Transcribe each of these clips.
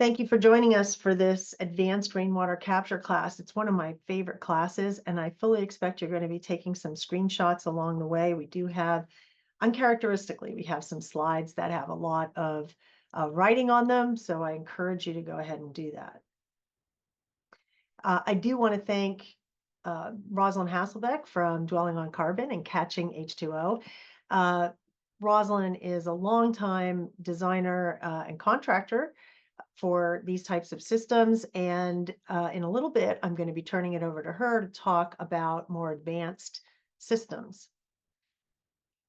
Thank you for joining us for this advanced rainwater capture class. It's one of my favorite classes, and I fully expect you're going to be taking some screenshots along the way. We do have, uncharacteristically, we have some slides that have a lot of writing on them, so I encourage you to go ahead and do that. I do want to thank Rosalind Hasselbeck from Dwelling on Carbon and Catching H2O. Rosalind is a longtime designer and contractor for these types of systems. And in a little bit, I'm going to be turning it over to her to talk about more advanced systems.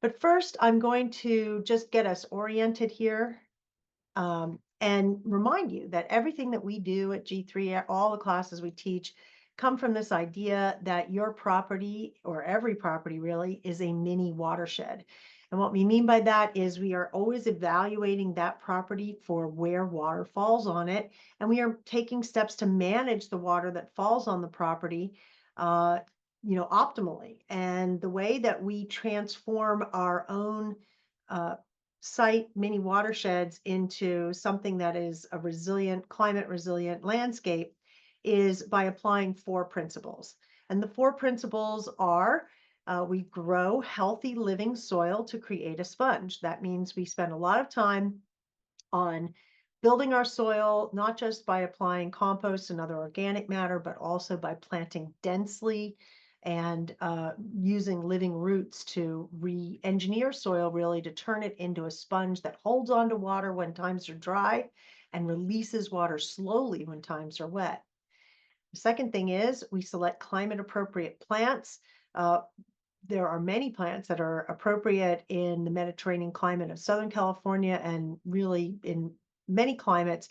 But first, I'm going to just get us oriented here and remind you that everything that we do at G3, all the classes we teach, come from this idea that your property, or every property really, is a mini watershed. And what we mean by that is we are always evaluating that property for where water falls on it, and we are taking steps to manage the water that falls on the property, optimally. And the way that we transform our own site mini watersheds into something that is a resilient, climate resilient landscape is by applying four principles. And the four principles are we grow healthy living soil to create a sponge. That means we spend a lot of time on building our soil, not just by applying compost and other organic matter, but also by planting densely and using living roots to re-engineer soil, really to turn it into a sponge that holds on to water when times are dry and releases water slowly when times are wet. The second thing is we select climate appropriate plants. There are many plants that are appropriate in the Mediterranean climate of Southern California and really in many climates.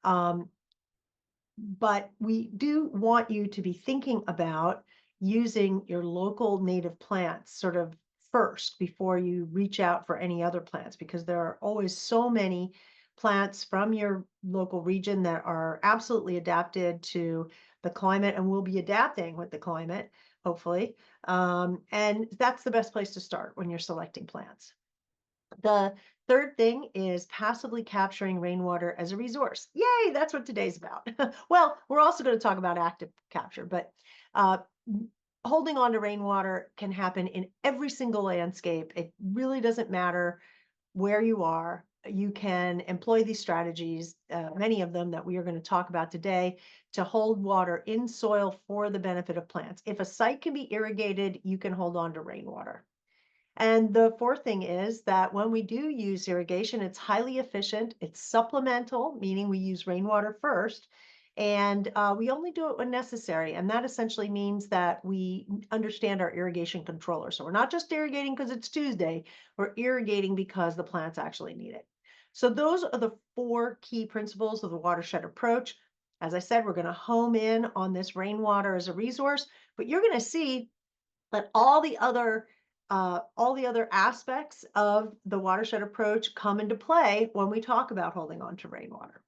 But we do want you to be thinking about using your local native plants sort of first before you reach out for any other plants, because there are always so many plants from your local region that are absolutely adapted to the climate and will be adapting with the climate, hopefully. And that's the best place to start when you're selecting plants. The third thing is passively capturing rainwater as a resource. Yay, that's what today's about. Well, we're also going to talk about active capture, but uh, holding on to rainwater can happen in every single landscape. It really doesn't matter where you are. You can employ these strategies, many of them that we are going to talk about today, to hold water in soil for the benefit of plants. If a site can be irrigated, you can hold on to rainwater. And the fourth thing is that when we do use irrigation, it's highly efficient, it's supplemental, meaning we use rainwater first, and we only do it when necessary. And that essentially means that we understand our irrigation controller. So we're not just irrigating because it's Tuesday, we're irrigating because the plants actually need it. So those are the four key principles of the watershed approach. As I said, we're going to home in on this rainwater as a resource, but you're going to see that all the other aspects of the watershed approach come into play when we talk about holding on to rainwater.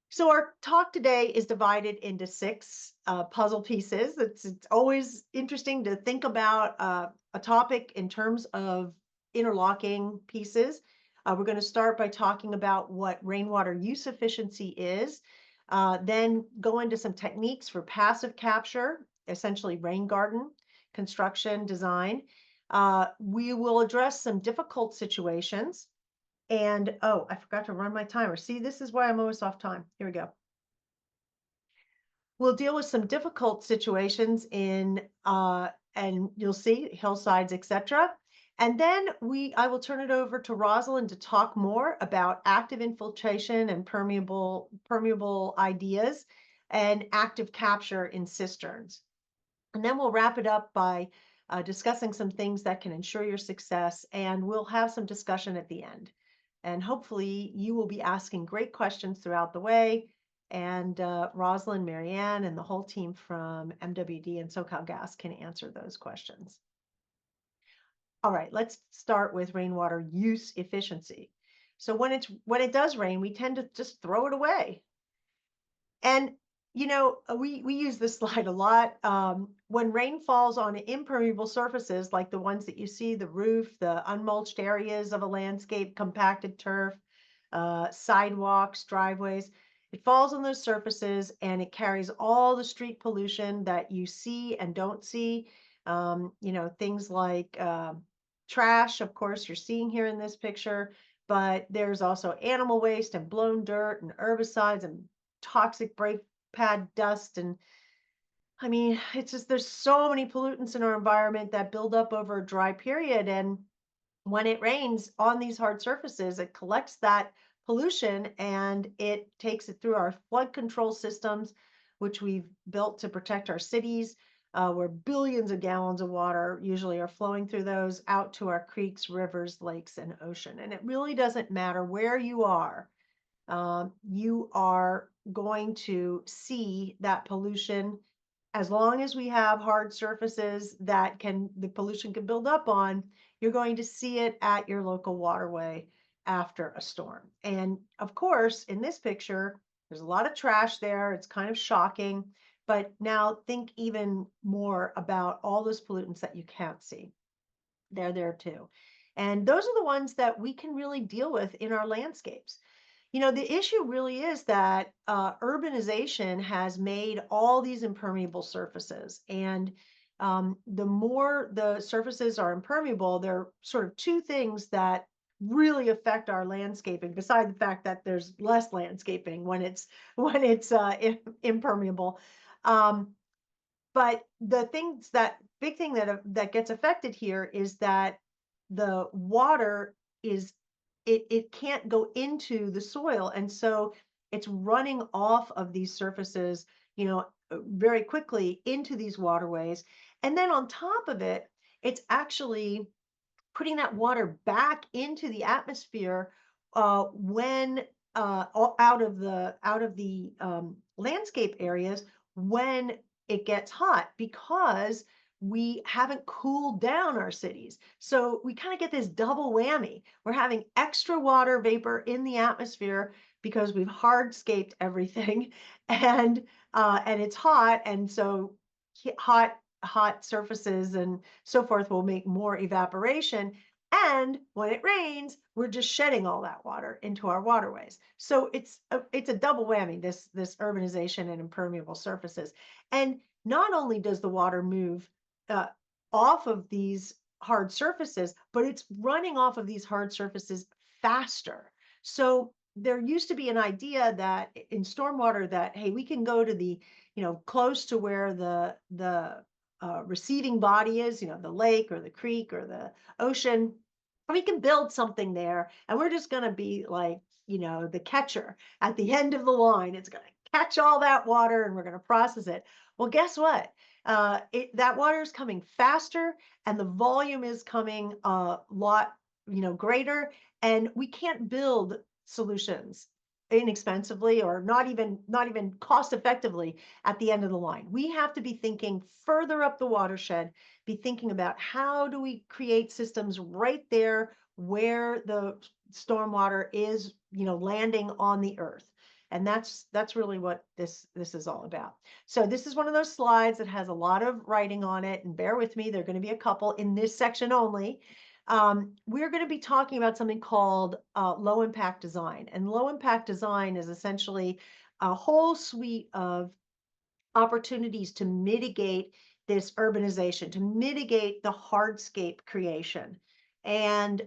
So our talk today is divided into six puzzle pieces. It's always interesting to think about a topic in terms of interlocking pieces. We're going to start by talking about what rainwater use efficiency is, then go into some techniques for passive capture, essentially rain garden construction design. We will address some difficult situations. And oh, I forgot to run my timer. See, this is why I'm always off time. Here we go. We'll deal with some difficult situations and you'll see hillsides, etc. And then I will turn it over to Rosalind to talk more about active infiltration and permeable ideas and active capture in cisterns. And then we'll wrap it up by discussing some things that can ensure your success, and we'll have some discussion at the end. And hopefully you will be asking great questions throughout the way, and Rosalind, Marianne, and the whole team from MWD and SoCalGas can answer those questions. All right, let's start with rainwater use efficiency. So when it does rain, we tend to just throw it away. And we use this slide a lot. When rain falls on impermeable surfaces, like the ones that you see, the roof, the unmulched areas of a landscape, compacted turf, sidewalks, driveways. It falls on those surfaces and it carries all the street pollution that you see and don't see. Things like trash, of course, you're seeing here in this picture, but there's also animal waste and blown dirt and herbicides and toxic brake pad dust. And I mean, it's just there's so many pollutants in our environment that build up over a dry period. And when it rains on these hard surfaces, it collects that pollution and it takes it through our flood control systems, which we've built to protect our cities, where billions of gallons of water usually are flowing through those out to our creeks, rivers, lakes, and ocean. And it really doesn't matter where you are going to see that pollution as long as we have hard surfaces that the pollution can build up on. You're going to see it at your local waterway after a storm. And of course, in this picture, there's a lot of trash there. It's kind of shocking. But now think even more about all those pollutants that you can't see. They're there too. And those are the ones that we can really deal with in our landscapes. The issue really is that urbanization has made all these impermeable surfaces. And the more the surfaces are impermeable, there are sort of two things that really affect our landscaping, beside the fact that there's less landscaping when it's impermeable. Um, but the big thing that gets affected here is that the water is it can't go into the soil, and so it's running off of these surfaces, very quickly into these waterways. And then on top of it, it's actually putting that water back into the atmosphere when out of the landscape areas when it gets hot, because we haven't cooled down our cities. So we kind of get this double whammy. We're having extra water vapor in the atmosphere because we've hardscaped everything, and it's hot, and so hot surfaces and so forth will make more evaporation. And when it rains, we're just shedding all that water into our waterways. So it's a double whammy, this urbanization and impermeable surfaces. And not only does the water move uh, off of these hard surfaces, but it's running off of these hard surfaces faster. So there used to be an idea that in stormwater that, hey, we can go to the, close to where the receiving body is, the lake or the creek or the ocean. We can build something there, and we're just going to be like, the catcher at the end of the line. It's going to catch all that water and we're going to process it. Well, guess what? That water is coming faster and the volume is coming a lot, greater, and we can't build solutions inexpensively or not even cost effectively at the end of the line. We have to be thinking further up the watershed, be thinking about how do we create systems right there where the stormwater is, landing on the earth. And that's really what this is all about. So this is one of those slides that has a lot of writing on it, and bear with me, there are going to be a couple in this section only. We're going to be talking about something called low impact design. And low impact design is essentially a whole suite of opportunities to mitigate this urbanization, to mitigate the hardscape creation. And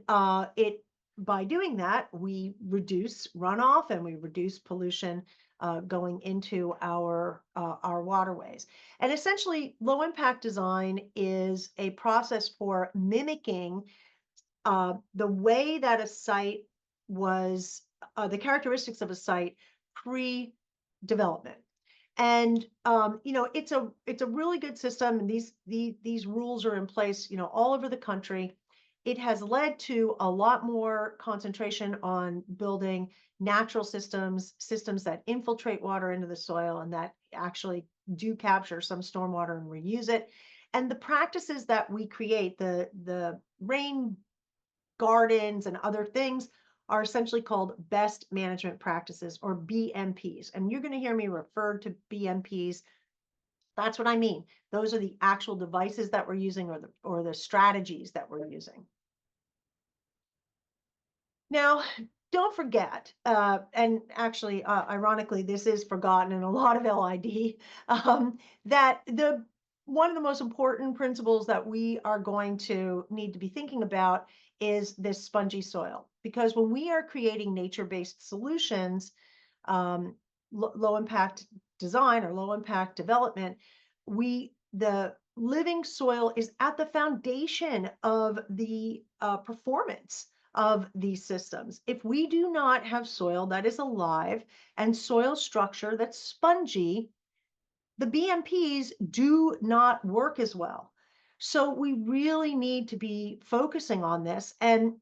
by doing that, we reduce runoff and we reduce pollution going into our waterways. And essentially, low impact design is a process for mimicking the way that a site was, the characteristics of a site pre-development. And it's a really good system, and these rules are in place, all over the country. It has led to a lot more concentration on building natural systems that infiltrate water into the soil and that actually do capture some stormwater and reuse it. And the practices that we create, the rain gardens and other things, are essentially called best management practices, or BMPs. And you're going to hear me refer to BMPs. That's what I mean. Those are the actual devices that we're using, or the strategies that we're using. Now, don't forget, and actually, ironically, this is forgotten in a lot of LID, that the one of the most important principles that we are going to need to be thinking about is this spongy soil. Because when we are creating nature-based solutions, um, low impact design or low impact development, the living soil is at the foundation of the performance of these systems. If we do not have soil that is alive and soil structure that's spongy, the BMPs do not work as well. So we really need to be focusing on this. And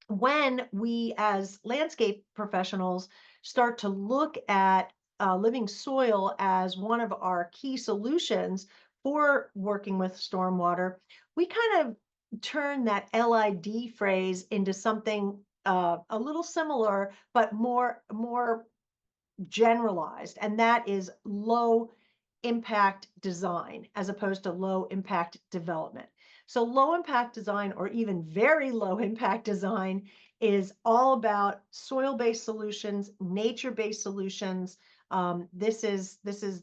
when we, as landscape professionals, start to look at living soil as one of our key solutions for working with stormwater, we kind of turn that LID phrase into something a little similar, but more generalized, and that is low impact design as opposed to low impact development. So low impact design, or even very low impact design, is all about soil-based solutions, nature-based solutions. This is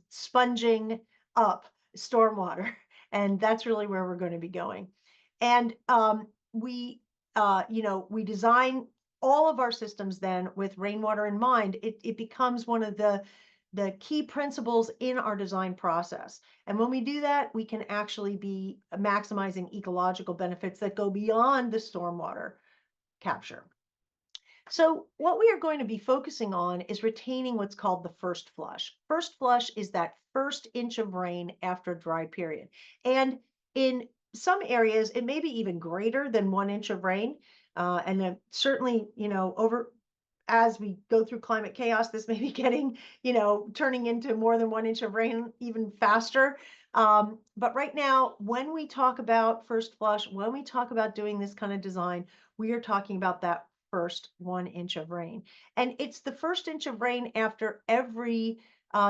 sponging up stormwater, and that's really where we're going to be going. And we design all of our systems then with rainwater in mind. It becomes one of the key principles in our design process. And when we do that, we can actually be maximizing ecological benefits that go beyond the stormwater capture. So what we are going to be focusing on is retaining what's called the first flush. First flush is that first inch of rain after a dry period. And in some areas, it may be even greater than 1 inch of rain. And certainly, over as we go through climate chaos, this may be getting, turning into more than 1 inch of rain even faster. But right now, when we talk about first flush, when we talk about doing this kind of design, we are talking about that first 1 inch of rain. And it's the first inch of rain after every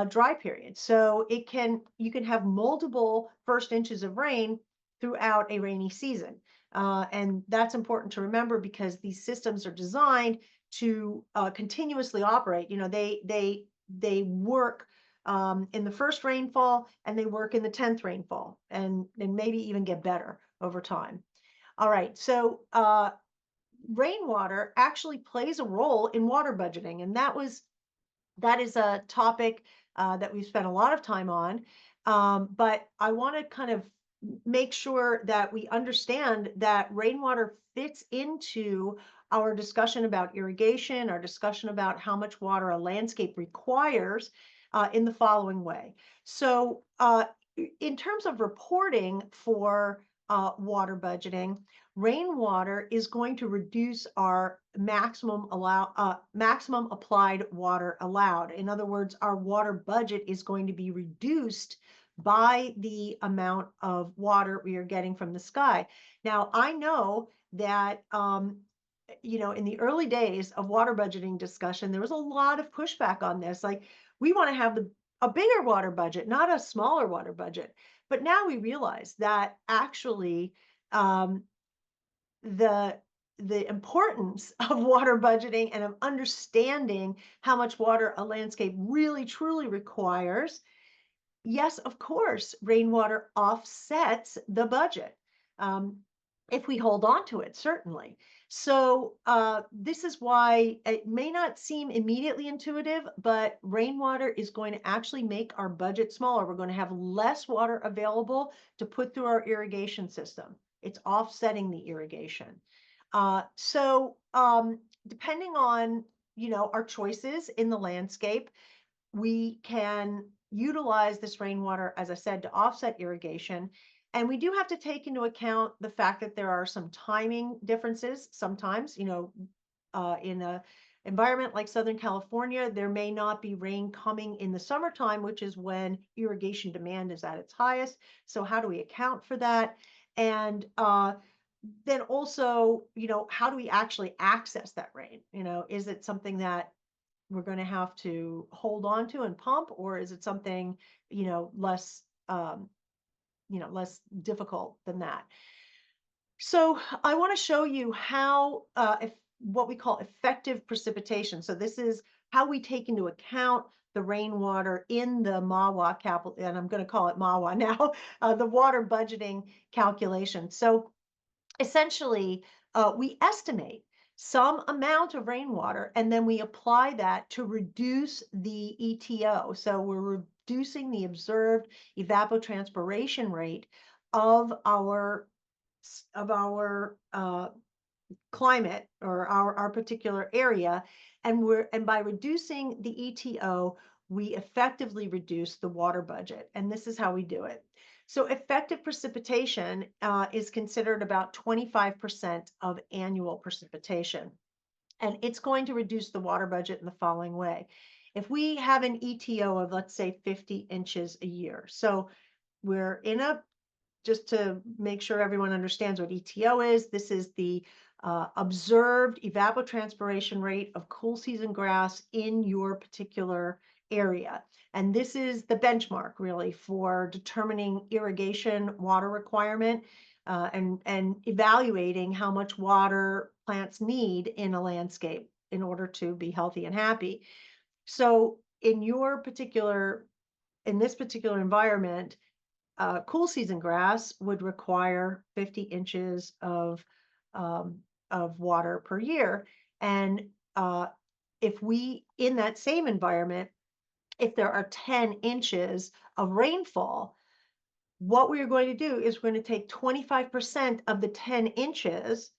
dry period. So you can have multiple first inches of rain throughout a rainy season. And that's important to remember because these systems are designed to continuously operate. They work in the first rainfall and they work in the 10th rainfall, and maybe even get better over time. All right, so rainwater actually plays a role in water budgeting, and that is a topic that we've spent a lot of time on. But I want to kind of make sure that we understand that rainwater fits into our discussion about irrigation, our discussion about how much water a landscape requires in the following way. So in terms of reporting for water budgeting, rainwater is going to reduce our maximum applied water allowed. In other words, our water budget is going to be reduced by the amount of water we are getting from the sky. Now, I know that in the early days of water budgeting discussion, there was a lot of pushback on this. Like, we want to have a bigger water budget, not a smaller water budget. But now we realize that actually the importance of water budgeting and of understanding how much water a landscape really truly requires. Yes, of course, rainwater offsets the budget if we hold on to it, certainly. So this is why it may not seem immediately intuitive, but rainwater is going to actually make our budget smaller. We're going to have less water available to put through our irrigation system. It's offsetting the irrigation. So depending on, our choices in the landscape, we can utilize this rainwater, as I said, to offset irrigation. And we do have to take into account the fact that there are some timing differences. Sometimes, in an environment like Southern California, there may not be rain coming in the summertime, which is when irrigation demand is at its highest. So how do we account for that? And then also, how do we actually access that rain? Is it something that we're going to have to hold on to and pump, or is it something, less, less difficult than that? So I want to show you how, if what we call effective precipitation. So this is how we take into account the rainwater in the MAWA capital, and I'm going to call it MAWA now, the water budgeting calculation. So essentially, we estimate some amount of rainwater and then we apply that to reduce the ETO. So we're reducing the observed evapotranspiration rate of our climate or our particular area. And by reducing the ETO, we effectively reduce the water budget. And this is how we do it. So effective precipitation is considered about 25% of annual precipitation. And it's going to reduce the water budget in the following way. If we have an ETO of, let's say, 50 inches a year, so we're in a just to make sure everyone understands what ETO is, this is the observed evapotranspiration rate of cool season grass in your particular area. And this is the benchmark really for determining irrigation water requirement and evaluating how much water plants need in a landscape in order to be healthy and happy. So in this particular environment, cool season grass would require 50 inches of water per year. And if we, in that same environment, if there are 10 inches of rainfall, what we're going to do is we're going to take 25% of the 10 inches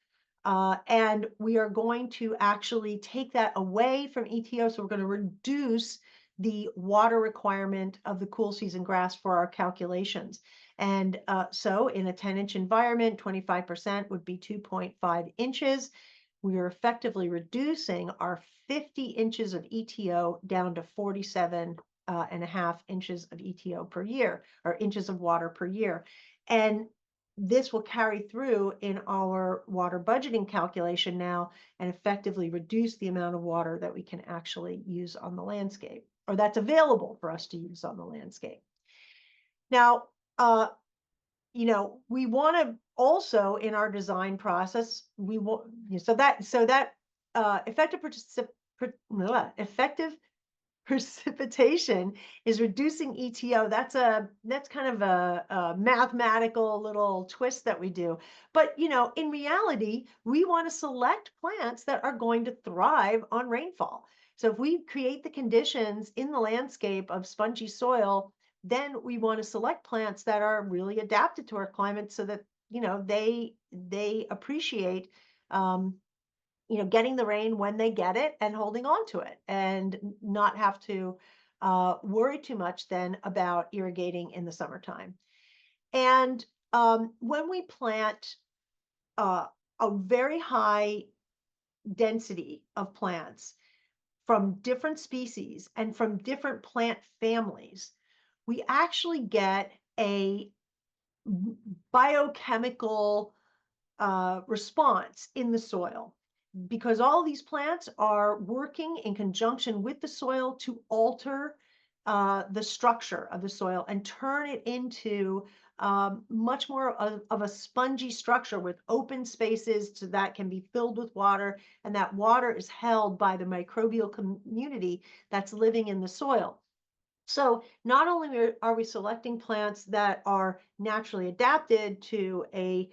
and we are going to actually take that away from ETO. So we're going to reduce the water requirement of the cool season grass for our calculations. And so in a 10-inch environment, 25% would be 2.5 inches. We are effectively reducing our 50 inches of ETO down to 47 and a half inches of ETO per year, or inches of water per year. And this will carry through in our water budgeting calculation now and effectively reduce the amount of water that we can actually use on the landscape, or that's available for us to use on the landscape. Now, we want to also in our design process, we want effective effective precipitation is reducing ETO. That's kind of a mathematical little twist that we do. But in reality, we want to select plants that are going to thrive on rainfall. So if we create the conditions in the landscape of spongy soil, then we want to select plants that are really adapted to our climate so that they appreciate getting the rain when they get it and holding on to it and not have to worry too much then about irrigating in the summertime. And when we plant a very high density of plants from different species and from different plant families, we actually get a biochemical response in the soil, because all these plants are working in conjunction with the soil to alter the structure of the soil and turn it into much more of a spongy structure with open spaces so that can be filled with water, and that water is held by the microbial community that's living in the soil. So not only are we selecting plants that are naturally adapted to a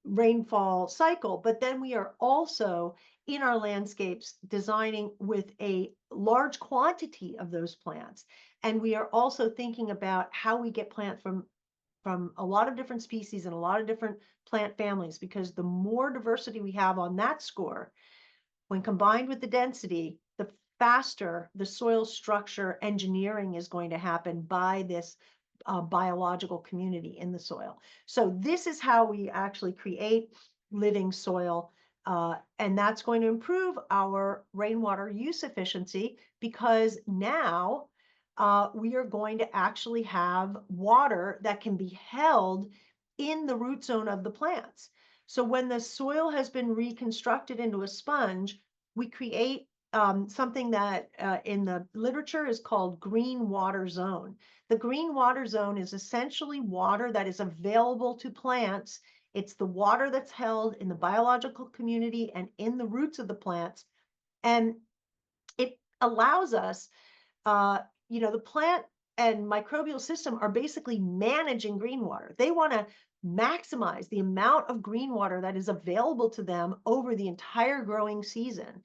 rainfall cycle, but then we are also in our landscapes designing with a large quantity of those plants. And we are also thinking about how we get plants from a lot of different species and a lot of different plant families, because the more diversity we have on that score, when combined with the density, the faster the soil structure engineering is going to happen by this biological community in the soil. So this is how we actually create living soil. And that's going to improve our rainwater use efficiency, because now we are going to actually have water that can be held in the root zone of the plants. So when the soil has been reconstructed into a sponge, we create something that in the literature is called green water zone. The green water zone is essentially water that is available to plants It's the water that's held in the biological community and in the roots of the plants. And it allows us, uh, the plant and microbial system are basically managing green water. They want to maximize the amount of green water that is available to them over the entire growing season.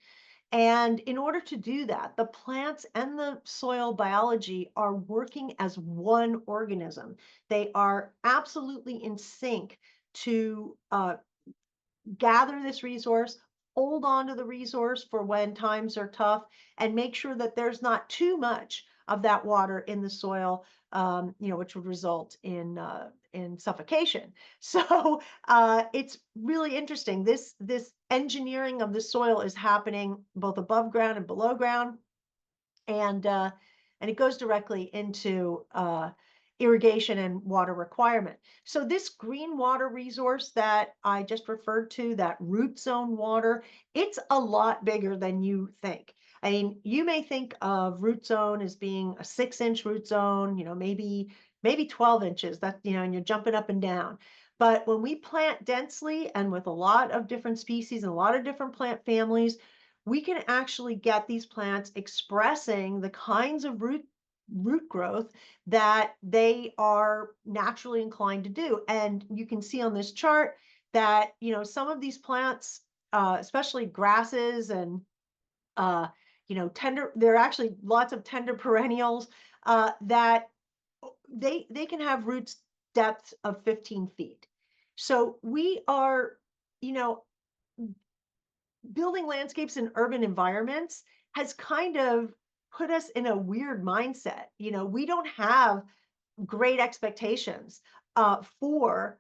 And in order to do that, the plants and the soil biology are working as one organism. They are absolutely in sync to gather this resource, hold on to the resource for when times are tough, and make sure that there's not too much of that water in the soil, which would result in suffocation. So it's really interesting. This engineering of the soil is happening both above ground and below ground, and uh, and it goes directly into irrigation and water requirement. So this green water resource that I just referred to, that root zone water, it's a lot bigger than you think. I mean, you may think of root zone as being a 6-inch root zone, maybe 12 inches, that, and you're jumping up and down. But when we plant densely and with a lot of different species and a lot of different plant families, we can actually get these plants expressing the kinds of root growth that they are naturally inclined to do. And you can see on this chart that, some of these plants, especially grasses and, there are actually lots of tender perennials that they can have roots depths of 15 feet. So we are, you know, building landscapes in urban environments has kind of put us in a weird mindset. We don't have great expectations for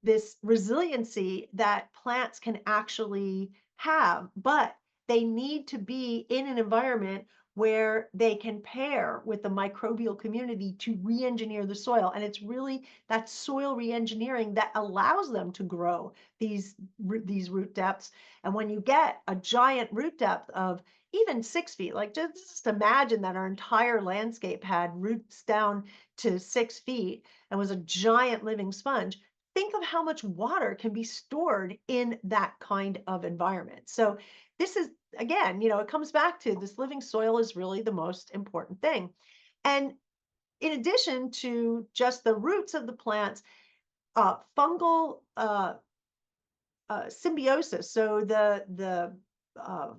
this resiliency that plants can actually have, but they need to be in an environment where they can pair with the microbial community to re-engineer the soil. And it's really that soil re-engineering that allows them to grow these root depths. And when you get a giant root depth of even 6 feet, like just imagine that our entire landscape had roots down to 6 feet and was a giant living sponge. Think of how much water can be stored in that kind of environment. So this is, again, it comes back to this living soil is really the most important thing. And in addition to just the roots of the plants, fungal symbiosis. So the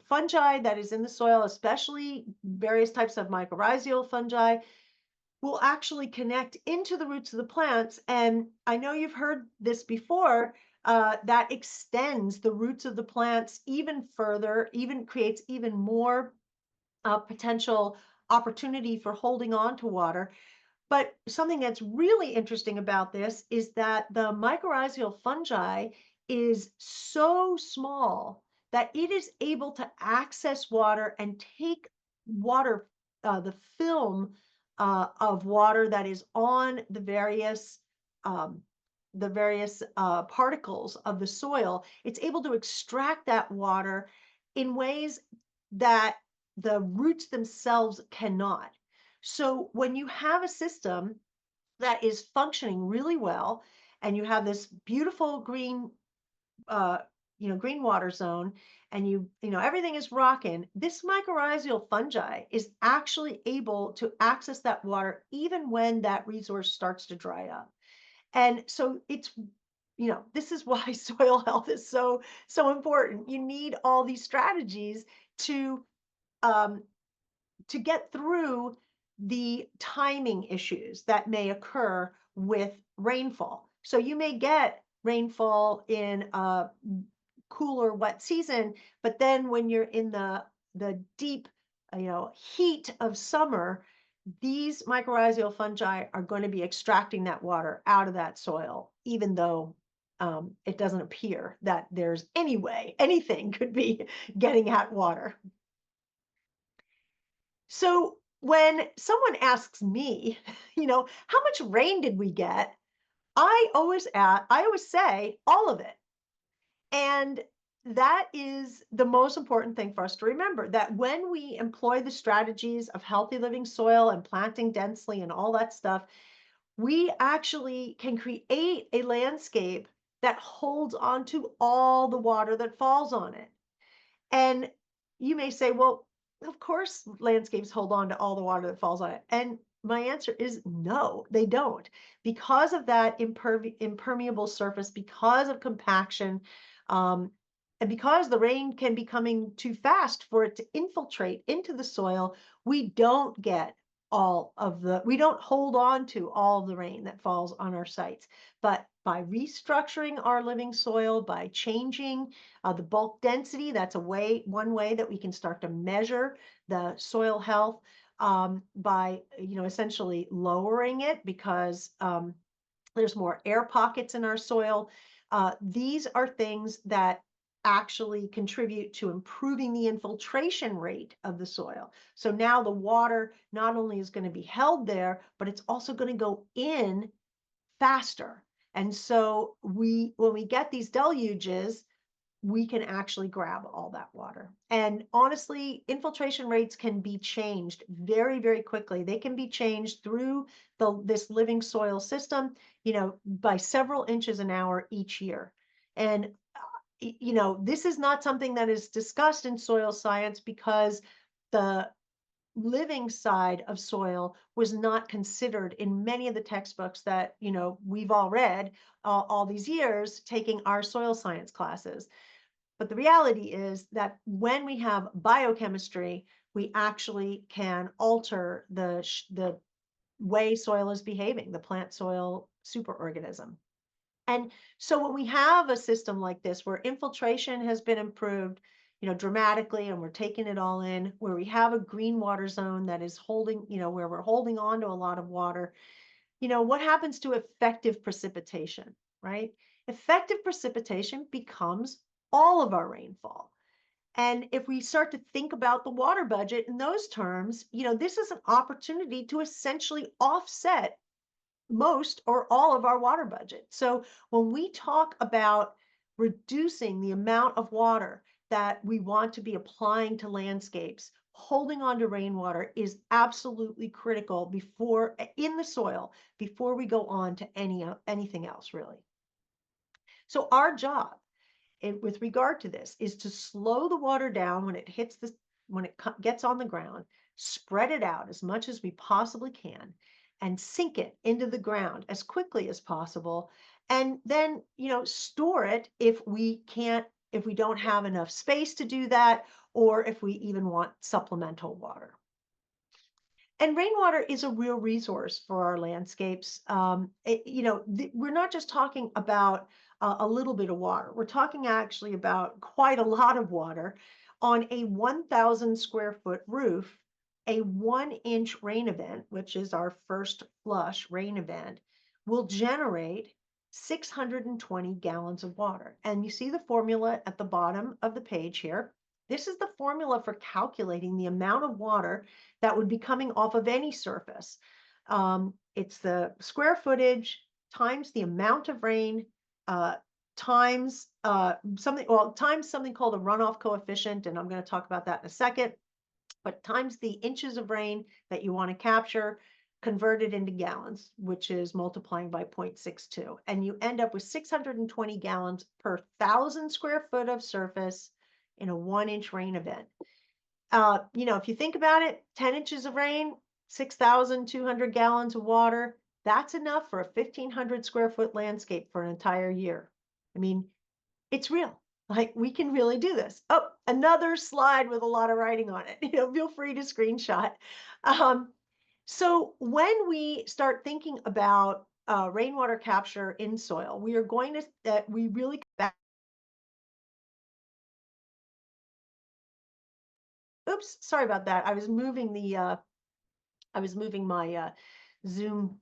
fungi that is in the soil, especially various types of mycorrhizal fungi, will actually connect into the roots of the plants. And I know you've heard this before, that extends the roots of the plants even further, even creates even more potential opportunity for holding on to water. But something that's really interesting about this is that the mycorrhizal fungi is so small that it is able to access water and take water, the film of water that is on the various particles of the soil. It's able to extract that water in ways that the roots themselves cannot. So when you have a system that is functioning really well, and you have this beautiful uh, green water zone, and everything is rocking, this mycorrhizal fungi is actually able to access that water even when that resource starts to dry up. And so this is why soil health is so important. You need all these strategies to um, to get through the timing issues that may occur with rainfall. So you may get rainfall in a cooler, wet season, but then when you're in the deep, heat of summer, these mycorrhizal fungi are going to be extracting that water out of that soil, even though it doesn't appear that there's any way anything could be getting at water. So when someone asks me, how much rain did we get? I always say all of it. And that is the most important thing for us to remember, that when we employ the strategies of healthy living soil and planting densely and all that stuff, we actually can create a landscape that holds on to all the water that falls on it. And you may say, well, of course, landscapes hold on to all the water that falls on it. And my answer is no, they don't. Because of that impermeable surface, because of compaction, um, and because the rain can be coming too fast for it to infiltrate into the soil, we don't get we don't hold on to all of the rain that falls on our sites. But by restructuring our living soil, by changing the bulk density, that's one way that we can start to measure the soil health by, essentially lowering it because there's more air pockets in our soil. These are things that actually contribute to improving the infiltration rate of the soil. So now the water not only is going to be held there, but it's also going to go in faster. And so when we get these deluges, we can actually grab all that water. And honestly, infiltration rates can be changed very, very quickly. They can be changed through this living soil system, by several inches an hour each year. And this is not something that is discussed in soil science because the living side of soil was not considered in many of the textbooks that we've all read all these years taking our soil science classes. But the reality is that when we have biochemistry, we actually can alter the way soil is behaving, the plant soil superorganism. And so when we have a system like this where infiltration has been improved, dramatically, and we're taking it all in, where we have a green water zone that is holding, where we're holding on to a lot of water, what happens to effective precipitation, right? Effective precipitation becomes all of our rainfall. And if we start to think about the water budget in those terms, this is an opportunity to essentially offset most or all of our water budget. So when we talk about reducing the amount of water that we want to be applying to landscapes, holding on to rainwater is absolutely critical in the soil before we go on to anything else really. So our job with regard to this is to slow the water down when it gets on the ground, spread it out as much as we possibly can, and sink it into the ground as quickly as possible. And then, store it if we don't have enough space to do that, or if we even want supplemental water. And rainwater is a real resource for our landscapes. We're not just talking about a little bit of water. We're talking actually about quite a lot of water. On a 1,000 square foot roof, a 1-inch rain event, which is our first flush rain event, will generate 620 gallons of water. And you see the formula at the bottom of the page here. This is the formula for calculating the amount of water that would be coming off of any surface. It's the square footage times the amount of rain times times something called a runoff coefficient, and I'm going to talk about that in a second, but times the inches of rain that you want to capture, converted into gallons, which is multiplying by 0.62. And you end up with 620 gallons per 1,000 square foot of surface in a 1-inch rain event. If you think about it, 10 inches of rain, 6,200 gallons of water, that's enough for a 1,500 square foot landscape for an entire year. I mean, it's real. Like, we can really do this. Oh, another slide with a lot of writing on it. Feel free to screenshot. So when we start thinking about rainwater capture in soil, we are going to, we really oops, sorry about that. I was moving my Zoom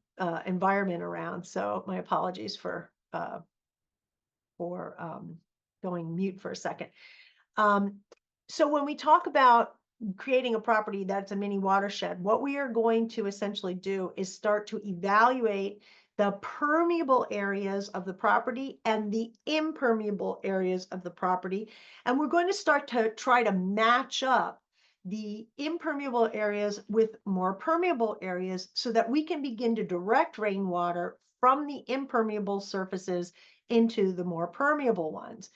environment around, so my apologies for going mute for a second. So when we talk about creating a property that's a mini watershed, what we are going to essentially do is start to evaluate the permeable areas of the property and the impermeable areas of the property. And we're going to start to try to match up the impermeable areas with more permeable areas so that we can begin to direct rainwater from the impermeable surfaces into the more permeable ones.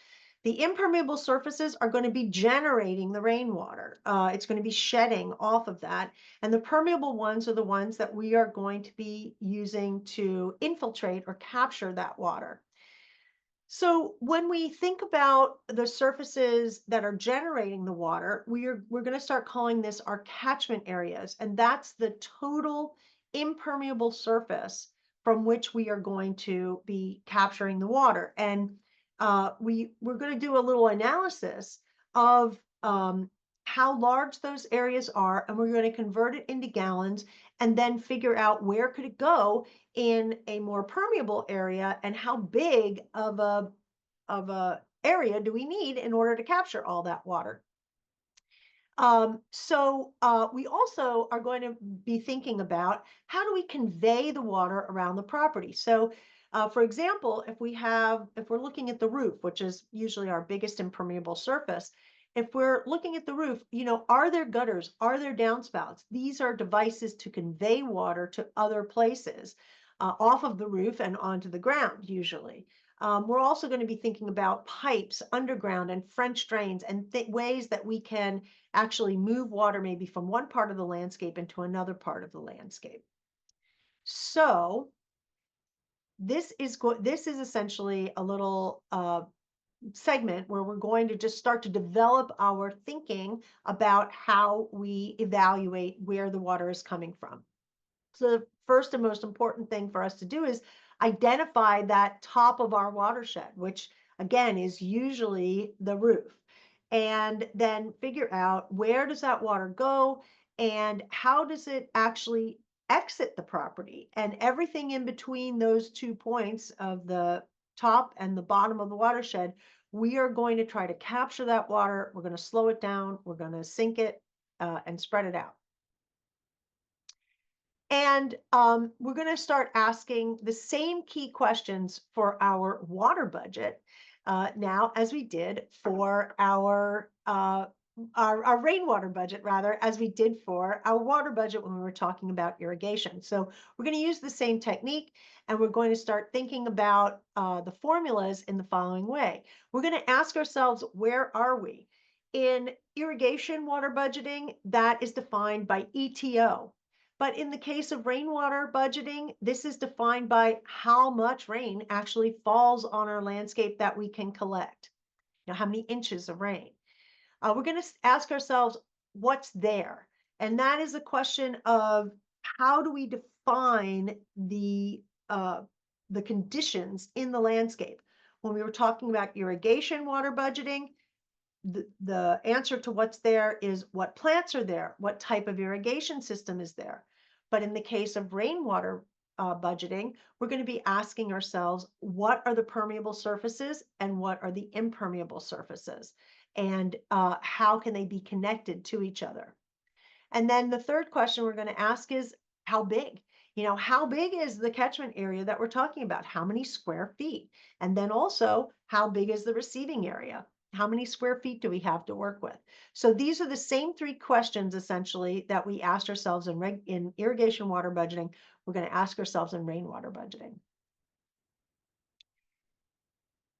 The impermeable surfaces are going to be generating the rainwater. It's going to be shedding off of that. And the permeable ones are the ones that we are going to be using to infiltrate or capture that water. So when we think about the surfaces that are generating the water, we're going to start calling this our catchment areas, and that's the total impermeable surface from which we are going to be capturing the water. And we're going to do a little analysis of how large those areas are, and we're going to convert it into gallons, and then figure out where could it go in a more permeable area and how big of a area do we need in order to capture all that water. We also are going to be thinking about how do we convey the water around the property. So for example, if we're looking at the roof, which is usually our biggest impermeable surface, if we're looking at the roof, are there gutters? Are there downspouts? These are devices to convey water to other places off of the roof and onto the ground, usually. We're also going to be thinking about pipes underground and French drains and ways that we can actually move water maybe from one part of the landscape into another part of the landscape. So this is essentially a little segment where we're going to just start to develop our thinking about how we evaluate where the water is coming from. So the first and most important thing for us to do is identify that top of our watershed, which again is usually the roof, and then figure out where does that water go and how does it actually exit the property, and everything in between those 2 points of the top and the bottom of the watershed. We are going to try to capture that water. We're going to slow it down. We're going to sink it and spread it out. And we're going to start asking the same key questions for our water budget now as we did for our rainwater budget, rather, as we did for our water budget when we were talking about irrigation. So we're going to use the same technique, and we're going to start thinking about the formulas in the following way. We're going to ask ourselves, where are we? In irrigation water budgeting, that is defined by ETO. But in the case of rainwater budgeting, this is defined by how much rain actually falls on our landscape that we can collect. How many inches of rain? We're going to ask ourselves, what's there? And that is a question of how do we define the conditions in the landscape? When we were talking about irrigation water budgeting, the answer to what's there is what plants are there, what type of irrigation system is there. But in the case of rainwater budgeting, we're going to be asking ourselves, what are the permeable surfaces and what are the impermeable surfaces? And how can they be connected to each other? And then the third question we're going to ask is, how big? How big is the catchment area that we're talking about? How many square feet? And then also, how big is the receiving area? How many square feet do we have to work with? So these are the same 3 questions essentially that we asked ourselves in irrigation water budgeting. We're going to ask ourselves in rainwater budgeting.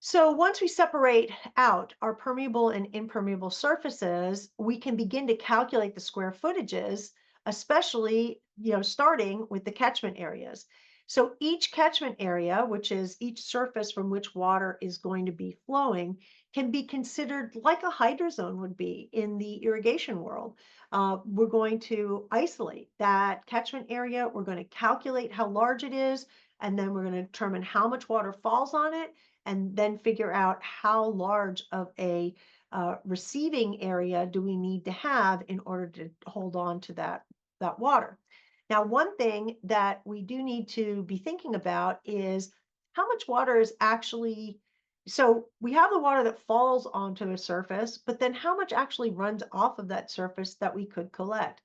So once we separate out our permeable and impermeable surfaces, we can begin to calculate the square footages, especially, starting with the catchment areas. So each catchment area, which is each surface from which water is going to be flowing, can be considered like a hydrozone would be in the irrigation world. We're going to isolate that catchment area. We're going to calculate how large it is, and then we're going to determine how much water falls on it, and then figure out how large of a receiving area do we need to have in order to hold on to that water. Now, one thing that we do need to be thinking about is how much water is actually, so we have the water that falls onto a surface, but then how much actually runs off of that surface that we could collect?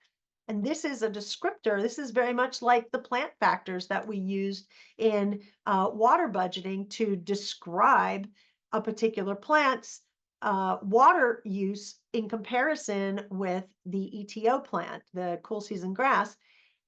And this is a descriptor. This is very much like the plant factors that we used in water budgeting to describe a particular plant's water use in comparison with the ETO plant, the cool season grass.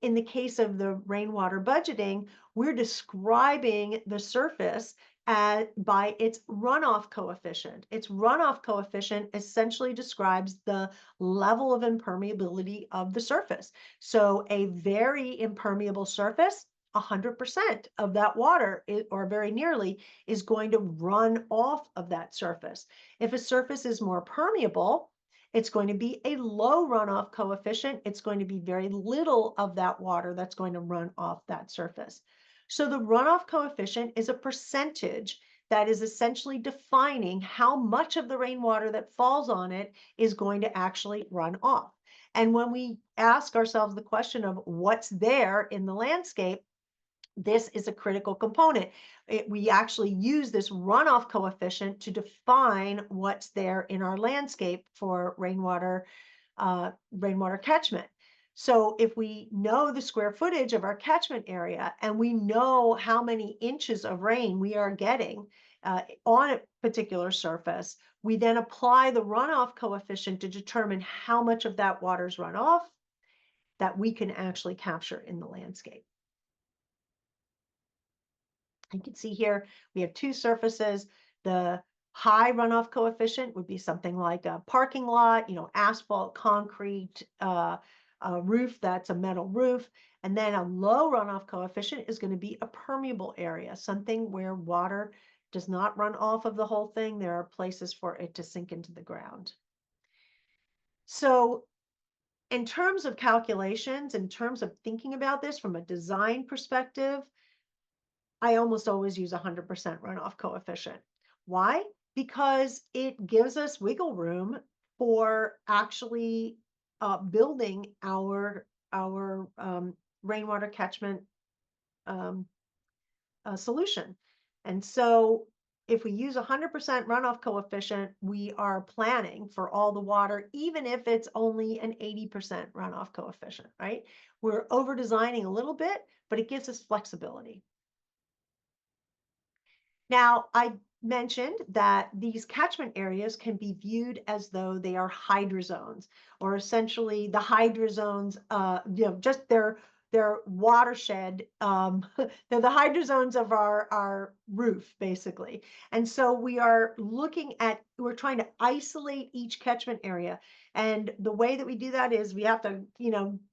In the case of the rainwater budgeting, we're describing the surface by its runoff coefficient. Its runoff coefficient essentially describes the level of impermeability of the surface. So a very impermeable surface, 100% of that water, or very nearly, is going to run off of that surface. If a surface is more permeable, it's going to be a low runoff coefficient. It's going to be very little of that water that's going to run off that surface. So the runoff coefficient is a percentage that is essentially defining how much of the rainwater that falls on it is going to actually run off. And when we ask ourselves the question of what's there in the landscape, this is a critical component. We actually use this runoff coefficient to define what's there in our landscape for rainwater catchment. So if we know the square footage of our catchment area and we know how many inches of rain we are getting on a particular surface, we then apply the runoff coefficient to determine how much of that water's run off that we can actually capture in the landscape. You can see here we have two surfaces. The high runoff coefficient would be something like a parking lot, asphalt, concrete, a roof that's a metal roof. And then a low runoff coefficient is going to be a permeable area, something where water does not run off of the whole thing. There are places for it to sink into the ground. So in terms of calculations, in terms of thinking about this from a design perspective, I almost always use 100% runoff coefficient. Why? Because it gives us wiggle room for actually building our rainwater catchment solution. And so if we use 100% runoff coefficient, we are planning for all the water, even if it's only an 80% runoff coefficient, right? We're over designing a little bit, but it gives us flexibility. Now, I mentioned that these catchment areas can be viewed as though they are hydrozones, or essentially the hydrozones, just their watershed. They're the hydrozones of our roof, basically. And so we're trying to isolate each catchment area. And the way that we do that is we have to,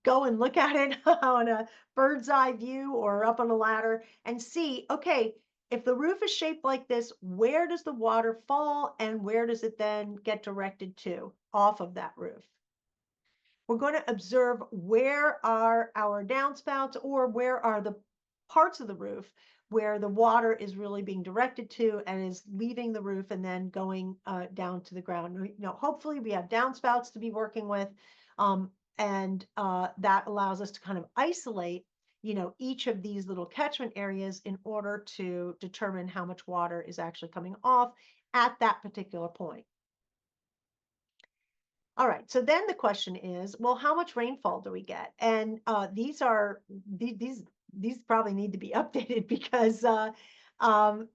go and look at it on a bird's eye view or up on a ladder and see, okay, if the roof is shaped like this, where does the water fall and where does it then get directed to off of that roof? We're going to observe where are our downspouts, or where are the parts of the roof where the water is really being directed to and is leaving the roof and then going down to the ground. Hopefully we have downspouts to be working with, and that allows us to kind of isolate each of these little catchment areas in order to determine how much water is actually coming off at that particular point. All right, so then the question is, well, how much rainfall do we get? And these probably need to be updated because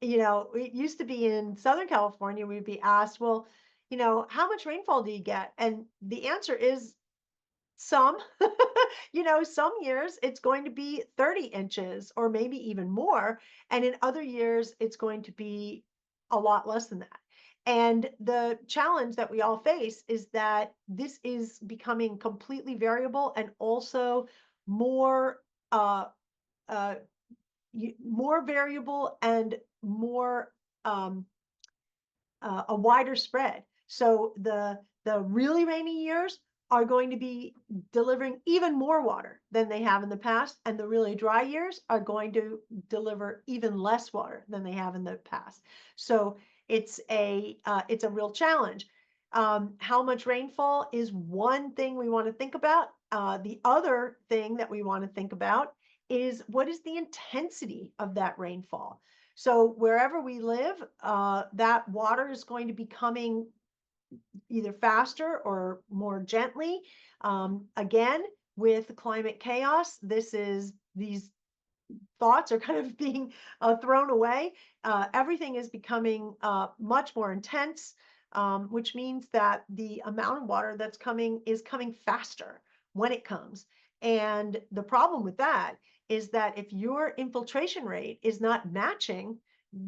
it used to be in Southern California, we'd be asked, well, how much rainfall do you get? And the answer is some. Some years it's going to be 30 inches or maybe even more. And in other years, it's going to be a lot less than that. And the challenge that we all face is that this is becoming completely variable and also more more variable and more a wider spread. So the really rainy years are going to be delivering even more water than they have in the past, and the really dry years are going to deliver even less water than they have in the past. So it's a real challenge. How much rainfall is one thing we want to think about. The other thing that we want to think about is what is the intensity of that rainfall. So wherever we live, that water is going to be coming either faster or more gently. Again, with climate chaos, these thoughts are kind of being thrown away. Everything is becoming much more intense, which means that the amount of water that's coming is coming faster when it comes. And the problem with that is that if your infiltration rate is not matching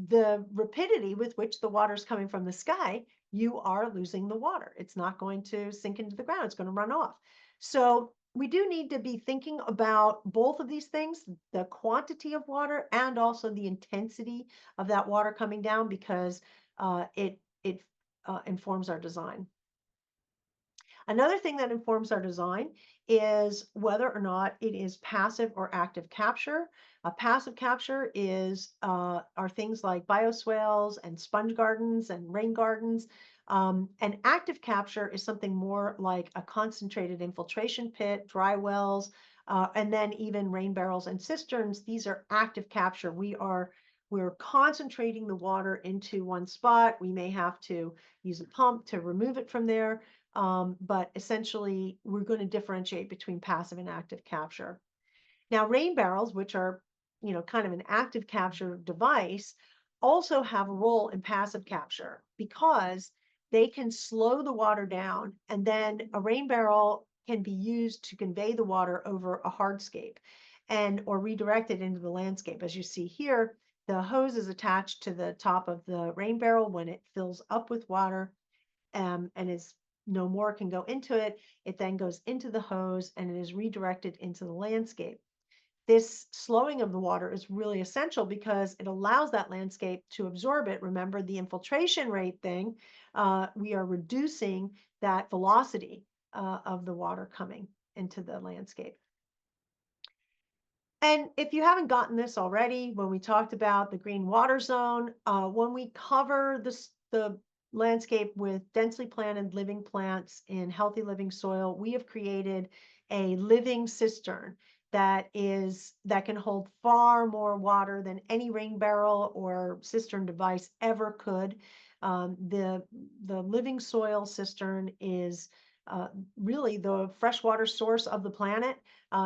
the rapidity with which the water is coming from the sky, you are losing the water. It's not going to sink into the ground, it's going to run off. So we do need to be thinking about both of these things, the quantity of water and also the intensity of that water coming down, because it informs our design. Another thing that informs our design is whether or not it is passive or active capture. Passive capture are things like bioswales and sponge gardens and rain gardens. And active capture is something more like a concentrated infiltration pit, dry wells, and then even rain barrels and cisterns. These are active capture. We're concentrating the water into one spot. We may have to use a pump to remove it from there. But essentially, we're going to differentiate between passive and active capture. Now, rain barrels, which are, kind of an active capture device, also have a role in passive capture because they can slow the water down, and then a rain barrel can be used to convey the water over a hardscape and or redirect it into the landscape. As you see here, the hose is attached to the top of the rain barrel when it fills up with water, and is no more can go into it. It then goes into the hose and it is redirected into the landscape. This slowing of the water is really essential because it allows that landscape to absorb it. Remember the infiltration rate thing, we are reducing that velocity of the water coming into the landscape. And if you haven't gotten this already, when we talked about the green water zone, when we cover the landscape with densely planted living plants in healthy living soil, we have created a living cistern that can hold far more water than any rain barrel or cistern device ever could. The living soil cistern is really the freshwater source of the planet.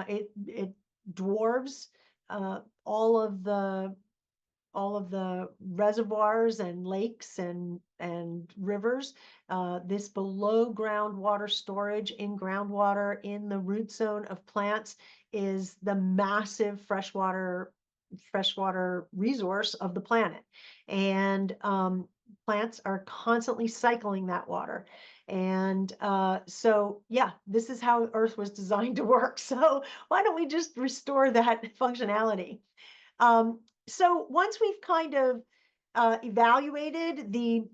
It dwarves uh, all of the reservoirs and lakes and rivers. This below ground water storage in groundwater in the root zone of plants is the massive freshwater resource of the planet, and plants are constantly cycling that water. And so, yeah, this is how Earth was designed to work. So why don't we just restore that functionality? So once we've kind of evaluated the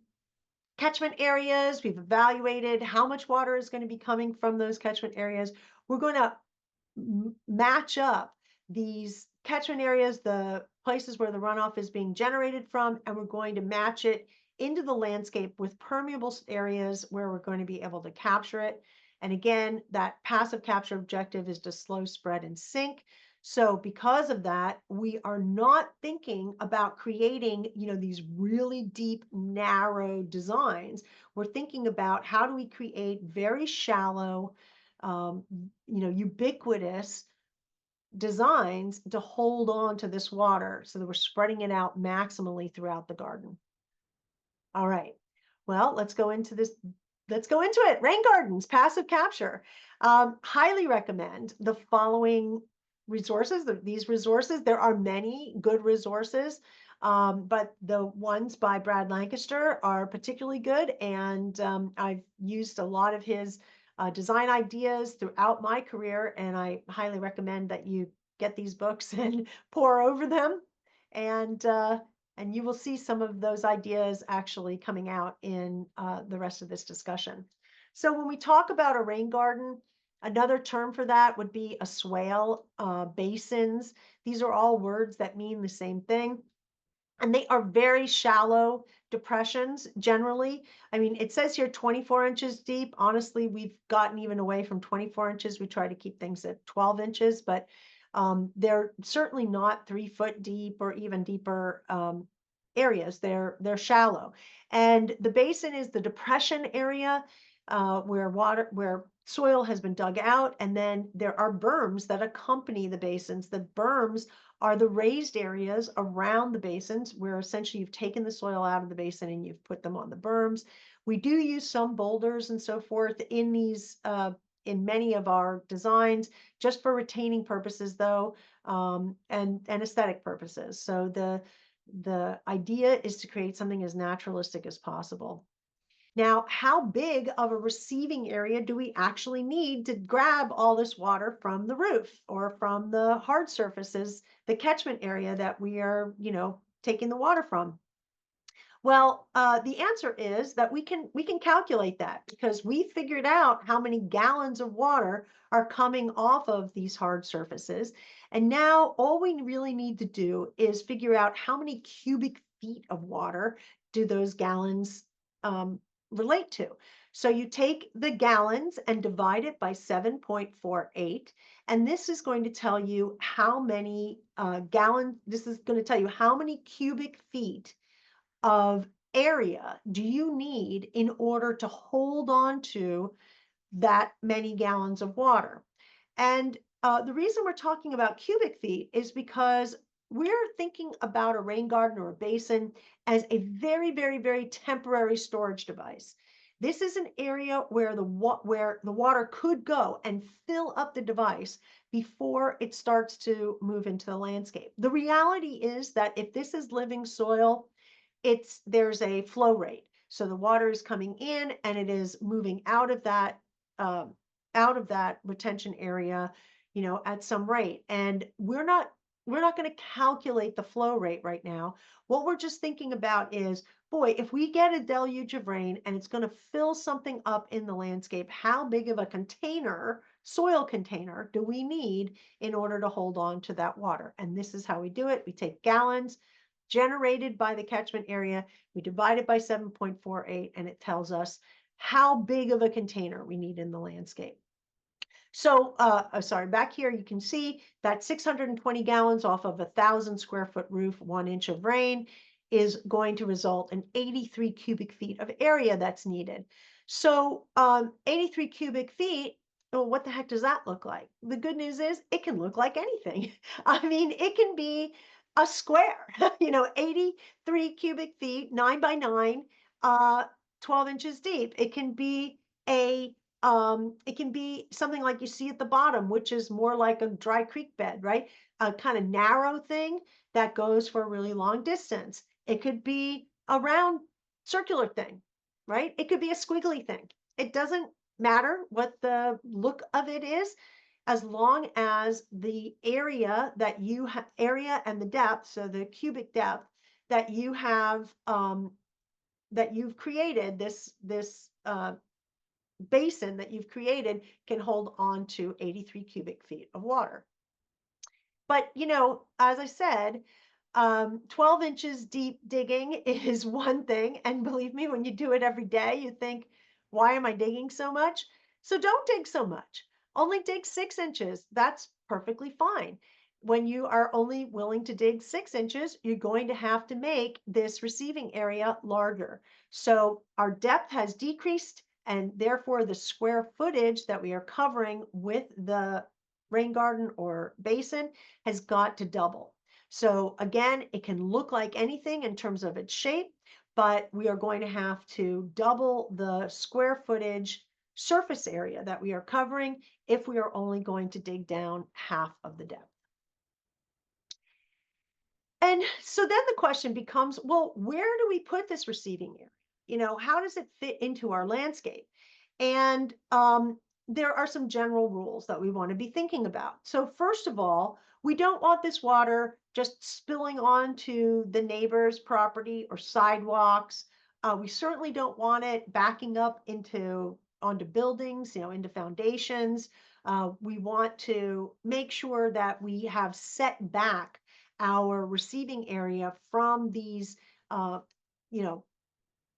catchment areas, we've evaluated how much water is going to be coming from those catchment areas, we're going to match up these catchment areas, the places where the runoff is being generated from, and we're going to match it into the landscape with permeable areas where we're going to be able to capture it. And again, that passive capture objective is to slow, spread, and sink. So because of that, we are not thinking about creating, these really deep, narrow designs. We're thinking about how do we create very shallow, ubiquitous designs to hold on to this water so that we're spreading it out maximally throughout the garden. All right. Well, let's go into this. Let's go into it. Rain gardens, passive capture. Highly recommend the following resources. These resources, there are many good resources, but the ones by Brad Lancaster are particularly good. And I've used a lot of his design ideas throughout my career, and I highly recommend that you get these books and pore over them. And and you will see some of those ideas actually coming out in the rest of this discussion. So when we talk about a rain garden, another term for that would be a swale, basins. These are all words that mean the same thing. And they are very shallow depressions generally. I mean, it says here 24 inches deep. Honestly, we've gotten even away from 24 inches. We try to keep things at 12 inches, but they're certainly not 3 foot deep or even deeper areas. They're shallow. And the basin is the depression area where soil has been dug out, and then there are berms that accompany the basins. The berms are the raised areas around the basins where essentially you've taken the soil out of the basin and you've put them on the berms. We do use some boulders and so forth in these in many of our designs, just for retaining purposes though, and aesthetic purposes. So The idea is to create something as naturalistic as possible. Now, how big of a receiving area do we actually need to grab all this water from the roof or from the hard surfaces, the catchment area that we are, taking the water from? Well, the answer is that we can calculate that because we figured out how many gallons of water are coming off of these hard surfaces. And now all we really need to do is figure out how many cubic feet of water do those gallons um, relate to. So you take the gallons and divide it by 7.48, and this is going to tell you how many gallons. This is going to tell you how many cubic feet of area do you need in order to hold on to that many gallons of water? And the reason we're talking about cubic feet is because we're thinking about a rain garden or a basin as a very, very, very temporary storage device. This is an area where where the water could go and fill up the device before it starts to move into the landscape. The reality is that if this is living soil, there's a flow rate. So the water is coming in and it is moving um, out of that retention area, at some rate. And we're not going to calculate the flow rate right now. What we're just thinking about is, boy, if we get a deluge of rain and it's going to fill something up in the landscape, how big of a container, soil container, do we need in order to hold on to that water? And this is how we do it. We take gallons generated by the catchment area. We divide it by 7.48, and it tells us how big of a container we need in the landscape. So, sorry, back here you can see that 620 gallons off of 1,000 square foot roof, 1 inch of rain is going to result in 83 cubic feet of area that's needed. So, 83 cubic feet, well, what the heck does that look like? The good news is it can look like anything. I mean, it can be a square, 83 cubic feet, 9 by 9, uh, 12 inches deep. It can be something like you see at the bottom, which is more like a dry creek bed, right? A kind of narrow thing that goes for a really long distance. It could be a round circular thing, right? It could be a squiggly thing. It doesn't matter what the look of it is, as long as the area that you have, area and the depth, so the cubic depth that you have, that you've created, this basin that you've created can hold on to 83 cubic feet of water. But, as I said, 12 inches deep digging is one thing. And believe me, when you do it every day, you think, why am I digging so much? So don't dig so much. Only dig 6 inches. That's perfectly fine. When you are only willing to dig 6 inches, you're going to have to make this receiving area larger. So our depth has decreased, and therefore the square footage that we are covering with the rain garden or basin has got to double. So again, it can look like anything in terms of its shape, but we are going to have to double the square footage surface area that we are covering if we are only going to dig down half of the depth. And so then the question becomes, well, where do we put this receiving area? How does it fit into our landscape? And there are some general rules that we want to be thinking about. So first of all, we don't want this water just spilling onto the neighbor's property or sidewalks. We certainly don't want it backing up onto buildings, into foundations. We want to make sure that we have set back our receiving area from these, you know,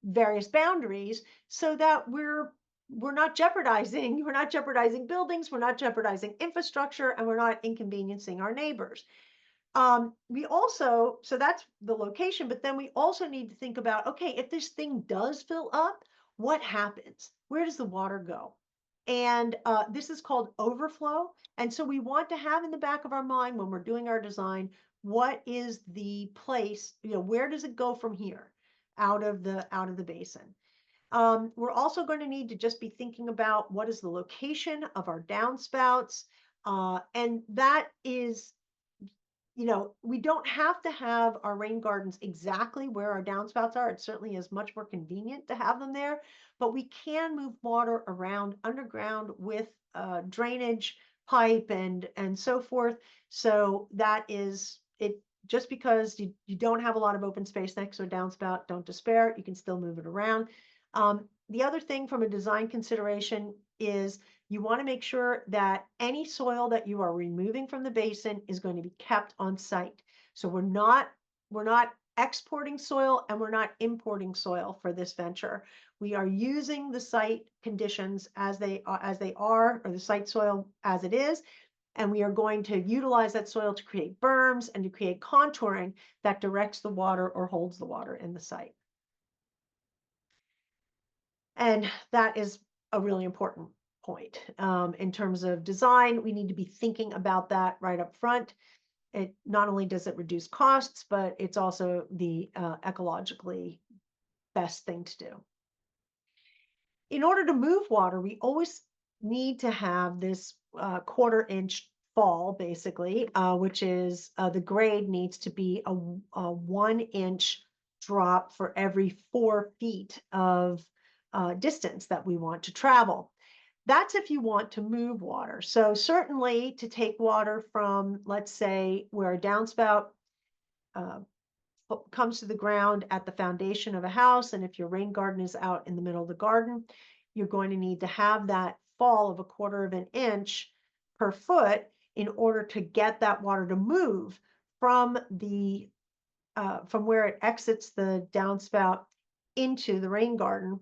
various boundaries so that we're not jeopardizing buildings, we're not jeopardizing infrastructure, and we're not inconveniencing our neighbors. So that's the location, but then we also need to think about, okay, if this thing does fill up, what happens? Where does the water go? And this is called overflow. And so we want to have in the back of our mind when we're doing our design, what is the place, where does it go from here out of the basin? We're also going to need to just be thinking about what is the location of our downspouts. And that is we don't have to have our rain gardens exactly where our downspouts are. It certainly is much more convenient to have them there, but we can move water around underground with drainage pipe and so forth. So that is it. Just because you don't have a lot of open space next to a downspout, don't despair. You can still move it around. The other thing from a design consideration is you want to make sure that any soil that you are removing from the basin is going to be kept on site. So we're not exporting soil and we're not importing soil for this venture. We are using the site conditions as they are, or the site soil as it is, and we are going to utilize that soil to create berms and to create contouring that directs the water or holds the water in the site. And that is a really important point. In terms of design, we need to be thinking about that right up front. It not only does it reduce costs, but it's also the ecologically best thing to do. In order to move water, we always need to have this quarter-inch fall, basically, which is the grade needs to be a 1-inch drop for every 4 feet of distance that we want to travel. That's if you want to move water. So certainly to take water from, let's say, where a downspout uh, comes to the ground at the foundation of a house, and if your rain garden is out in the middle of the garden, you're going to need to have that fall of a quarter of an inch per foot in order to get that water to move from the from where it exits the downspout into the rain garden.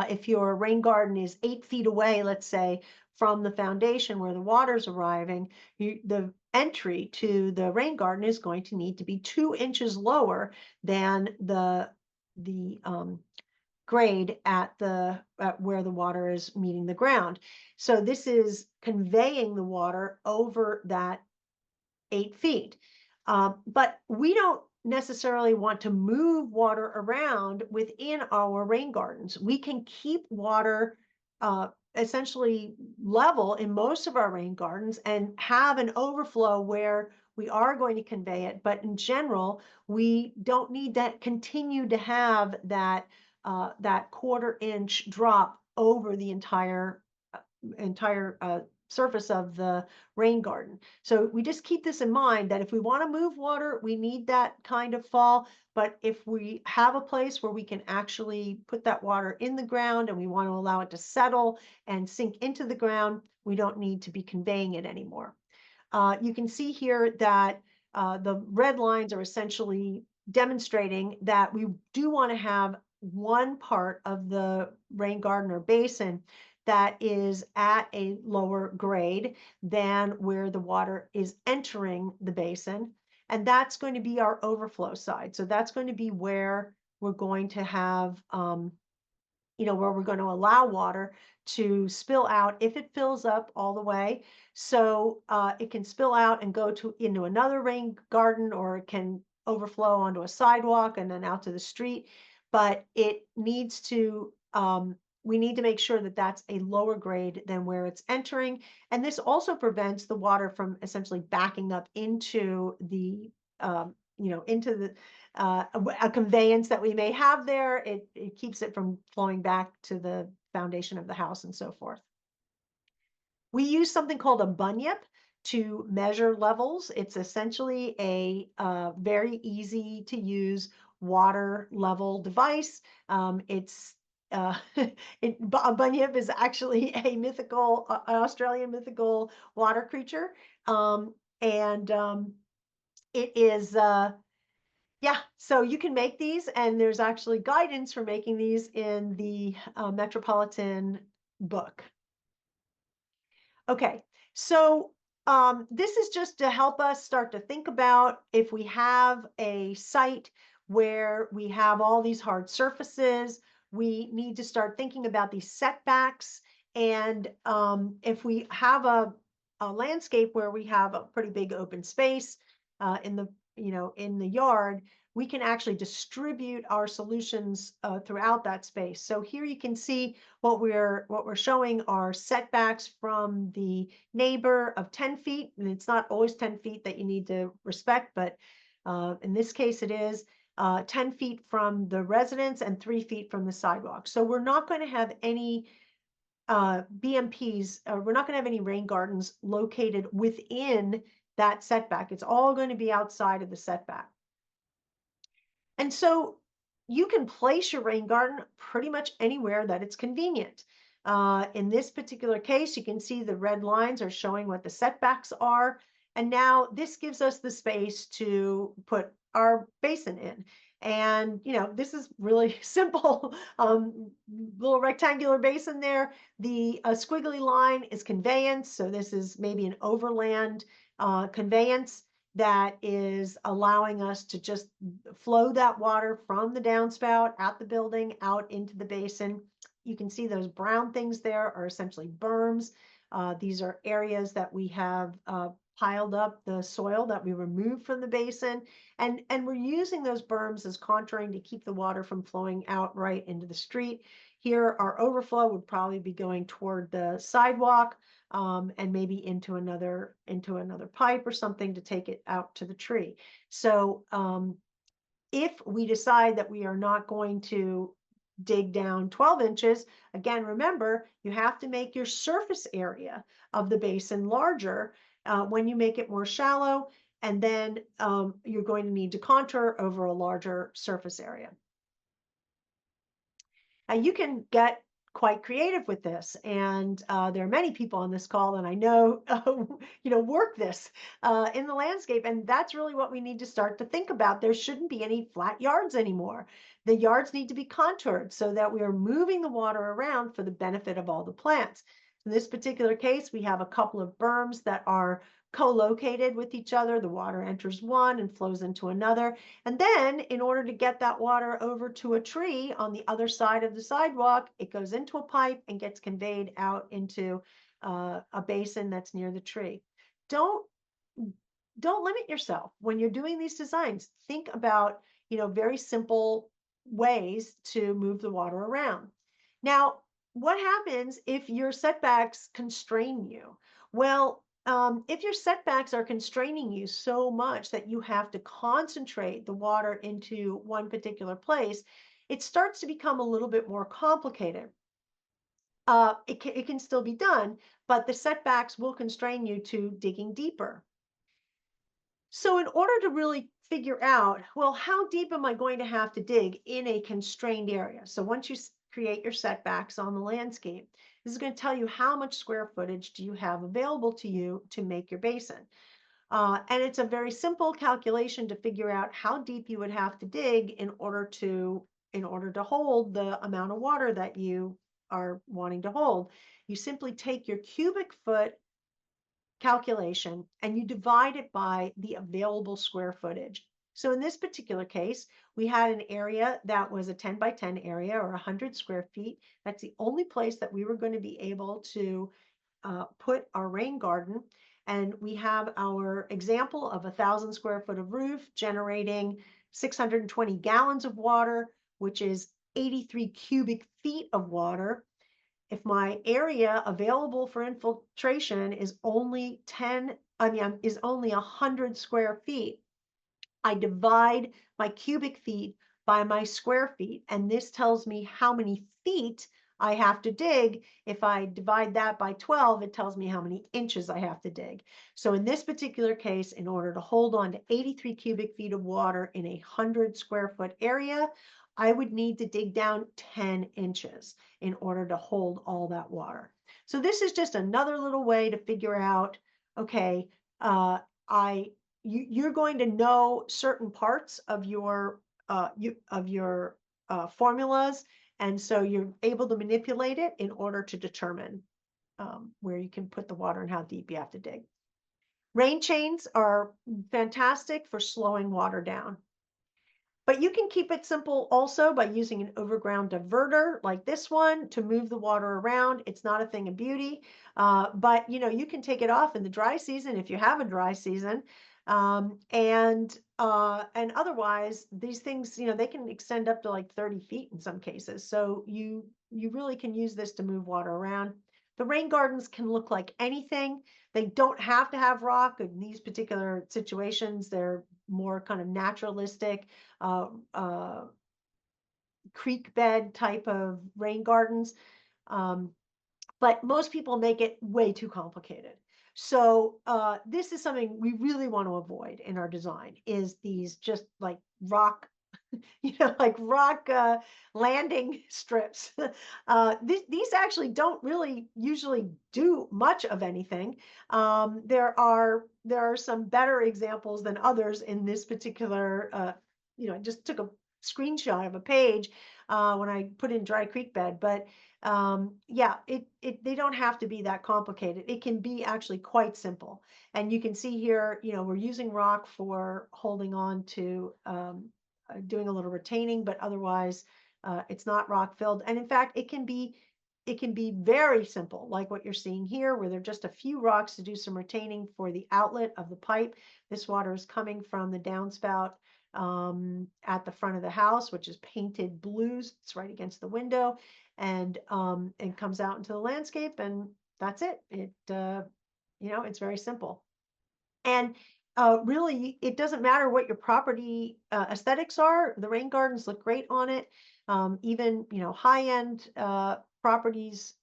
If your rain garden is 8 feet away, let's say, from the foundation where the water's arriving, the entry to the rain garden is going to need to be 2 inches lower than the grade at where the water is meeting the ground. So this is conveying the water over that 8 feet. But we don't necessarily want to move water around within our rain gardens. We can keep water essentially level in most of our rain gardens and have an overflow where we are going to convey it. But in general, we don't need to continue to have that quarter-inch drop over the entire surface of the rain garden. So we just keep this in mind that if we want to move water, we need that kind of fall. But if we have a place where we can actually put that water in the ground and we want to allow it to settle and sink into the ground, we don't need to be conveying it anymore. You can see here that the red lines are essentially demonstrating that we do want to have one part of the rain garden or basin that is at a lower grade than where the water is entering the basin. And that's going to be our overflow side. So that's going to be where we're going to have, where we're going to allow water to spill out if it fills up all the way. So it can spill out and go into another rain garden, or it can overflow onto a sidewalk and then out to the street. But it needs to, we need to make sure that that's a lower grade than where it's entering. And this also prevents the water from essentially backing up into the, into the a conveyance that we may have there. It keeps it from flowing back to the foundation of the house and so forth. We use something called a bunyip to measure levels. It's essentially a very easy to use water level device. It's a bunyip is actually a mythical, an Australian mythical water creature. And it is, yeah, so you can make these, and there's actually guidance for making these in the Metropolitan book. Okay, so this is just to help us start to think about if we have a site where we have all these hard surfaces, we need to start thinking about these setbacks. And if we have a landscape where we have a pretty big open space in in the yard, we can actually distribute our solutions throughout that space. So here you can see what we're showing are setbacks from the neighbor of 10 feet, and it's not always 10 feet that you need to respect, but in this case it is 10 feet from the residence and 3 feet from the sidewalk. So we're not going to have any BMPs, we're not going to have any rain gardens located within that setback. It's all going to be outside of the setback. And so you can place your rain garden pretty much anywhere that it's convenient. In this particular case, you can see the red lines are showing what the setbacks are. And now this gives us the space to put our basin in. And, this is really simple. Little rectangular basin there. The squiggly line is conveyance. So this is maybe an overland conveyance that is allowing us to just flow that water from the downspout at the building out into the basin. You can see those brown things there are essentially berms. These are areas that we have piled up the soil that we removed from the basin. And we're using those berms as contouring to keep the water from flowing out right into the street. Here, our overflow would probably be going toward the sidewalk and maybe into another pipe or something to take it out to the tree. So if we decide that we are not going to dig down 12 inches, again, remember, you have to make your surface area of the basin larger when you make it more shallow, and then you're going to need to contour over a larger surface area. Now you can get quite creative with this, and there are many people on this call, and I know work this in the landscape, and that's really what we need to start to think about. There shouldn't be any flat yards anymore. The yards need to be contoured so that we are moving the water around for the benefit of all the plants. In this particular case, we have a couple of berms that are co-located with each other. The water enters one and flows into another. And then in order to get that water over to a tree on the other side of the sidewalk, it goes into a pipe and gets conveyed out into a basin that's near the tree. Don't limit yourself when you're doing these designs. Think about, very simple ways to move the water around. Now, what happens if your setbacks constrain you? Well, if your setbacks are constraining you so much that you have to concentrate the water into one particular place, it starts to become a little bit more complicated. It can still be done, but the setbacks will constrain you to digging deeper. So in order to really figure out, well, how deep am I going to have to dig in a constrained area? So once you create your setbacks on the landscape, this is going to tell you how much square footage do you have available to you to make your basin. And it's a very simple calculation to figure out how deep you would have to dig in order to hold the amount of water that you are wanting to hold. You simply take your cubic foot calculation and you divide it by the available square footage. So in this particular case, we had an area that was a 10 by 10 area or 100 square feet. That's the only place that we were going to be able to put our rain garden. And we have our example of 1,000 square foot of roof generating 620 gallons of water, which is 83 cubic feet of water. If my area available for infiltration is only 100 square feet, I divide my cubic feet by my square feet, and this tells me how many feet I have to dig. If I divide that by 12, it tells me how many inches I have to dig. So in this particular case, in order to hold on to 83 cubic feet of water in a 100 square foot area, I would need to dig down 10 inches in order to hold all that water. So this is just another little way to figure out, okay, you're going to know certain parts of your formulas, and so you're able to manipulate it in order to determine where you can put the water and how deep you have to dig. Rain chains are fantastic for slowing water down. But you can keep it simple also by using an overground diverter like this one to move the water around. It's not a thing of beauty, but you can take it off in the dry season if you have a dry season. And otherwise, these things, they can extend up to like 30 feet in some cases. So you really can use this to move water around. The rain gardens can look like anything. They don't have to have rock in these particular situations. They're more kind of naturalistic, uh, uh, creek bed type of rain gardens. Um, but most people make it way too complicated. So this is something we really want to avoid in our design is these just like rock like rock landing strips. These actually don't really usually do much of anything. There are some better examples than others in this particular. I just took a screenshot of a page when I put in dry creek bed, but yeah, they don't have to be that complicated. It can be actually quite simple. And you can see here, we're using rock for holding on to doing a little retaining, but otherwise it's not rock filled. And in fact, it can be very simple, like what you're seeing here, where there are just a few rocks to do some retaining for the outlet of the pipe. This water is coming from the downspout at the front of the house, which is painted blues. It's right against the window, and it comes out into the landscape, and that's it. It's very simple. And really, it doesn't matter what your property aesthetics are. The rain gardens look great on it. Even high-end properties,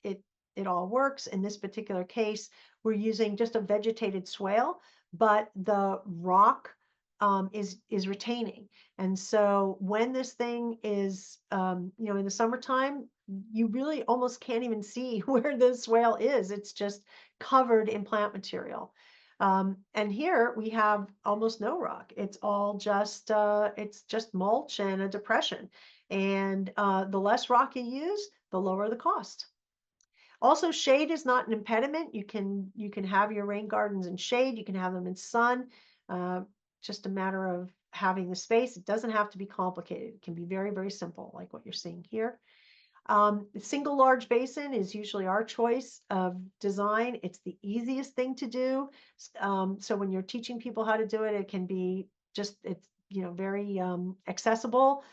it it all works. In this particular case, we're using just a vegetated swale, but the rock is retaining. And so when this thing is in the summertime, you really almost can't even see where the swale is. It's just covered in plant material. And here we have almost no rock. It's just mulch and a depression. And the less rock you use, the lower the cost. Also, shade is not an impediment. You can have your rain gardens in shade. You can have them in sun. Uh, just a matter of having the space. It doesn't have to be complicated. It can be very, very simple, like what you're seeing here. The single large basin is usually our choice of design. It's the easiest thing to do. So when you're teaching people how to do it, it can be it's very accessible.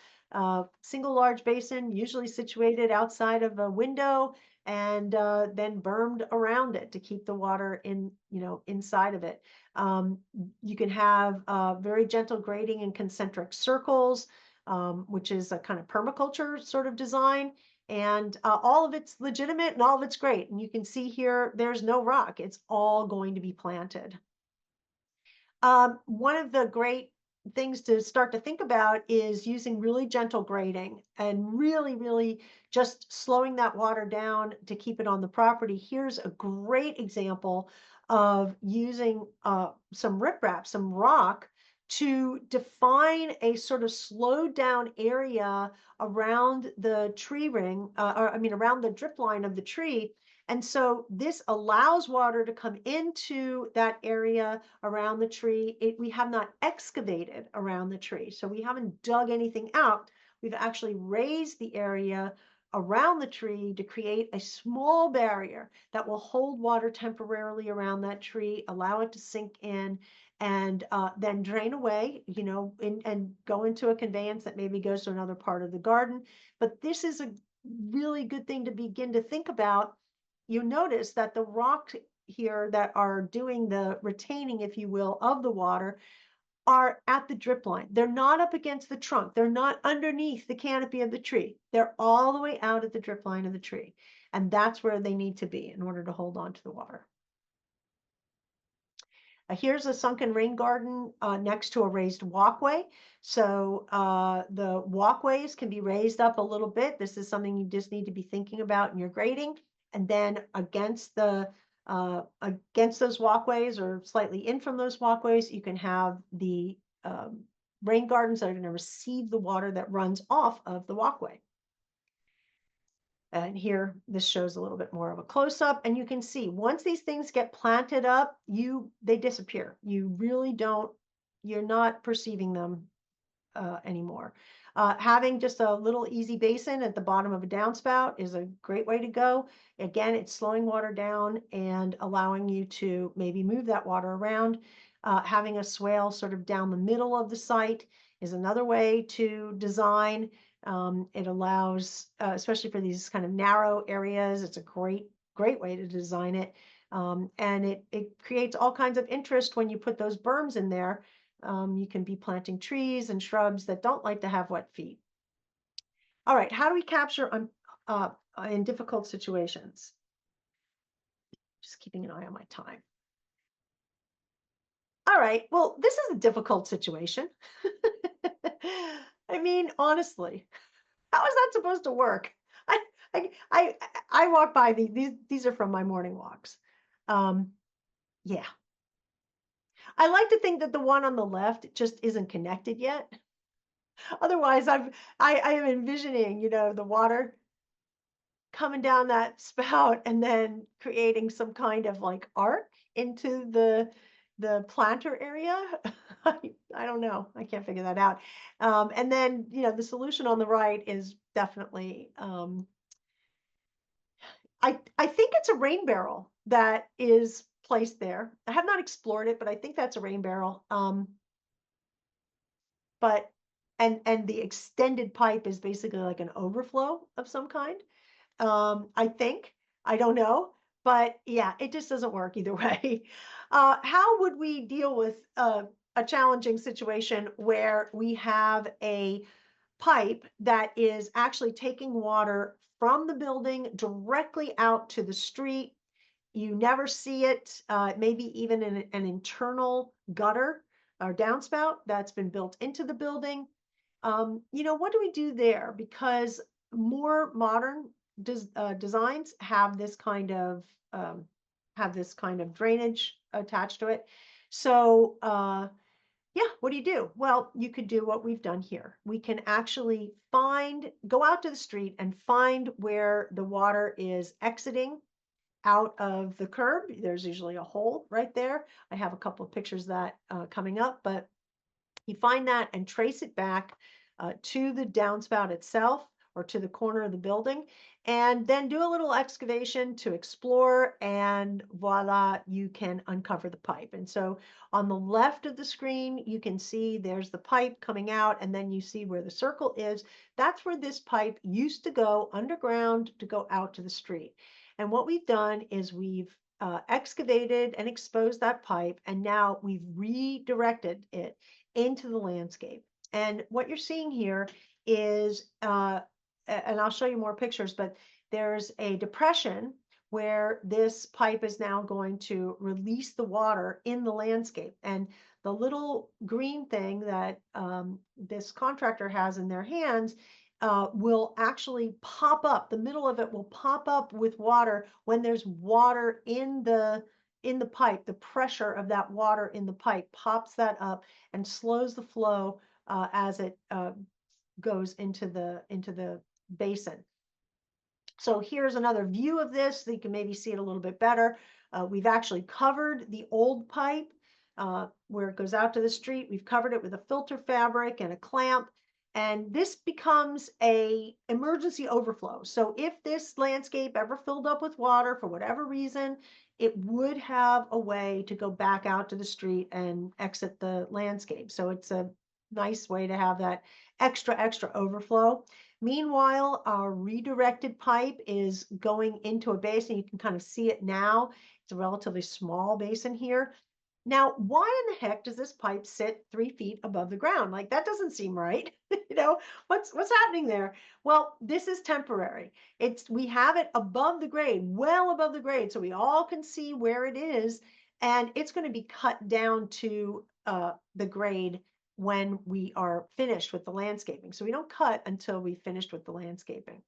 Single large basin, usually situated outside of a window, and then bermed around it to keep the water inside of it. You can have very gentle grading in concentric circles, which is a kind of permaculture sort of design. And all of it's legitimate and all of it's great. And you can see here, there's no rock. It's all going to be planted. One of the great things to start to think about is using really gentle grading and really, really just slowing that water down to keep it on the property. Here's a great example of using some riprap, some rock, to define a sort of slowed down area around the tree ring, or I mean, around the drip line of the tree. And so this allows water to come into that area around the tree. We have not excavated around the tree, so we haven't dug anything out. We've actually raised the area around the tree to create a small barrier that will hold water temporarily around that tree, allow it to sink in, and then drain away, and go into a conveyance that maybe goes to another part of the garden. But this is a really good thing to begin to think about. You notice that the rocks here that are doing the retaining, if you will, of the water are at the drip line. They're not up against the trunk. They're not underneath the canopy of the tree. They're all the way out at the drip line of the tree. And that's where they need to be in order to hold on to the water. Here's a sunken rain garden next to a raised walkway. So the walkways can be raised up a little bit. This is something you just need to be thinking about in your grading. And then against those walkways, or slightly in from those walkways, you can have the rain gardens that are going to receive the water that runs off of the walkway. And here, this shows a little bit more of a close-up, and you can see once these things get planted up, they disappear. You really don't, you're not perceiving them anymore. Having just a little easy basin at the bottom of a downspout is a great way to go. Again, it's slowing water down and allowing you to maybe move that water around. Having a swale sort of down the middle of the site is another way to design. It allows, especially for these kind of narrow areas, it's a great way to design it. And it creates all kinds of interest when you put those berms in there. You can be planting trees and shrubs that don't like to have wet feet. All right, how do we capture in difficult situations? Just keeping an eye on my time. All right, well, this is a difficult situation. I mean, honestly, how is that supposed to work? I I I walk by these are from my morning walks. Um, yeah. I like to think that the one on the left just isn't connected yet. Otherwise, I am envisioning, the water coming down that spout and then creating some kind of like arc into the planter area. I don't know. I can't figure that out. And then, the solution on the right is definitely I think it's a rain barrel that is placed there. I have not explored it, but I think that's a rain barrel. But and the extended pipe is basically like an overflow of some kind. I think. I don't know. But yeah, it just doesn't work either way. How would we deal with a challenging situation where we have a pipe that is actually taking water from the building directly out to the street? You never see it, maybe even in an internal gutter or downspout that's been built into the building. What do we do there? Because more modern designs um, have this kind of drainage attached to it. So yeah, what do you do? Well, you could do what we've done here. We can actually go out to the street and find where the water is exiting out of the curb. There's usually a hole right there. I have a couple of pictures of that coming up, but you find that and trace it back to the downspout itself or to the corner of the building, and then do a little excavation to explore, and voila, you can uncover the pipe. And so on the left of the screen, you can see there's the pipe coming out, and then you see where the circle is. That's where this pipe used to go underground to go out to the street. And what we've done is we've excavated and exposed that pipe, and now we've redirected it into the landscape. And what you're seeing here is, and I'll show you more pictures, but there's a depression where this pipe is now going to release the water in the landscape. And the little green thing that this contractor has in their hands will actually pop up. The middle of it will pop up with water when there's water in the pipe. The pressure of that water in the pipe pops that up and slows the flow as it goes into the basin. So here's another view of this so you can maybe see it a little bit better. We've actually covered the old pipe where it goes out to the street. We've covered it with a filter fabric and a clamp. And this becomes a emergency overflow. So if this landscape ever filled up with water for whatever reason, it would have a way to go back out to the street and exit the landscape. So it's a nice way to have that extra overflow. Meanwhile, our redirected pipe is going into a basin. You can kind of see it now. It's a relatively small basin here. Now, why in the heck does this pipe sit 3 feet above the ground? Like, that doesn't seem right. What's happening there? Well, this is temporary. We have it above the grade, well above the grade, so we all can see where it is, and it's going to be cut down to the grade when we are finished with the landscaping. So we don't cut until we've finished with the landscaping.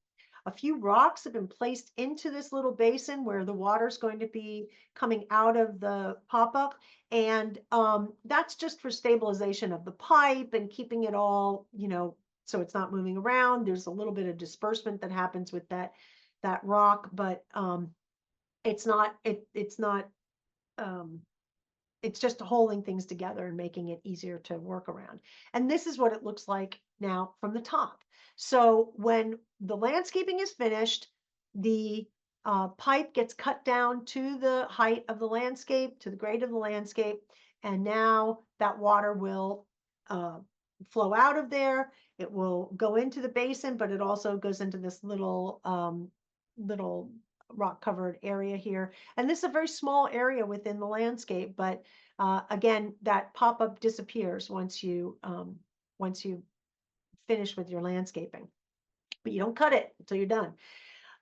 A few rocks have been placed into this little basin where the water is going to be coming out of the pop-up. And that's just for stabilization of the pipe and keeping it all, so it's not moving around. There's a little bit of disbursement that happens with that rock, but it's not um, it's just holding things together and making it easier to work around. And this is what it looks like now from the top. So when the landscaping is finished, the pipe gets cut down to the height of the landscape, to the grade of the landscape, and now that water will uh, flow out of there. It will go into the basin, but it also goes into this little rock covered area here. And this is a very small area within the landscape, but again, that pop-up disappears once you finish with your landscaping. But you don't cut it until you're done.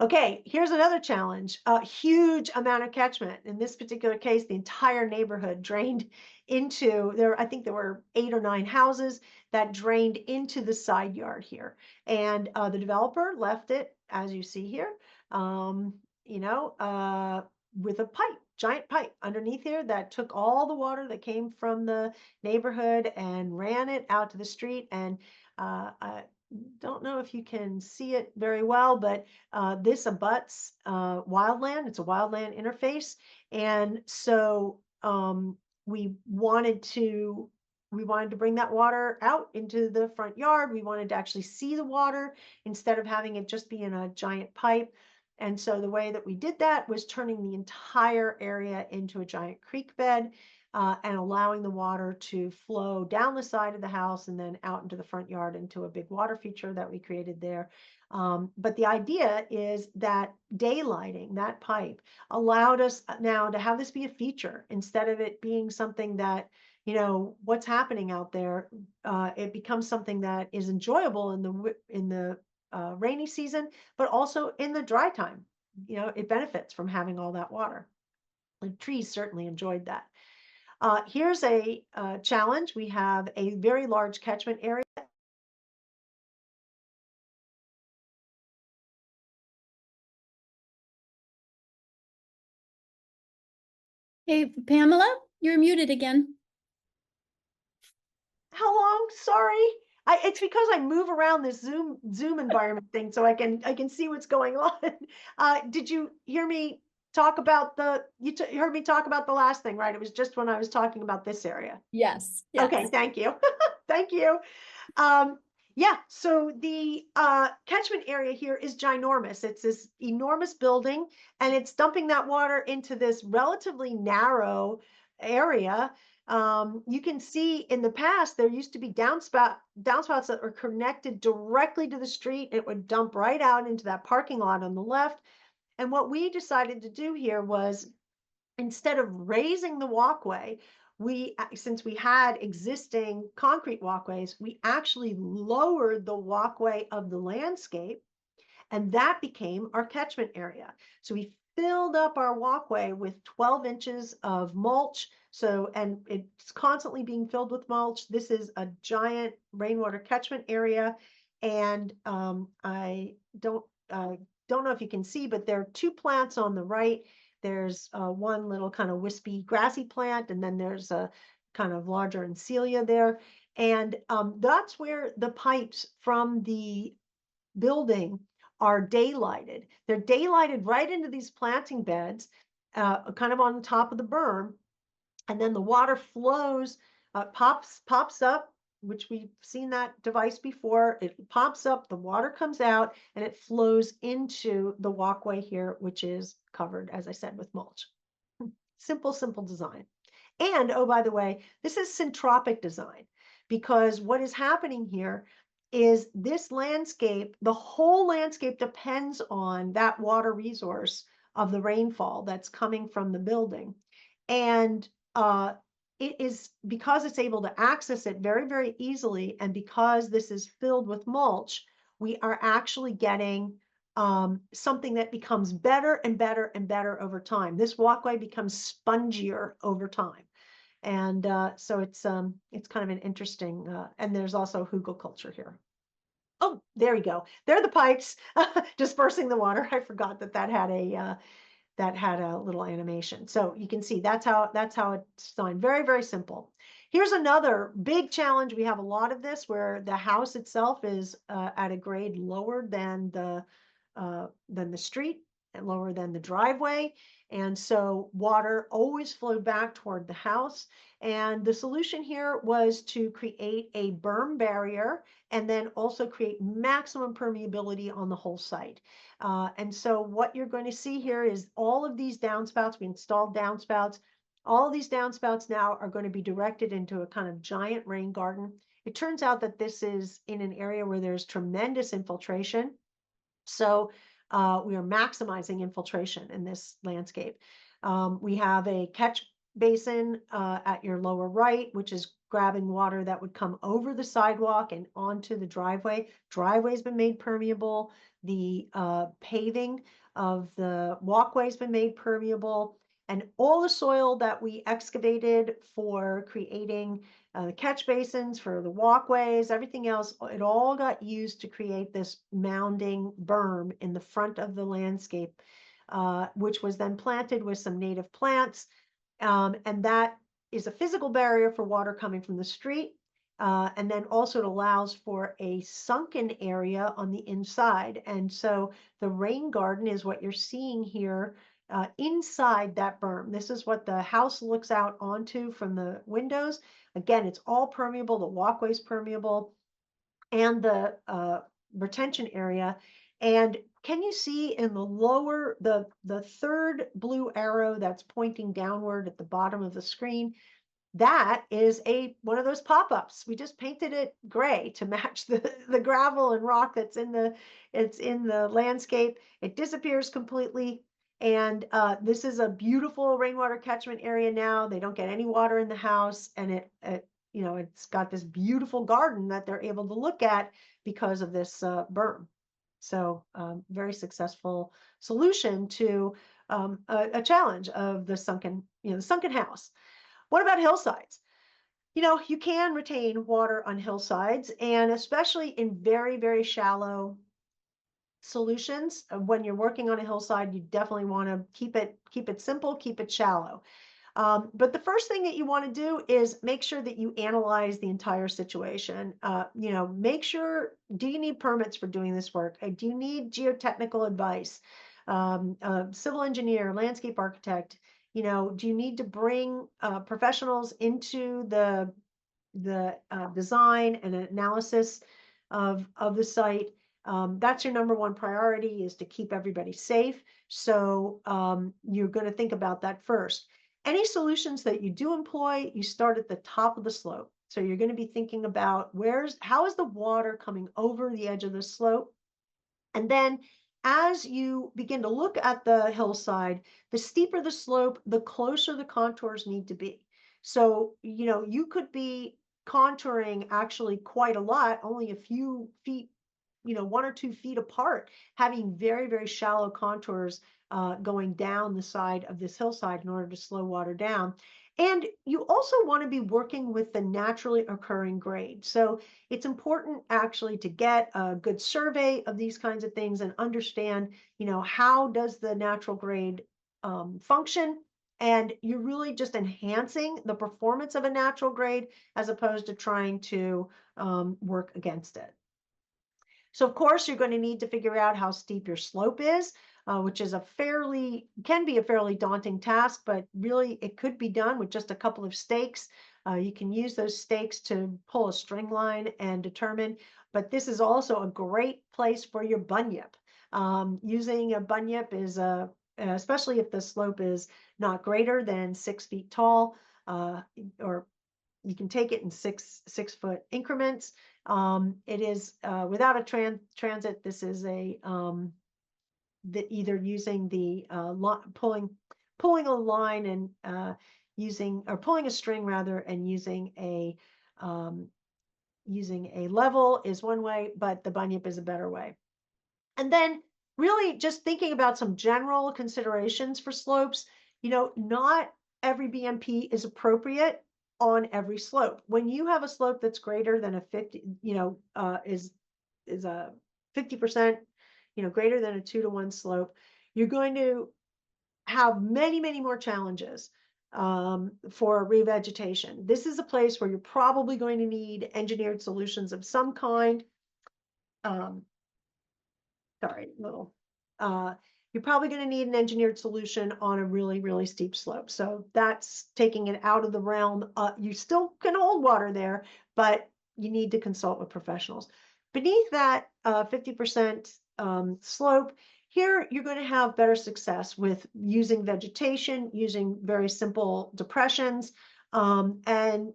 Okay, here's another challenge. A huge amount of catchment. In this particular case, the entire neighborhood drained into there. I think there were 8 or 9 houses that drained into the side yard here. And the developer left it, as you see here, um, you know, with a pipe, giant pipe underneath here that took all the water that came from the neighborhood and ran it out to the street. And I don't know if you can see it very well, but this abuts wildland. It's a wildland interface. And so we wanted to bring that water out into the front yard. We wanted to actually see the water instead of having it just be in a giant pipe. And so the way that we did that was turning the entire area into a giant creek bed and allowing the water to flow down the side of the house and then out into the front yard into a big water feature that we created there. But the idea is that daylighting that pipe allowed us now to have this be a feature instead of it being something that, you know, what's happening out there. It becomes something that is enjoyable in the rainy season, but also in the dry time. You know, it benefits from having all that water. The trees certainly enjoyed that. Here's a challenge. We have a very large catchment area. Hey, Pamela, you're muted again. How long? Sorry. It's because I move around this Zoom environment thing, so I can see what's going on. Did you hear me talk about you heard me talk about the last thing, right? It was just when I was talking about this area. Yes, Okay, yes. thank you. Thank you. Yeah, so the catchment area here is ginormous. It's this enormous building, and it's dumping that water into this relatively narrow area. You can see in the past there used to be downspouts that were connected directly to the street. It would dump right out into that parking lot on the left. And what we decided to do here was instead of raising the walkway, since we had existing concrete walkways, we actually lowered the walkway of the landscape, and that became our catchment area. So we filled up our walkway with 12 inches of mulch. So, and it's constantly being filled with mulch. This is a giant rainwater catchment area. And I don't know if you can see, but there are 2 plants on the right. There's one little kind of wispy grassy plant, and then there's a kind of larger encelia there. And that's where the pipes from the building are daylighted. They're daylighted right into these planting beds, kind of on the top of the berm. And then the water flows, pops up, which we've seen that device before. It pops up, the water comes out, and it flows into the walkway here, which is covered, as I said, with mulch. Simple design. And oh, by the way, this is syntropic design, because what is happening here is this landscape, the whole landscape depends on that water resource of the rainfall that's coming from the building. And it is because it's able to access it very easily, and because this is filled with mulch, we are actually getting something that becomes better and better over time. This walkway becomes spongier over time. And so it's kind of an interesting, and there's also hugelkultur here. Oh, there you go. There are the pipes dispersing the water. I forgot that that had a little animation. So you can see that's how it's designed. Very simple. Here's another big challenge. We have a lot of this where the house itself is at a grade lower than the street. and lower than the driveway. And so water always flowed back toward the house. And the solution here was to create a berm barrier and then also create maximum permeability on the whole site. And so what you're going to see here is all of these downspouts, we installed downspouts. All of these downspouts now are going to be directed into a kind of giant rain garden. It turns out that this is in an area where there's tremendous infiltration. So we are maximizing infiltration in this landscape. We have a catch basin at your lower right, which is grabbing water that would come over the sidewalk and onto the driveway. Driveway's been made permeable. The paving of the walkway's been made permeable. And all the soil that we excavated for creating the catch basins, for the walkways, everything else, it all got used to create this mounding berm in the front of the landscape, which was then planted with some native plants. And that is a physical barrier for water coming from the street. And then also it allows for a sunken area on the inside. And so the rain garden is what you're seeing here inside that berm. This is what the house looks out onto from the windows. Again, it's all permeable. The walkway's permeable and the retention area. And can you see in the lower, the third blue arrow that's pointing downward at the bottom of the screen? That is one of those pop-ups. We just painted it gray to match the gravel and rock that's in the landscape. It disappears completely. And this is a beautiful rainwater catchment area now. They don't get any water in the house, and it's got this beautiful garden that they're able to look at because of this berm. So very successful solution to a challenge of the sunken house. What about hillsides? You can retain water on hillsides, and especially in very, very shallow solutions. When you're working on a hillside, you definitely want to keep it simple, keep it shallow. But the first thing that you want to do is make sure that you analyze the entire situation. Make sure, do you need permits for doing this work? Do you need geotechnical advice? Civil engineer, landscape architect? Do you need to bring professionals into the design and analysis of the site? That's your number one priority, is to keep everybody safe. So you're going to think about that first. Any solutions that you do employ, you start at the top of the slope. So you're going to be thinking about how is the water coming over the edge of the slope? And then as you begin to look at the hillside, the steeper the slope, the closer the contours need to be. So, you could be contouring actually quite a lot, only a few feet, 1 or 2 feet apart, having very, very shallow contours going down the side of this hillside in order to slow water down. And you also want to be working with the naturally occurring grade. So it's important actually to get a good survey of these kinds of things and understand, how does the natural grade function? And you're really just enhancing the performance of a natural grade as opposed to trying to work against it. So of course, you're going to need to figure out how steep your slope is, which is can be a fairly daunting task, but really it could be done with just a couple of stakes. You can use those stakes to pull a string line and determine, but this is also a great place for your bunyip. Using a bunyip is especially if the slope is not greater than 6 feet tall, or you can take it in 6 foot increments. It is without a transit. This is either using the pulling a line and pulling a string rather, and using a level is one way, but the bunyip is a better way. And then really just thinking about some general considerations for slopes. Not every BMP is appropriate on every slope. When you have a slope that's greater than a 50, is a 50%, greater than a 2-to-1 slope, you're going to have many, many more challenges for revegetation. This is a place where you're probably going to need engineered solutions of some kind. Sorry, little. you're probably going to need an engineered solution on a really, really steep slope. So that's taking it out of the realm. You still can hold water there, but you need to consult with professionals. Beneath that 50% slope, here you're going to have better success with using vegetation, using very simple depressions, and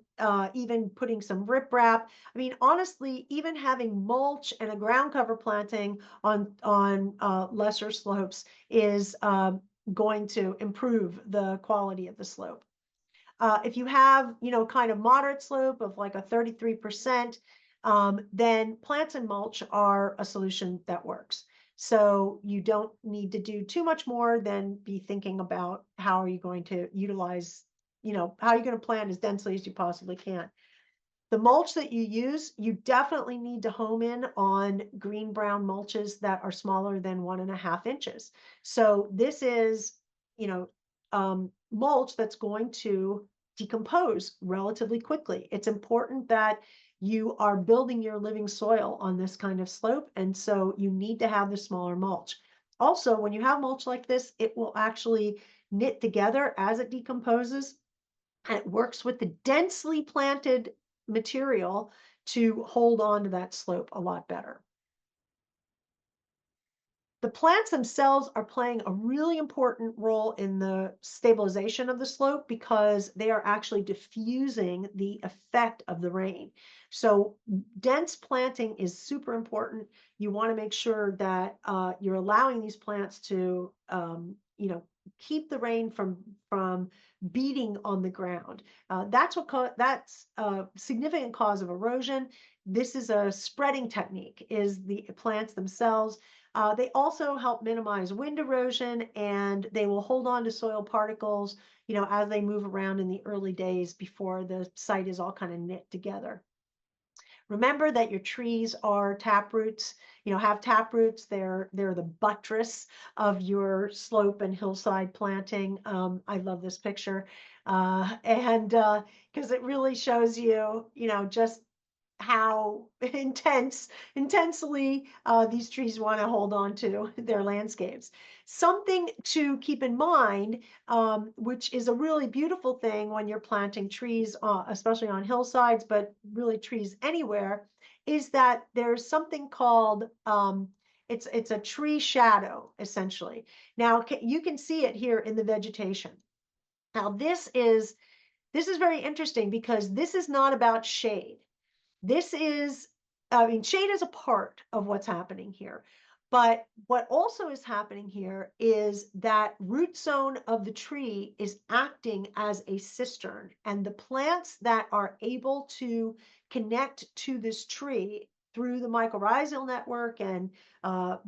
even putting some riprap. I mean, honestly, even having mulch and a ground cover planting on lesser slopes is going to improve the quality of the slope. If you have, kind of moderate slope of like a 33%, then plants and mulch are a solution that works. So you don't need to do too much more than be thinking about how are you going to utilize, how are you going to plant as densely as you possibly can. The mulch that you use, you definitely need to home in on green brown mulches that are smaller than 1.5 inches. So this is, you know, mulch that's going to decompose relatively quickly. It's important that you are building your living soil on this kind of slope. And so you need to have the smaller mulch. Also, when you have mulch like this, it will actually knit together as it decomposes, and it works with the densely planted material to hold on to that slope a lot better. The plants themselves are playing a really important role in the stabilization of the slope because they are actually diffusing the effect of the rain. So dense planting is super important. You want to make sure that you're allowing these plants to, keep the rain from beating on the ground. That's a significant cause of erosion. This is a spreading technique, is the plants themselves. They also help minimize wind erosion, and they will hold on to soil particles, as they move around in the early days before the site is all kind of knit together. Remember that your trees are tap roots, have tap roots. They're the buttress of your slope and hillside planting. I love this picture. And because it really shows you, just how intensely these trees want to hold on to their landscapes. Something to keep in mind, which is a really beautiful thing when you're planting trees, especially on hillsides, but really trees anywhere, is that there's something called it's a tree shadow, essentially. Now you can see it here in the vegetation. Now this is very interesting because this is not about shade. This is, I mean, shade is a part of what's happening here. But what also is happening here is that root zone of the tree is acting as a cistern, and the plants that are able to connect to this tree through the mycorrhizal network and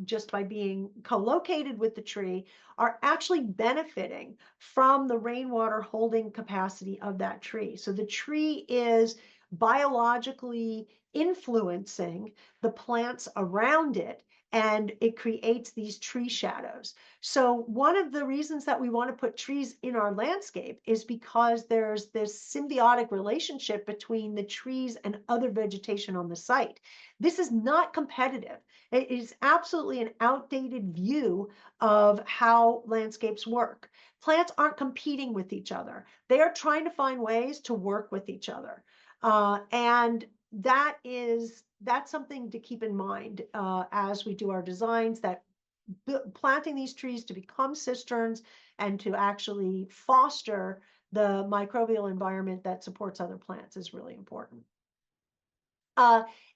just by being co-located with the tree are actually benefiting from the rainwater holding capacity of that tree. So the tree is biologically influencing the plants around it, and it creates these tree shadows. So one of the reasons that we want to put trees in our landscape is because there's this symbiotic relationship between the trees and other vegetation on the site. This is not competitive. It is absolutely an outdated view of how landscapes work. Plants aren't competing with each other. They are trying to find ways to work with each other. And that's something to keep in mind as we do our designs, that planting these trees to become cisterns and to actually foster the microbial environment that supports other plants is really important.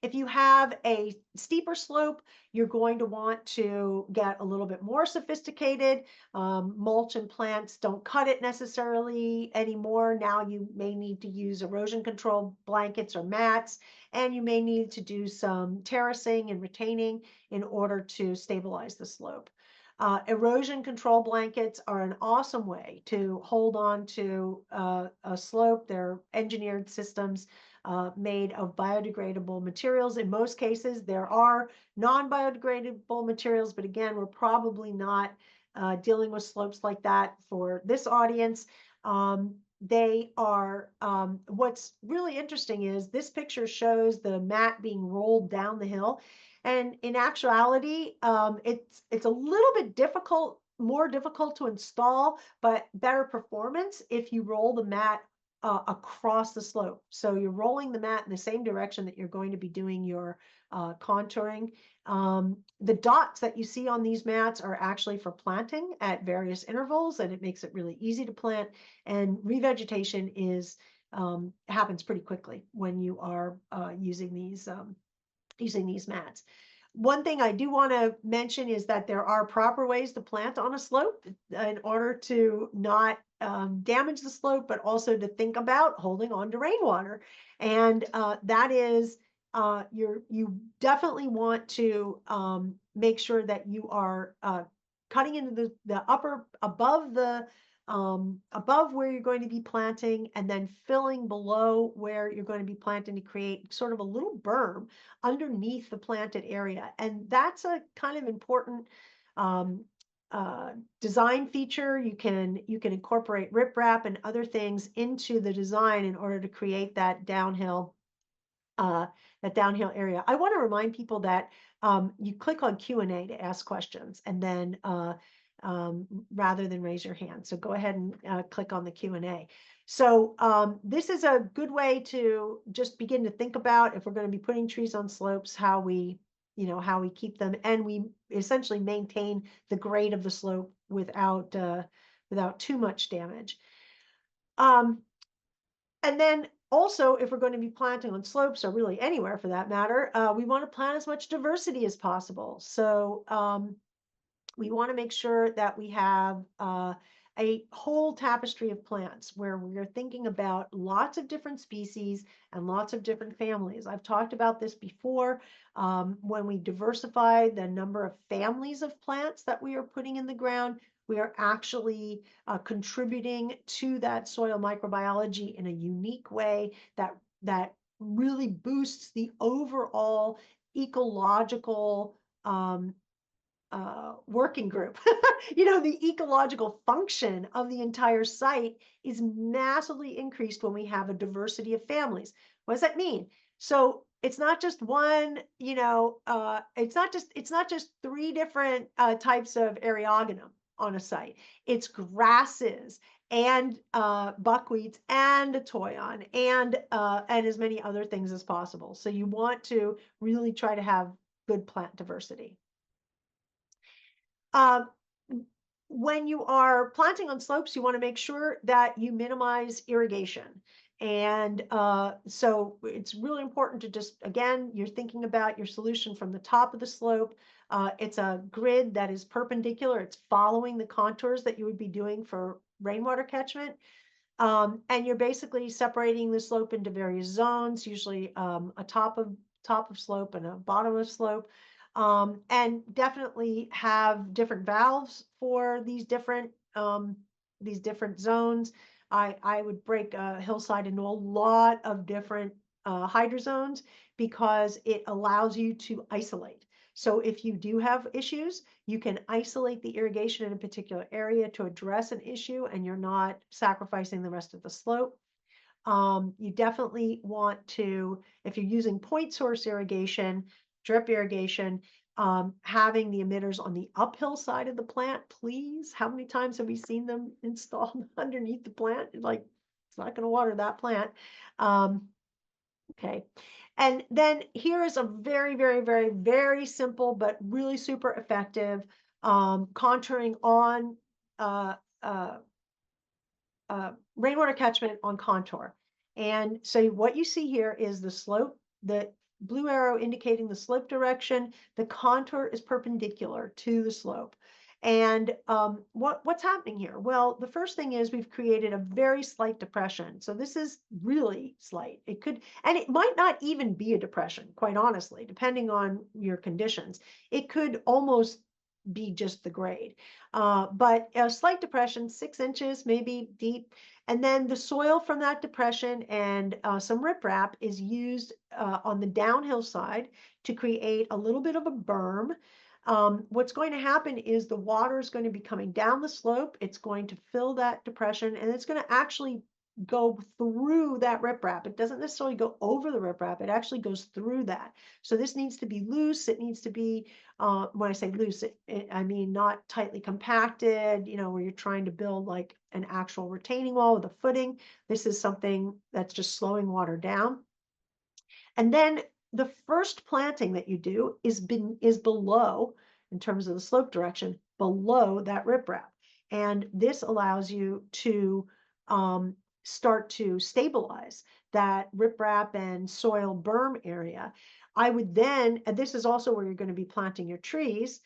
If you have a steeper slope, you're going to want to get a little bit more sophisticated. Mulch and plants don't cut it necessarily anymore. Now you may need to use erosion control blankets or mats, and you may need to do some terracing and retaining in order to stabilize the slope. Erosion control blankets are an awesome way to hold on to a slope. They're engineered systems made of biodegradable materials. In most cases, there are non-biodegradable materials, but again, we're probably not dealing with slopes like that for this audience. They are, what's really interesting is this picture shows the mat being rolled down the hill. And in actuality, it's a little bit difficult more difficult to install, but better performance if you roll the mat across the slope. So you're rolling the mat in the same direction that you're going to be doing your contouring. The dots that you see on these mats are actually for planting at various intervals, and it makes it really easy to plant. And revegetation is happens pretty quickly when you are using these mats. One thing I do want to mention is that there are proper ways to plant on a slope in order to not damage the slope, but also to think about holding on to rainwater. And that is, you definitely want to make sure that you are cutting into the upper above where you're going to be planting, and then filling below where you're going to be planting to create sort of a little berm underneath the planted area. And that's a kind of important um, design feature. You can incorporate riprap and other things into the design in order to create uh, that downhill area. I want to remind people that you click on Q&A to ask questions, and then rather than raise your hand. So go ahead and click on the Q&A. So this is a good way to just begin to think about, if we're going to be putting trees on slopes, how we keep them, and we essentially maintain the grade of the slope without too much damage. And then also, if we're going to be planting on slopes, or really anywhere for that matter, we want to plant as much diversity as possible. So we want to make sure that we have a whole tapestry of plants where we're thinking about lots of different species and lots of different families. I've talked about this before. When we diversify the number of families of plants that we are putting in the ground, we are actually contributing to that soil microbiology in a unique way that really boosts the overall ecological working group. The ecological function of the entire site is massively increased when we have a diversity of families. What does that mean? So it's not just one, it's not just three different types of Eriogonum on a site. It's grasses and buckwheats and toyon and as many other things as possible. So you want to really try to have good plant diversity. Um, when you are planting on slopes, you want to make sure that you minimize irrigation. And so it's really important to just, again, you're thinking about your solution from the top of the slope. It's a grid that is perpendicular. It's following the contours that you would be doing for rainwater catchment. And you're basically separating the slope into various zones, usually a top of slope and a bottom of slope. And definitely have different valves for these different zones. I would break a hillside into a lot of different hydrozones because it allows you to isolate. So if you do have issues, you can isolate the irrigation in a particular area to address an issue, and you're not sacrificing the rest of the slope. You definitely want to, if you're using point source irrigation, drip irrigation, having the emitters on the uphill side of the plant, please. How many times have we seen them installed underneath the plant? Like, it's not going to water that plant. Okay. And then here is a very, very, very, very simple, but really super effective contouring on uh, uh, rainwater catchment on contour. And so what you see here is the slope, the blue arrow indicating the slope direction. The contour is perpendicular to the slope. And what's happening here? Well, the first thing is we've created a very slight depression. So this is really slight. It could, and it might not even be a depression, quite honestly, depending on your conditions. It could almost be just the grade. But a slight depression, 6 inches maybe deep. And then the soil from that depression and some riprap is used on the downhill side to create a little bit of a berm. What's going to happen is the water is going to be coming down the slope. It's going to fill that depression, and it's going to actually go through that riprap. It doesn't necessarily go over the riprap. It actually goes through that. So this needs to be loose. It needs to be, when I say loose, I mean not tightly compacted, where you're trying to build like an actual retaining wall with a footing. This is something that's just slowing water down. And then the first planting that you do is below, in terms of the slope direction, below that riprap. And this allows you to um, start to stabilize that riprap and soil berm area. I would then, and this is also where you're going to be planting your trees,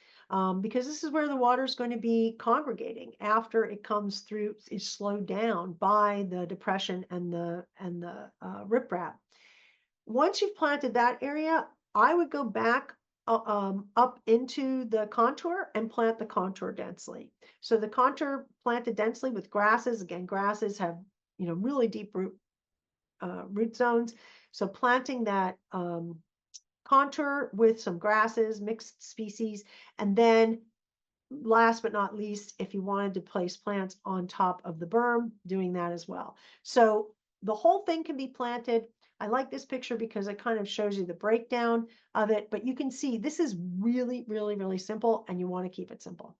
because this is where the water is going to be congregating after it comes through, is slowed down by the depression and the riprap. Once you've planted that area, I would go back up into the contour and plant the contour densely. So the contour planted densely with grasses. Again, grasses have really deep root zones. So planting that contour with some grasses, mixed species, and then last but not least, if you wanted to place plants on top of the berm, doing that as well. So the whole thing can be planted. I like this picture because it kind of shows you the breakdown of it, but you can see this is really, really, really simple, and you want to keep it simple.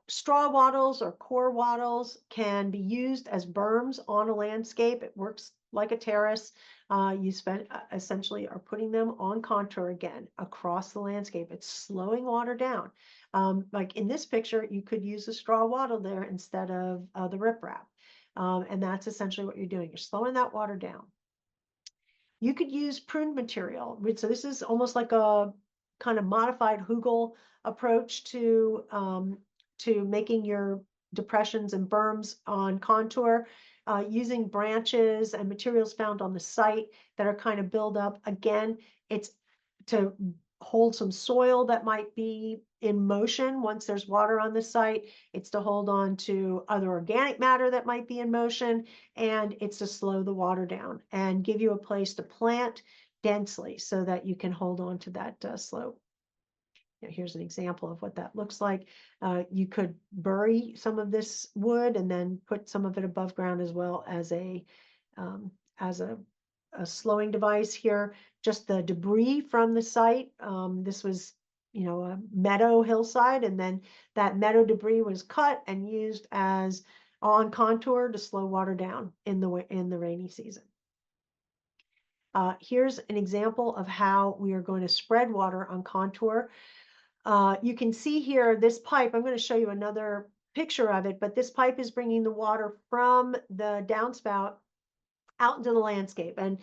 Straw wattles or core wattles can be used as berms on a landscape. It works like a terrace. You essentially are putting them on contour again across the landscape. It's slowing water down. Like in this picture, you could use a straw wattle there instead of the riprap. And that's essentially what you're doing. You're slowing that water down. You could use pruned material. So this is almost like a kind of modified hugel approach to making your depressions and berms on contour, using branches and materials found on the site that are kind of build up. Again, it's to hold some soil that might be in motion once there's water on the site. It's to hold on to other organic matter that might be in motion, and it's to slow the water down and give you a place to plant densely so that you can hold on to that slope. Here's an example of what that looks like. You could bury some of this wood and then put some of it above ground as well as um, as a slowing device here. Just the debris from the site. This was, a meadow hillside, and then that meadow debris was cut and used as on contour to slow water down in the rainy season. Here's an example of how we are going to spread water on contour. You can see here this pipe. I'm going to show you another picture of it, but this pipe is bringing the water from the downspout out into the landscape. And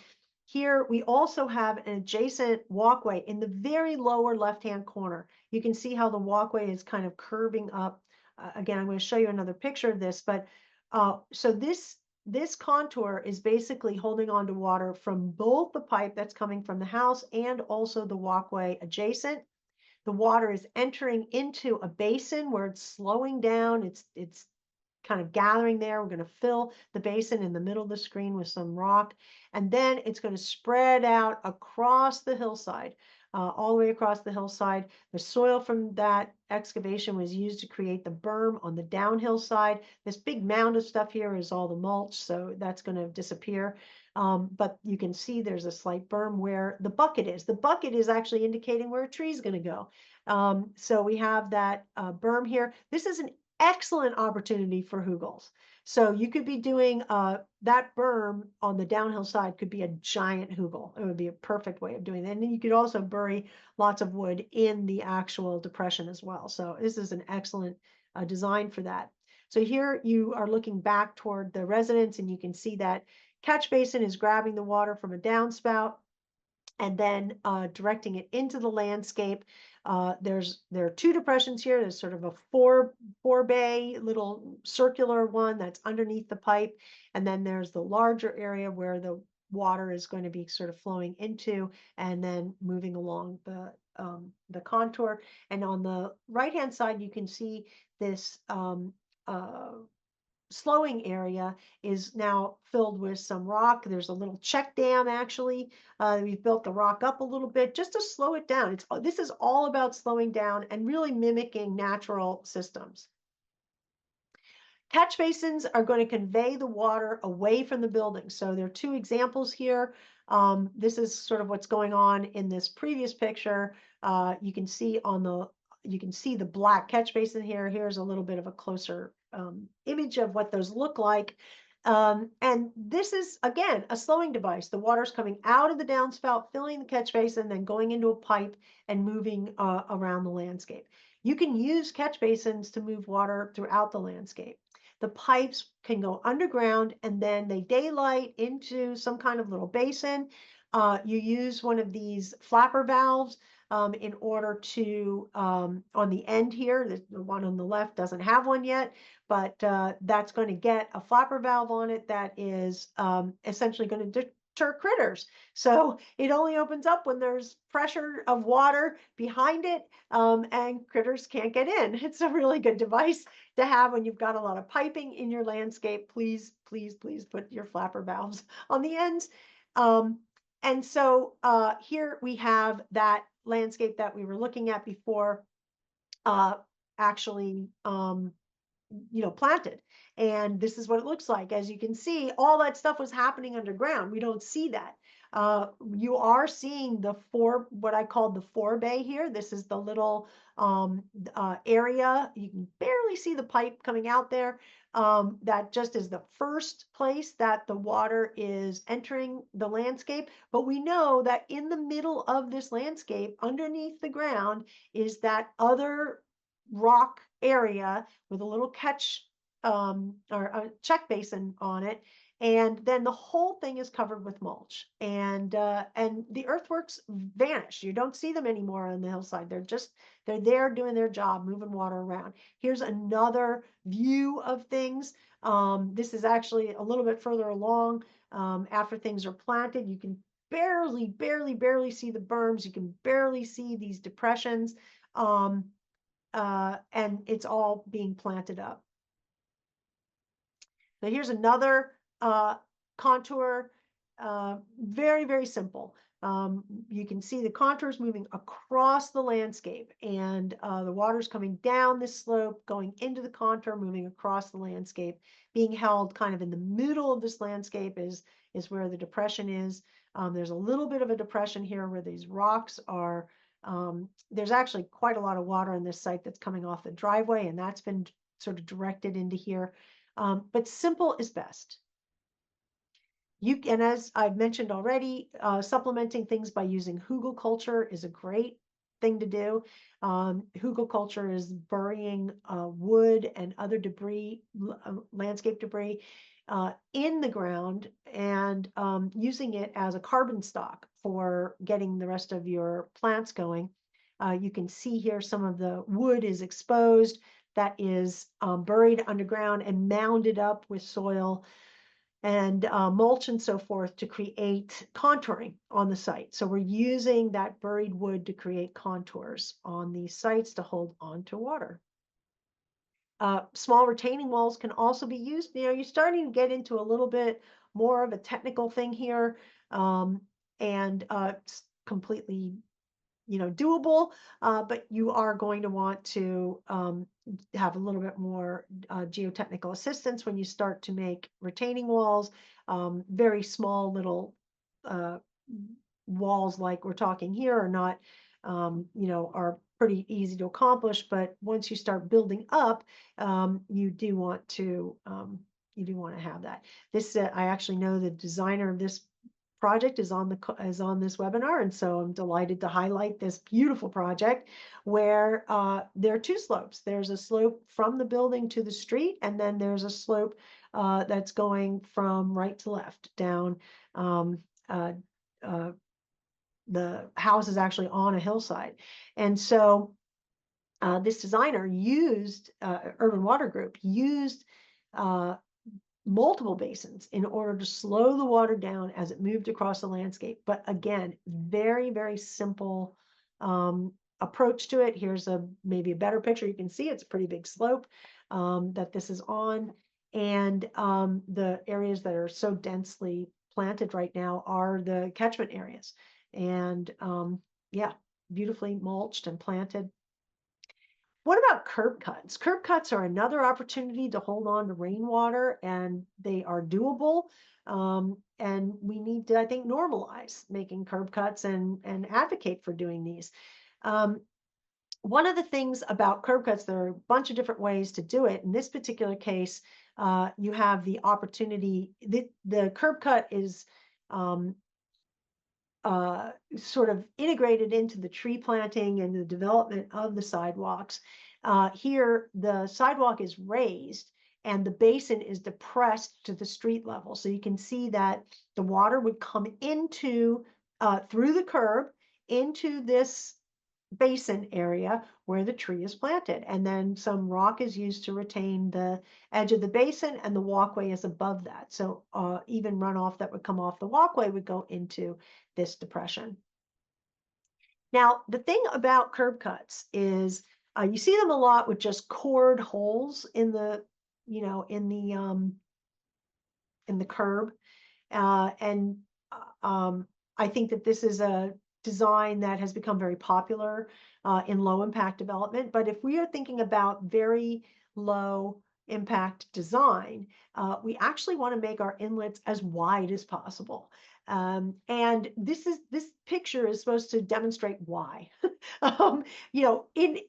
here we also have an adjacent walkway in the very lower left-hand corner. You can see how the walkway is kind of curving up. Again, I'm going to show you another picture of this, but so this contour is basically holding on to water from both the pipe that's coming from the house and also the walkway adjacent. The water is entering into a basin where it's slowing down. It's kind of gathering there. We're going to fill the basin in the middle of the screen with some rock, and then it's going to spread out across the hillside, all the way across the hillside. The soil from that excavation was used to create the berm on the downhill side. This big mound of stuff here is all the mulch, so that's going to disappear. But you can see there's a slight berm where the bucket is. The bucket is actually indicating where a tree is going to go. So we have that berm here. This is an excellent opportunity for hugels. So you could be doing that berm on the downhill side could be a giant hugel. It would be a perfect way of doing that. And then you could also bury lots of wood in the actual depression as well. So this is an excellent design for that. So here you are looking back toward the residence, and you can see that catch basin is grabbing the water from a downspout and then directing it into the landscape. There are two depressions here. There's sort of a four bay little circular one that's underneath the pipe, and then there's the larger area where the water is going to be sort of flowing into and then moving along the contour. And on the right hand side, you can see this slowing area is now filled with some rock. There's a little check dam actually. We've built the rock up a little bit just to slow it down. This is all about slowing down and really mimicking natural systems. Catch basins are going to convey the water away from the building. So there are two examples here. This is sort of what's going on in this previous picture. You can see the black catch basin here. Here's a little bit of a closer image of what those look like. And this is, again, a slowing device. The water's coming out of the downspout, filling the catch basin, then going into a pipe and moving around the landscape. You can use catch basins to move water throughout the landscape. The pipes can go underground and then they daylight into some kind of little basin. You use one of these flapper valves in order to, on the end here, the one on the left doesn't have one yet, but that's going to get a flapper valve on it that is essentially going to deter critters. So it only opens up when there's pressure of water behind it, and critters can't get in. It's a really good device to have when you've got a lot of piping in your landscape. Please, please, please put your flapper valves on the ends. And so here we have that landscape that we were looking at before, uh, actually planted. And this is what it looks like. As you can see, all that stuff was happening underground. We don't see that. You are seeing what I called the forebay here. This is the little area. You can barely see the pipe coming out there. That just is the first place that the water is entering the landscape. But we know that in the middle of this landscape, underneath the ground, is that other rock area with a little catch or a check basin on it. And then the whole thing is covered with mulch, and the earthworks vanish. You don't see them anymore on the hillside. They're there doing their job, moving water around. Here's another view of things. This is actually a little bit further along, after things are planted. You can barely see the berms. You can barely see these depressions. And it's all being planted up. So here's another contour, very, very simple. You can see the contours moving across the landscape, and the water's coming down this slope, going into the contour, moving across the landscape, being held kind of in the middle of this landscape is where the depression is. There's a little bit of a depression here where these rocks are. There's actually quite a lot of water on this site that's coming off the driveway, and that's been sort of directed into here. But simple is best. And as I've mentioned already, supplementing things by using hugelkultur is a great thing to do. Hugelkultur is burying wood and other debris, landscape debris, in the ground, and using it as a carbon stock for getting the rest of your plants going. You can see here some of the wood is exposed, that is buried underground and mounded up with soil and mulch and so forth to create contouring on the site. So we're using that buried wood to create contours on these sites to hold on to water. Small retaining walls can also be used. You're starting to get into a little bit more of a technical thing here, and it's completely doable, but you are going to want to have a little bit more geotechnical assistance when you start to make retaining walls. Very small little walls like we're talking here are not, are pretty easy to accomplish, but once you start building up, you do want to have that. This, I actually know the designer of this project is on this webinar, and so I'm delighted to highlight this beautiful project where there are two slopes. There's a slope from the building to the street, and then there's a slope that's going from right to left down. The house is actually on a hillside, and so this designer used Urban Water Group used multiple basins in order to slow the water down as it moved across the landscape. But again, very, very simple approach to it. Here's maybe a better picture. You can see it's a pretty big slope that this is on. And the areas that are so densely planted right now are the catchment areas. And yeah, beautifully mulched and planted. What about curb cuts? Curb cuts are another opportunity to hold on to rainwater, and they are doable. And we need to, I think, normalize making curb cuts and advocate for doing these. Um, One of the things about curb cuts, there are a bunch of different ways to do it. In this particular case, you have the opportunity. The curb cut is um, sort of integrated into the tree planting and the development of the sidewalks. Here, the sidewalk is raised and the basin is depressed to the street level. So you can see that the water would come into, through the curb into this basin area where the tree is planted. And then some rock is used to retain the edge of the basin, and the walkway is above that. So even runoff that would come off the walkway would go into this depression. Now, the thing about curb cuts is you see them a lot with just cored holes in the, you know, in the curb. And I think that this is a design that has become very popular in low impact development. But if we are thinking about very low impact design, we actually want to make our inlets as wide as possible. And this picture is supposed to demonstrate why. You know, in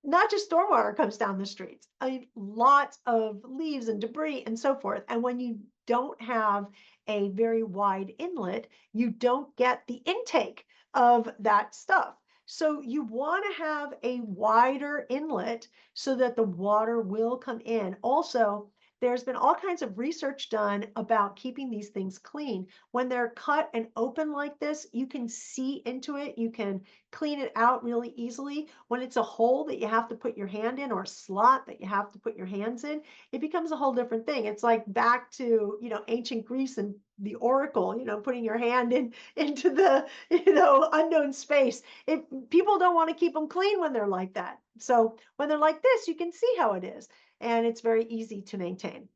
not just stormwater comes down the streets. I mean, lots of leaves and debris and so forth. And when you don't have a very wide inlet, you don't get the intake of that stuff. So you want to have a wider inlet so that the water will come in. Also, there's been all kinds of research done about keeping these things clean. When they're cut and open like this, you can see into it. You can clean it out really easily. When it's a hole that you have to put your hand in or a slot that you have to put your hands in, it becomes a whole different thing. It's like back to, ancient Greece and the oracle, putting your hand into the, unknown space. If people don't want to keep them clean when they're like that. So when they're like this, you can see how it is, and it's very easy to maintain.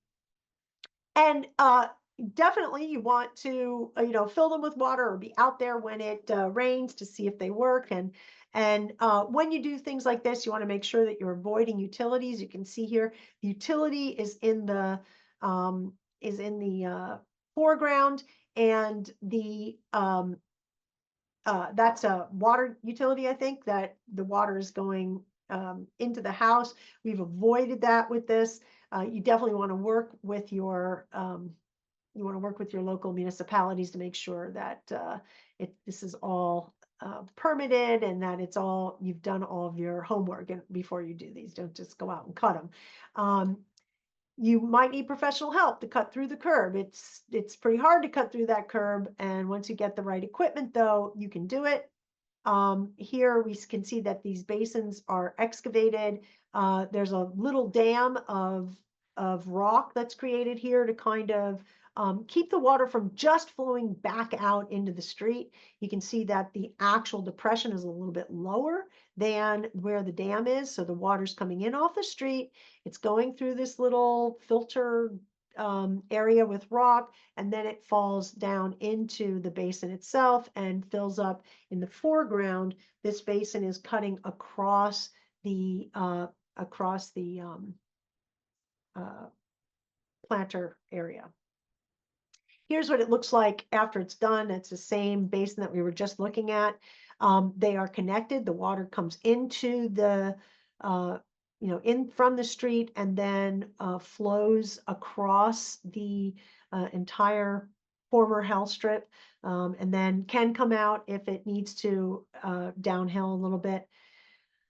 And definitely you want to, fill them with water or be out there when it rains to see if they work. And when you do things like this, you want to make sure that you're avoiding utilities. You can see here, the utility is in the foreground, and that's a water utility. I think that the water is going into the house. We've avoided that with this. You definitely want to work with your local municipalities to make sure that this is all permitted, and that you've done all of your homework before you do these. Don't just go out and cut them. You might need professional help to cut through the curb. It's pretty hard to cut through that curb, and once you get the right equipment, though, you can do it. Here we can see that these basins are excavated. There's a little dam of rock that's created here to kind of keep the water from just flowing back out into the street. You can see that the actual depression is a little bit lower than where the dam is. So the water's coming in off the street. It's going through this little filter area with rock, and then it falls down into the basin itself and fills up in the foreground. This basin is cutting across the planter area. Here's what it looks like after it's done. It's the same basin that we were just looking at. They are connected. The water comes into the, in from the street, and then flows across the entire former health strip, and then can come out if it needs to downhill a little bit.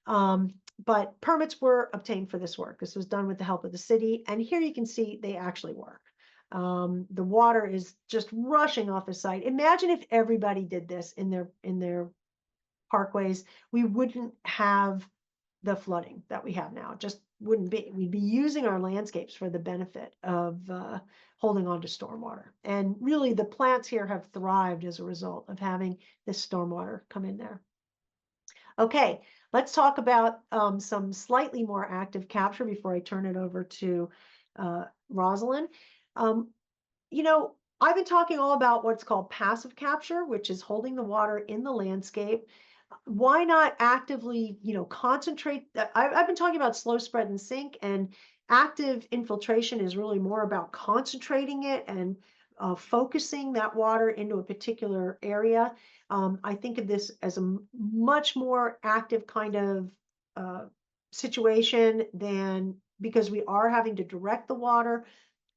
But permits were obtained for this work. This was done with the help of the city, and here you can see they actually work. The water is just rushing off the site. Imagine if everybody did this in their parkways. We wouldn't have the flooding that we have now. It just wouldn't be. We'd be using our landscapes for the benefit of holding on to stormwater. And really, the plants here have thrived as a result of having this stormwater come in there. Okay, let's talk about some slightly more active capture before I turn it over to Rosalind. Um, I've been talking all about what's called passive capture, which is holding the water in the landscape. Why not actively, concentrate that I've been talking about slow spread and sink, and active infiltration is really more about concentrating it and focusing that water into a particular area. I think of this as a much more active kind of uh, situation than because we are having to direct the water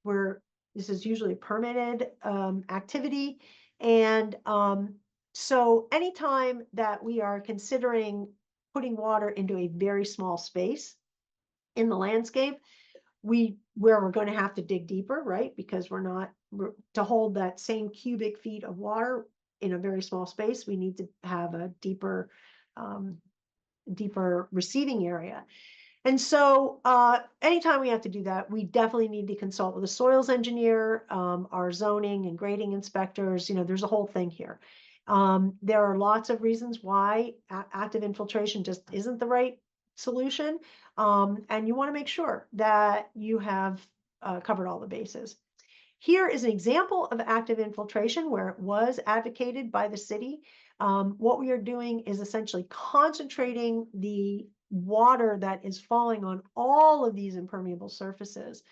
where this is usually a permitted activity. And so anytime that we are considering putting water into a very small space in the landscape, where we're going to have to dig deeper, right? Because to hold that same cubic feet of water in a very small space, we need to have a um, deeper receiving area. And so anytime we have to do that, we definitely need to consult with a soils engineer, our zoning and grading inspectors. There's a whole thing here. There are lots of reasons why active infiltration just isn't the right solution. And you want to make sure that you have covered all the bases. Here is an example of active infiltration where it was advocated by the city. What we are doing is essentially concentrating the water that is falling on all of these impermeable surfaces,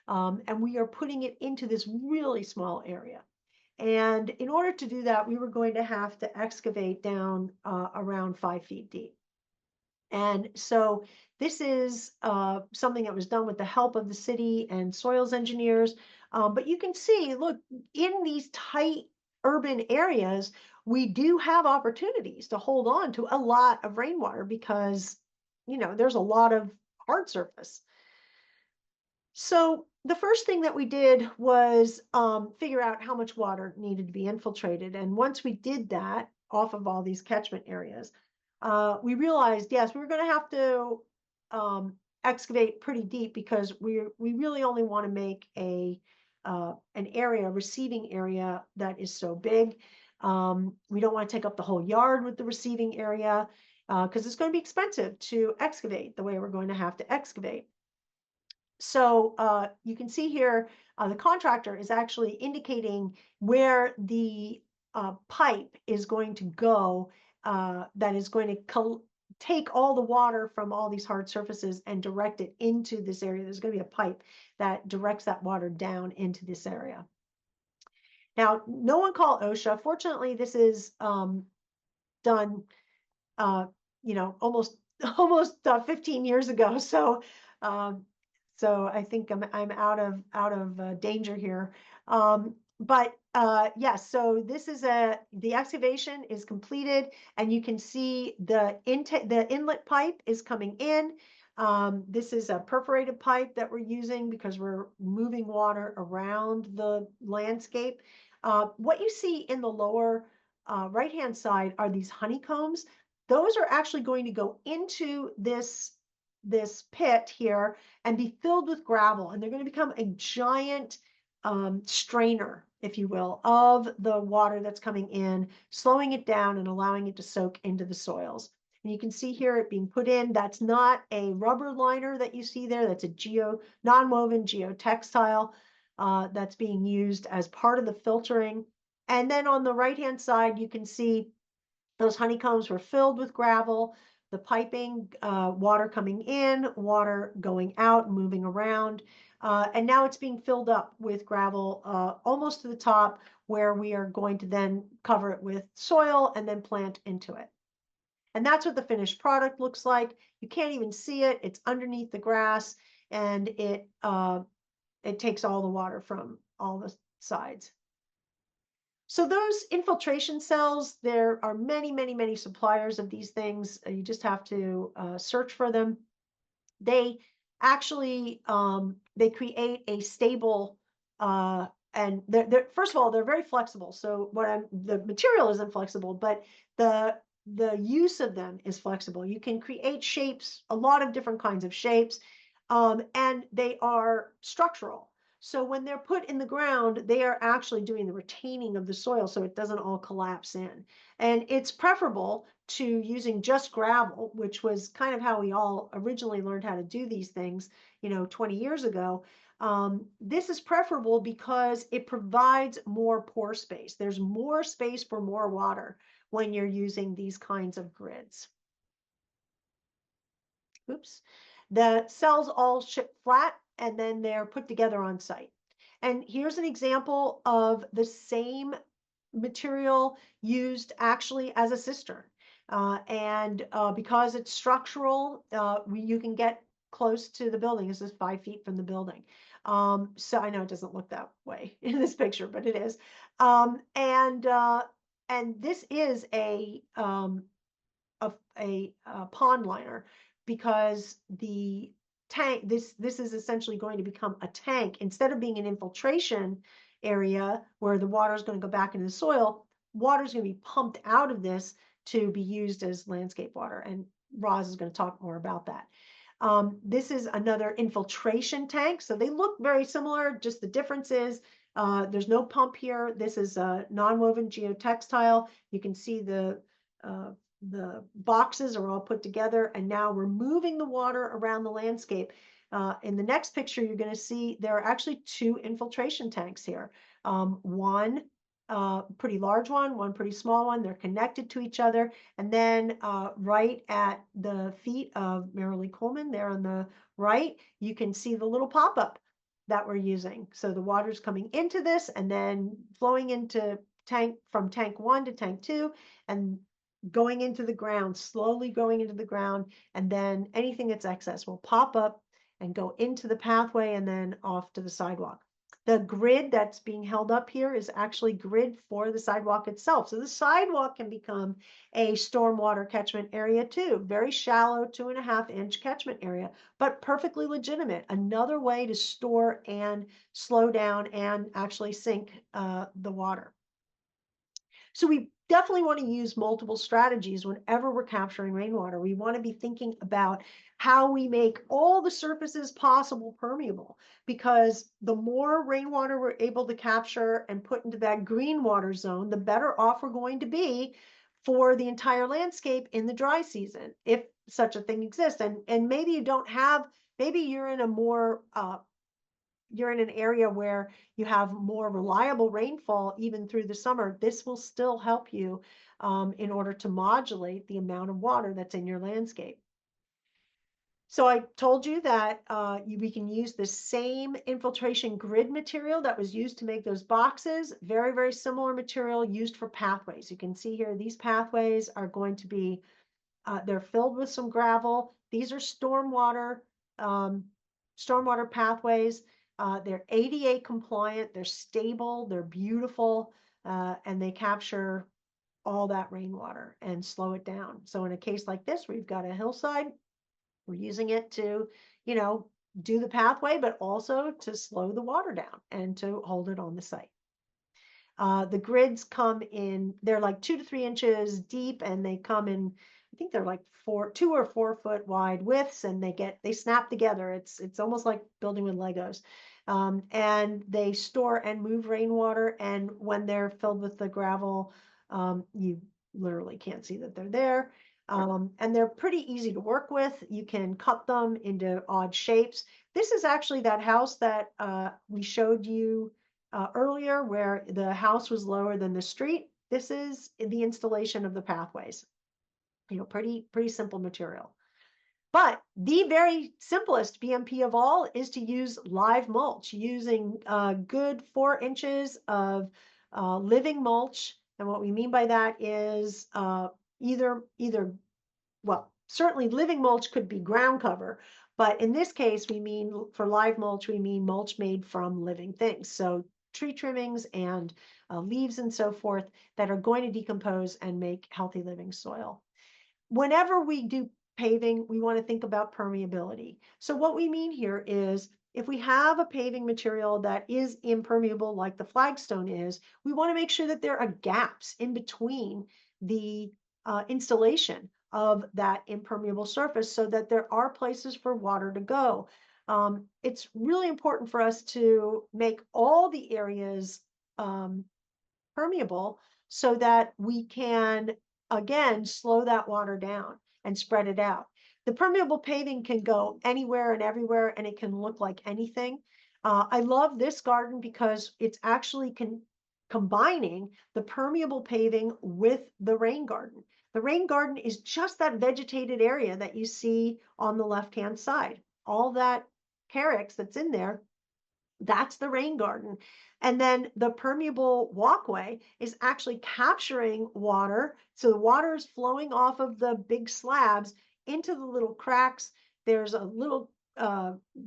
and we are putting it into this really small area. And in order to do that, we were going to have to excavate down around 5 feet deep. And so this is something that was done with the help of the city and soils engineers. But you can see, look, in these tight urban areas, we do have opportunities to hold on to a lot of rainwater because, there's a lot of hard surface. So the first thing that we did was figure out how much water needed to be infiltrated. And once we did that off of all these catchment areas, we realized, yes, we were going to have to excavate pretty deep because we really only want to make an area, a receiving area that is so big. We don't want to take up the whole yard with the receiving area because it's going to be expensive to excavate the way we're going to have to excavate. So you can see here, the contractor is actually indicating where the pipe is going to go that is going to take all the water from all these hard surfaces and direct it into this area. There's going to be a pipe that directs that water down into this area. Now, no one called OSHA. Fortunately, this is done uh, almost almost 15 years ago. Um, so I think I'm out of danger here. But yes, so this is the excavation is completed, and you can see the inlet pipe is coming in. This is a perforated pipe that we're using because we're moving water around the landscape. What you see in the lower right-hand side are these honeycombs. Those are actually going to go into this pit here and be filled with gravel, and they're going to become a giant strainer, if you will, of the water that's coming in, slowing it down and allowing it to soak into the soils. And you can see here it being put in. That's not a rubber liner that you see there. That's a non-woven geotextile that's being used as part of the filtering. And then on the right-hand side, you can see those honeycombs were filled with gravel, the piping, water coming in, water going out, moving around. And now it's being filled up with gravel almost to the top, where we are going to then cover it with soil and then plant into it. And that's what the finished product looks like. You can't even see it. It's underneath the grass, and it takes all the water from all the sides. So those infiltration cells, there are many, many, many suppliers of these things. You just have to search for them. They actually they create a stable and they're first of all they're very flexible. So the material isn't flexible, but the use of them is flexible. You can create shapes, a lot of different kinds of shapes, and they are structural. So when they're put in the ground, they are actually doing the retaining of the soil so it doesn't all collapse in. And it's preferable to using just gravel, which was kind of how we all originally learned how to do these things, 20 years ago. This is preferable because it provides more pore space. There's more space for more water when you're using these kinds of grids. Oops. The cells all ship flat and then they're put together on site. And here's an example of the same material used actually as a cistern. Because it's structural, you can get close to the building. This is 5 feet from the building. So I know it doesn't look that way in this picture, but it is. And this is a pond liner because the tank this is essentially going to become a tank instead of being an infiltration area where the water is going to go back into the soil. Water is going to be pumped out of this to be used as landscape water, and Roz is going to talk more about that. This is another infiltration tank, so they look very similar. Just the difference is there's no pump here. This is a non-woven geotextile. You can see uh, the boxes are all put together, and now we're moving the water around the landscape. In the next picture, you're going to see there are actually two infiltration tanks here. One pretty large one pretty small one. They're connected to each other. And then right at the feet of Marilee Coleman, there on the right, you can see the little pop-up that we're using. So the water's coming into this and then flowing into from tank 1 to tank 2, and going into the ground, slowly going into the ground, and then anything that's excess will pop up and go into the pathway and then off to the sidewalk. The grid that's being held up here is actually grid for the sidewalk itself. So the sidewalk can become a stormwater catchment area too. Very shallow, 2.5-inch catchment area, but perfectly legitimate. Another way to store and slow down and actually sink the water. So we definitely want to use multiple strategies whenever we're capturing rainwater. We want to be thinking about how we make all the surfaces possible permeable, because the more rainwater we're able to capture and put into that green water zone, the better off we're going to be for the entire landscape in the dry season, if such a thing exists. And maybe you don't have, maybe you're in a more you're in an area where you have more reliable rainfall even through the summer. This will still help you in order to modulate the amount of water that's in your landscape. So I told you that we can use the same infiltration grid material that was used to make those boxes. Very, very similar material used for pathways. You can see here, these pathways are going to be, they're filled with some gravel. These are stormwater pathways. They're ADA compliant, they're stable, they're beautiful, and they capture all that rainwater and slow it down. So in a case like this, where you've got a hillside, we're using it to, do the pathway, but also to slow the water down and to hold it on the site. The grids come in, they're like 2 to 3 inches deep, and they come in, I think they're like 2 or 4 foot wide widths, and they snap together. It's almost like building with Legos. And they store and move rainwater. And when they're filled with the gravel, you literally can't see that they're there. And they're pretty easy to work with. You can cut them into odd shapes. This is actually that house that we showed you earlier, where the house was lower than the street. This is the installation of the pathways. Pretty simple material. But the very simplest BMP of all is to use live mulch, using good 4 inches of living mulch. And what we mean by that is well, certainly living mulch could be ground cover, but in this case, we mean for live mulch, we mean mulch made from living things. So tree trimmings and leaves and so forth that are going to decompose and make healthy living soil. Whenever we do paving, we want to think about permeability. So what we mean here is, if we have a paving material that is impermeable, like the flagstone is, we want to make sure that there are gaps in between the installation of that impermeable surface, so that there are places for water to go. It's really important for us to make all the areas permeable, so that we can, again, slow that water down and spread it out. The permeable paving can go anywhere and everywhere, and it can look like anything. I love this garden because it's actually combining the permeable paving with the rain garden. The rain garden is just that vegetated area that you see on the left-hand side. All that carex that's in there, that's the rain garden. And then the permeable walkway is actually capturing water. So the water is flowing off of the big slabs into the little cracks. There's a little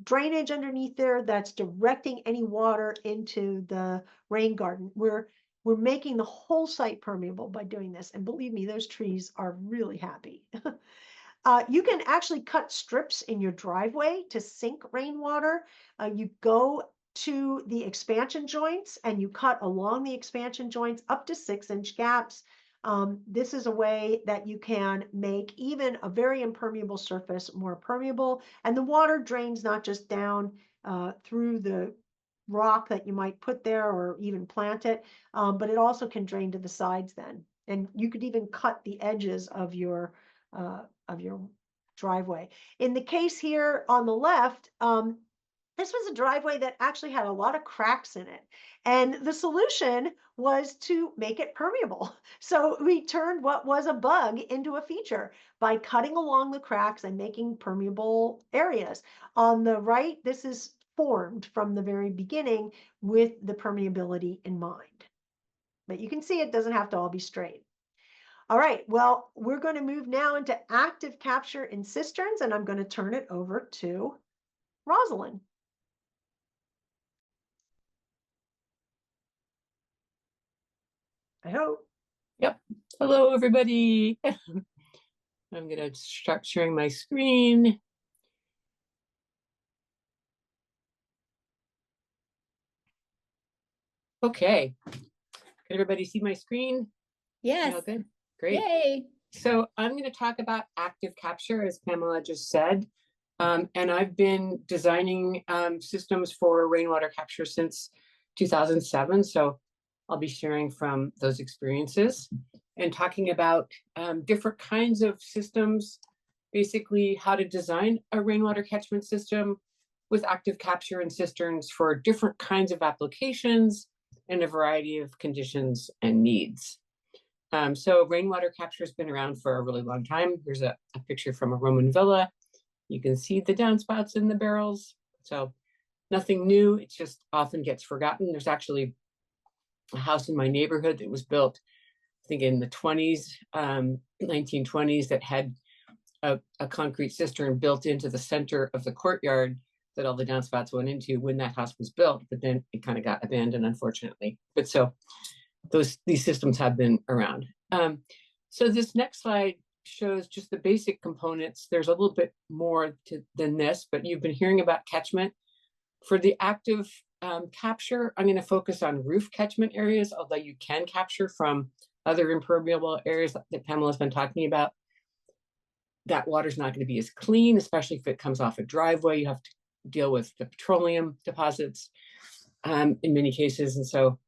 drainage underneath there that's directing any water into the rain garden. We're making the whole site permeable by doing this. And believe me, those trees are really happy. You can actually cut strips in your driveway to sink rainwater. You go to the expansion joints and you cut along the expansion joints up to 6-inch gaps. This is a way that you can make even a very impermeable surface more permeable. And the water drains not just down through the rock that you might put there or even plant it, but it also can drain to the sides then. And you could even cut the edges of your driveway. In the case here on the left, this was a driveway that actually had a lot of cracks in it. And the solution was to make it permeable. So we turned what was a bug into a feature by cutting along the cracks and making permeable areas. On the right, this is formed from the very beginning with the permeability in mind. But you can see it doesn't have to all be straight. All right, well, we're going to move now into active capture in cisterns, and I'm going to turn it over to Rosalind. I hope. Yep. Hello, everybody. I'm going to start sharing my screen. Okay. Can everybody see my screen? Yes. All good. Great. Yay. So I'm going to talk about active capture, as Pamela just said. And I've been designing systems for rainwater capture since 2007. So I'll be sharing from those experiences and talking about different kinds of systems, basically how to design a rainwater catchment system with active capture and cisterns for different kinds of applications and a variety of conditions and needs. So rainwater capture has been around for a really long time. Here's a picture from a Roman villa. You can see the downspouts in the barrels. So nothing new, it just often gets forgotten. There's actually a house in my neighborhood that was built, I think in the 20s, 1920s, that had a concrete cistern built into the center of the courtyard that all the downspouts went into when that house was built, but then it kind of got abandoned, unfortunately. But so these systems have been around. So this next slide shows just the basic components. There's a little bit more than this, but you've been hearing about catchment. For the active capture, I'm going to focus on roof catchment areas, although you can capture from other impermeable areas that Pamela's been talking about. That water's not going to be as clean, especially if it comes off a driveway. You have to deal with the petroleum deposits in many cases. And so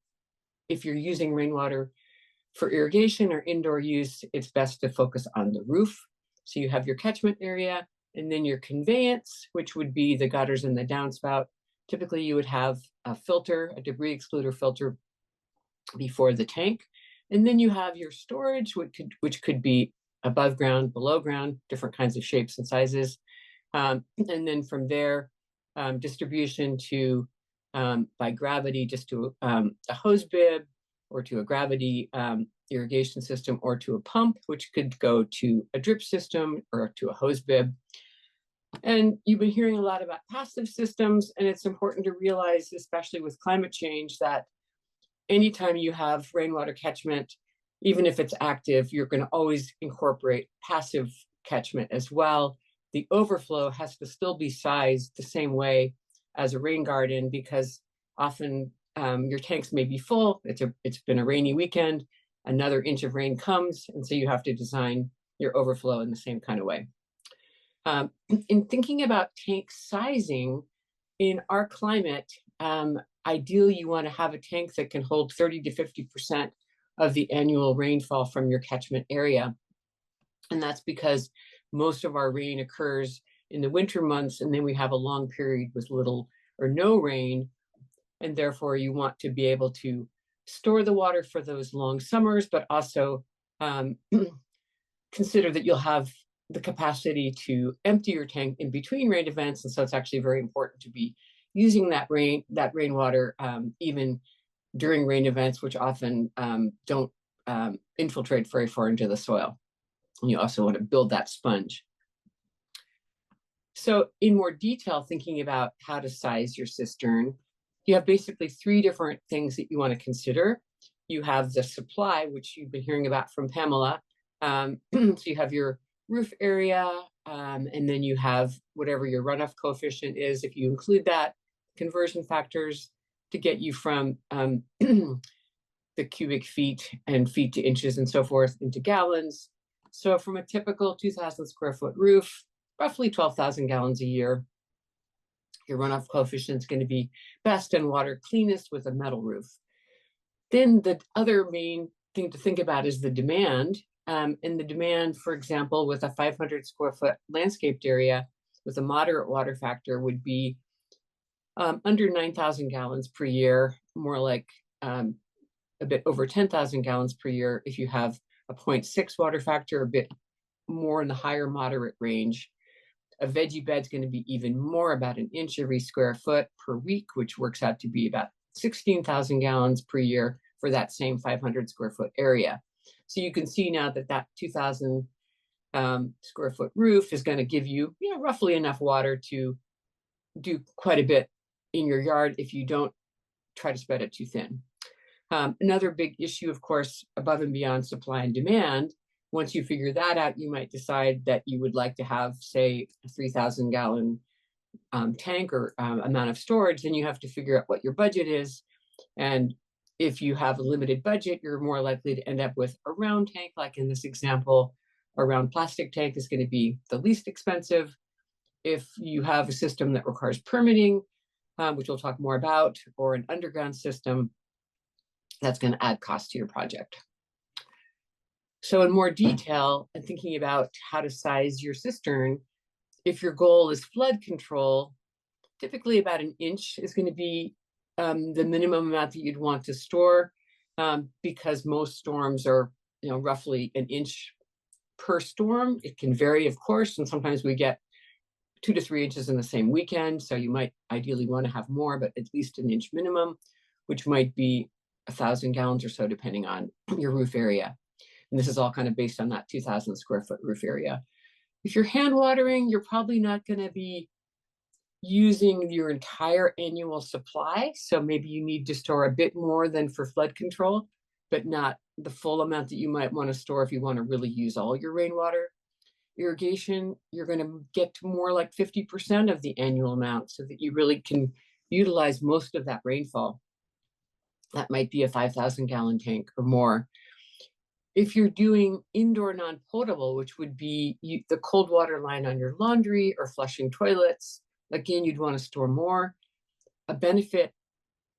if you're using rainwater for irrigation or indoor use, it's best to focus on the roof. So you have your catchment area and then your conveyance, which would be the gutters and the downspout. Typically you would have a filter, a debris excluder filter before the tank. And then you have your storage, which could be above ground, below ground, different kinds of shapes and sizes. And then from there, distribution to by gravity, just to a hose bib or to a gravity irrigation system or to a pump, which could go to a drip system or to a hose bib. And you've been hearing a lot about passive systems, and it's important to realize, especially with climate change, that anytime you have rainwater catchment, even if it's active, you're going to always incorporate passive catchment as well. The overflow has to still be sized the same way as a rain garden, because often your tanks may be full. It's been a rainy weekend, another inch of rain comes, and so you have to design your overflow in the same kind of way. In thinking about tank sizing, in our climate, ideally you want to have a tank that can hold 30 to 50% of the annual rainfall from your catchment area. And that's because most of our rain occurs in the winter months, and then we have a long period with little or no rain. And therefore you want to be able to store the water for those long summers, but also consider that you'll have the capacity to empty your tank in between rain events. And so it's actually very important to be using that rainwater even during rain events, which often don't infiltrate very far into the soil. And you also want to build that sponge. So in more detail, thinking about how to size your cistern, you have basically three different things that you want to consider. You have the supply, which you've been hearing about from Pamela. So you have your roof area, and then you have whatever your runoff coefficient is, if you include that, conversion factors to get you from the cubic feet and feet to inches and so forth into gallons. So from a typical 2,000 square foot roof, roughly 12,000 gallons a year. Your runoff coefficient is going to be best and water cleanest with a metal roof. Then the other main thing to think about is the demand. And the demand, for example, with a 500 square foot landscaped area with a moderate water factor would be under 9,000 gallons per year, more like a bit over 10,000 gallons per year if you have a 0.6 water factor, a bit more in the higher moderate range. A veggie bed is going to be even more, about an inch every square foot per week, which works out to be about 16,000 gallons per year for that same 500 square foot area. So you can see now that that 2,000 square foot roof is going to give you, roughly enough water to do quite a bit in your yard if you don't try to spread it too thin. Another big issue, of course, above and beyond supply and demand, once you figure that out, you might decide that you would like to have, say, a 3,000 gallon tank or amount of storage. Then you have to figure out what your budget is. And if you have a limited budget, you're more likely to end up with a round tank. Like in this example, a round plastic tank is going to be the least expensive. If you have a system that requires permitting, which we'll talk more about, or an underground system, that's going to add cost to your project. So in more detail, and thinking about how to size your cistern, if your goal is flood control, typically about an inch is going to be the minimum amount that you'd want to store, because most storms are, roughly an inch per storm. It can vary, of course, and sometimes we get 2 to 3 inches in the same weekend. So you might ideally want to have more, but at least an inch minimum, which might be 1,000 gallons or so, depending on your roof area. And this is all kind of based on that 2,000 square foot roof area. If you're hand watering, you're probably not going to be using your entire annual supply. So maybe you need to store a bit more than for flood control, but not the full amount that you might want to store if you want to really use all your rainwater. Irrigation, you're going to get to more like 50% of the annual amount so that you really can utilize most of that rainfall. That might be a 5,000 gallon tank or more. If you're doing indoor non-potable, which would be the cold water line on your laundry or flushing toilets, again, you'd want to store more. A benefit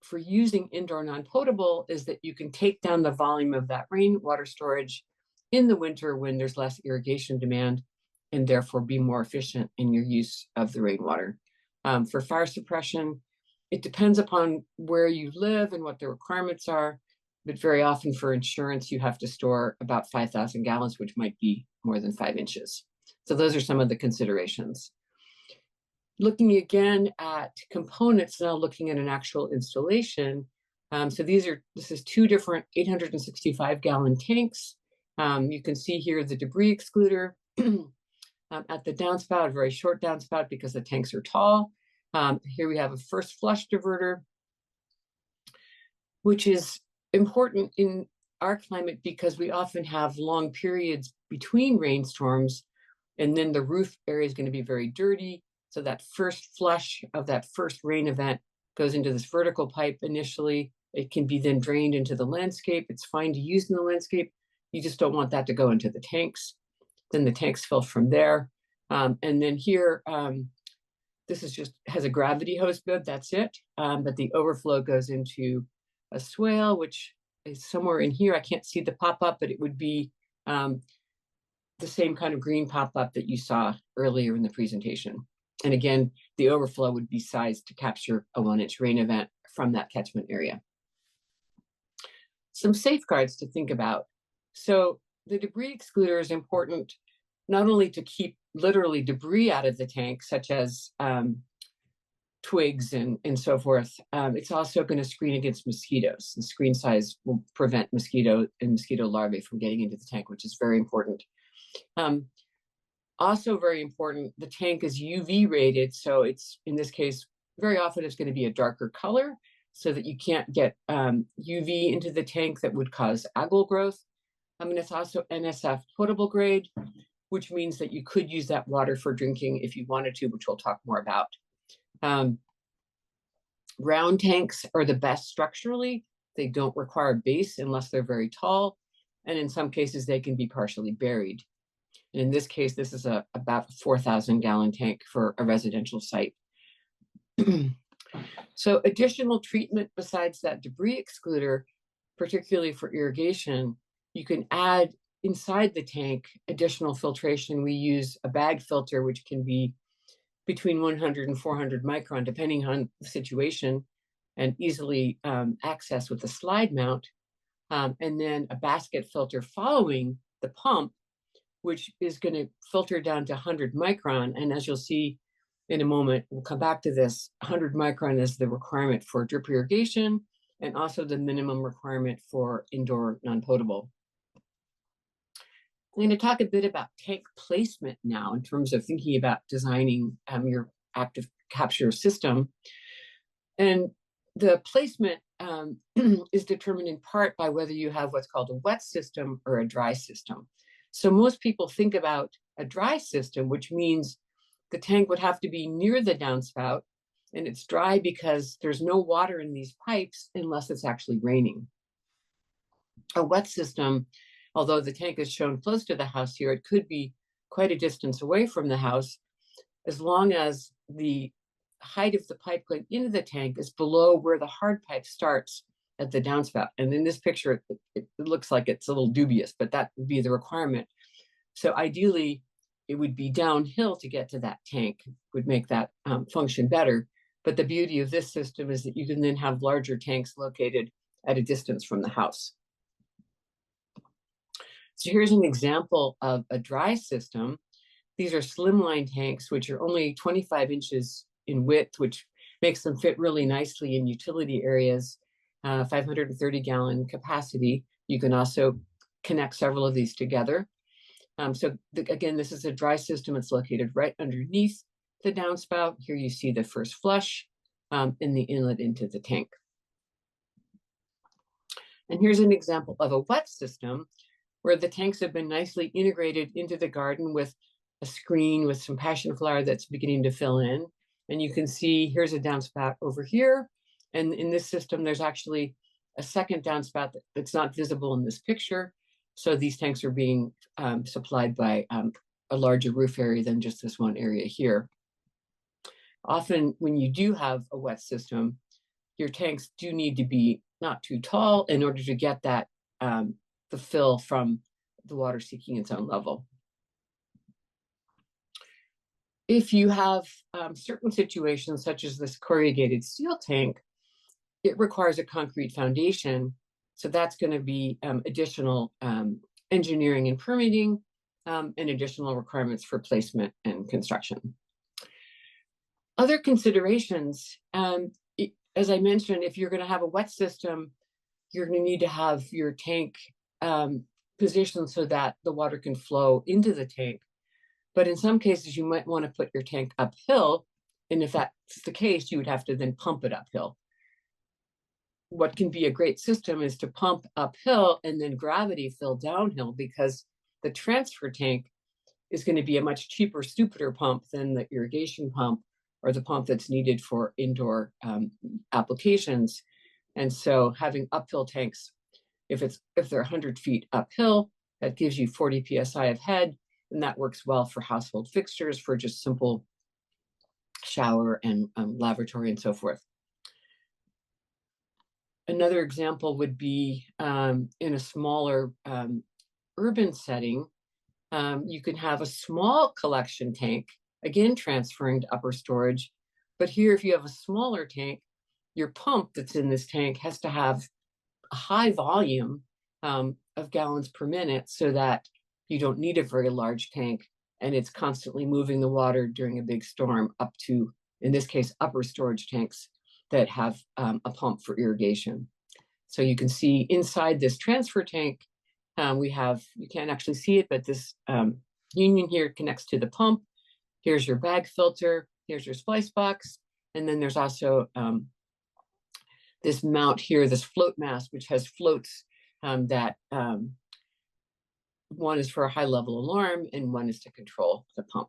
for using indoor non-potable is that you can take down the volume of that rainwater storage in the winter when there's less irrigation demand, and therefore be more efficient in your use of the rainwater. For fire suppression, it depends upon where you live and what the requirements are. But very often for insurance, you have to store about 5,000 gallons, which might be more than 5 inches. So those are some of the considerations. Looking again at components, now looking at an actual installation. So this is 2 different 865 gallon tanks. You can see here the debris excluder at the downspout, a very short downspout because the tanks are tall. Here we have a first flush diverter, which is important in our climate because we often have long periods between rainstorms, and then the roof area is going to be very dirty. So that first flush of that first rain event goes into this vertical pipe initially. It can be then drained into the landscape. It's fine to use in the landscape. You just don't want that to go into the tanks. Then the tanks fill from there. And then here, this is just has a gravity hose bib, that's it. But the overflow goes into a swale, which is somewhere in here. I can't see the pop-up, but it would be the same kind of green pop-up that you saw earlier in the presentation. And again, the overflow would be sized to capture a 1-inch rain event from that catchment area. Some safeguards to think about. So the debris excluder is important not only to keep literally debris out of the tank, such as twigs and so forth. It's also going to screen against mosquitoes. The screen size will prevent mosquito and mosquito larvae from getting into the tank, which is very important. Also very important, the tank is UV rated. So it's, in this case, very often it's going to be a darker color so that you can't get UV into the tank that would cause algal growth. And it's also NSF potable grade, which means that you could use that water for drinking if you wanted to, which we'll talk more about. Round tanks are the best structurally. They don't require base unless they're very tall. And in some cases, they can be partially buried. And in this case, this is about 4,000 gallon tank for a residential site. So additional treatment besides that debris excluder, particularly for irrigation, you can add inside the tank additional filtration. We use a bag filter, which can be between 100 and 400 micron, depending on the situation, and easily accessed with a slide mount. And then a basket filter following the pump, which is going to filter down to 100 micron. And as you'll see in a moment, we'll come back to this, 100 micron is the requirement for drip irrigation and also the minimum requirement for indoor non-potable. I'm going to talk a bit about tank placement now in terms of thinking about designing your active capture system. And the placement is determined in part by whether you have what's called a wet system or a dry system. So most people think about a dry system, which means the tank would have to be near the downspout, and it's dry because there's no water in these pipes unless it's actually raining. A wet system, although the tank is shown close to the house here, it could be quite a distance away from the house, as long as the height of the pipe going into the tank is below where the hard pipe starts at the downspout. And in this picture, it looks like it's a little dubious, but that would be the requirement. So ideally, it would be downhill to get to that tank, would make that function better. But the beauty of this system is that you can then have larger tanks located at a distance from the house. So here's an example of a dry system. These are slimline tanks, which are only 25 inches in width, which makes them fit really nicely in utility areas, 530 gallon capacity. You can also connect several of these together. Again, this is a dry system. It's located right underneath the downspout. Here you see the first flush in the inlet into the tank. And here's an example of a wet system where the tanks have been nicely integrated into the garden with a screen with some passion flower that's beginning to fill in. And you can see here's a downspout over here. And in this system, there's actually a second downspout that's not visible in this picture. So these tanks are being supplied by a larger roof area than just this one area here. Often when you do have a wet system, your tanks do need to be not too tall in order to get that the fill from the water seeking its own level. If you have certain situations, such as this corrugated steel tank, it requires a concrete foundation. So that's going to be additional engineering and permitting and additional requirements for placement and construction. Other considerations, as I mentioned, if you're going to have a wet system, you're going to need to have your tank positioned so that the water can flow into the tank. But in some cases, you might want to put your tank uphill. And if that's the case, you would have to then pump it uphill. What can be a great system is to pump uphill and then gravity fill downhill, because the transfer tank is going to be a much cheaper, stupider pump than the irrigation pump or the pump that's needed for indoor applications. And so having uphill tanks, if they're 100 feet uphill, that gives you 40 psi of head, and that works well for household fixtures, for just simple shower and lavatory and so forth. Another example would be in a smaller urban setting. You can have a small collection tank again transferring to upper storage. But here, if you have a smaller tank, your pump that's in this tank has to have a high volume of gallons per minute so that you don't need a very large tank, and it's constantly moving the water during a big storm up to, in this case, upper storage tanks that have a pump for irrigation. So you can see inside this transfer tank, we have, you can't actually see it, but this union here connects to the pump. Here's your bag filter, here's your splice box, and then there's also this mount here, this float mast, which has floats that one is for a high level alarm and one is to control the pump.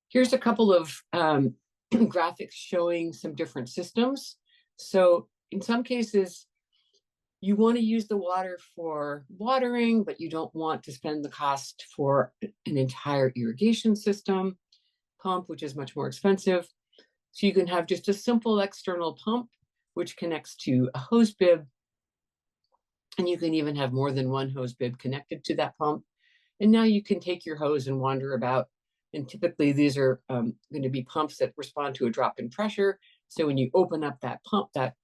Here's a couple of graphics showing some different systems. So in some cases, you want to use the water for watering, but you don't want to spend the cost for an entire irrigation system pump, which is much more expensive. So you can have just a simple external pump, which connects to a hose bib. And you can even have more than one hose bib connected to that pump. And now you can take your hose and wander about. And typically these are going to be pumps that respond to a drop in pressure. So when you open up that pump, that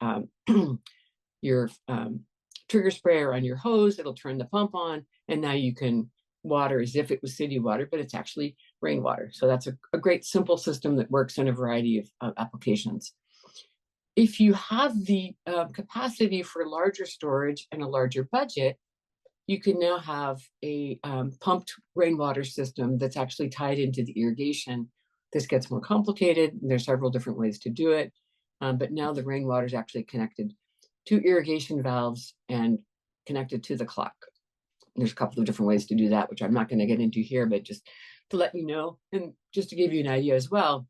your trigger sprayer on your hose, it'll turn the pump on. And now you can water as if it was city water, but it's actually rainwater. So that's a great simple system that works in a variety of applications. If you have the capacity for larger storage and a larger budget, you can now have a pumped rainwater system that's actually tied into the irrigation. This gets more complicated. There's several different ways to do it, but now the rainwater is actually connected to irrigation valves and connected to the clock. There's a couple of different ways to do that, which I'm not going to get into here, but just to let you know, and just to give you an idea as well,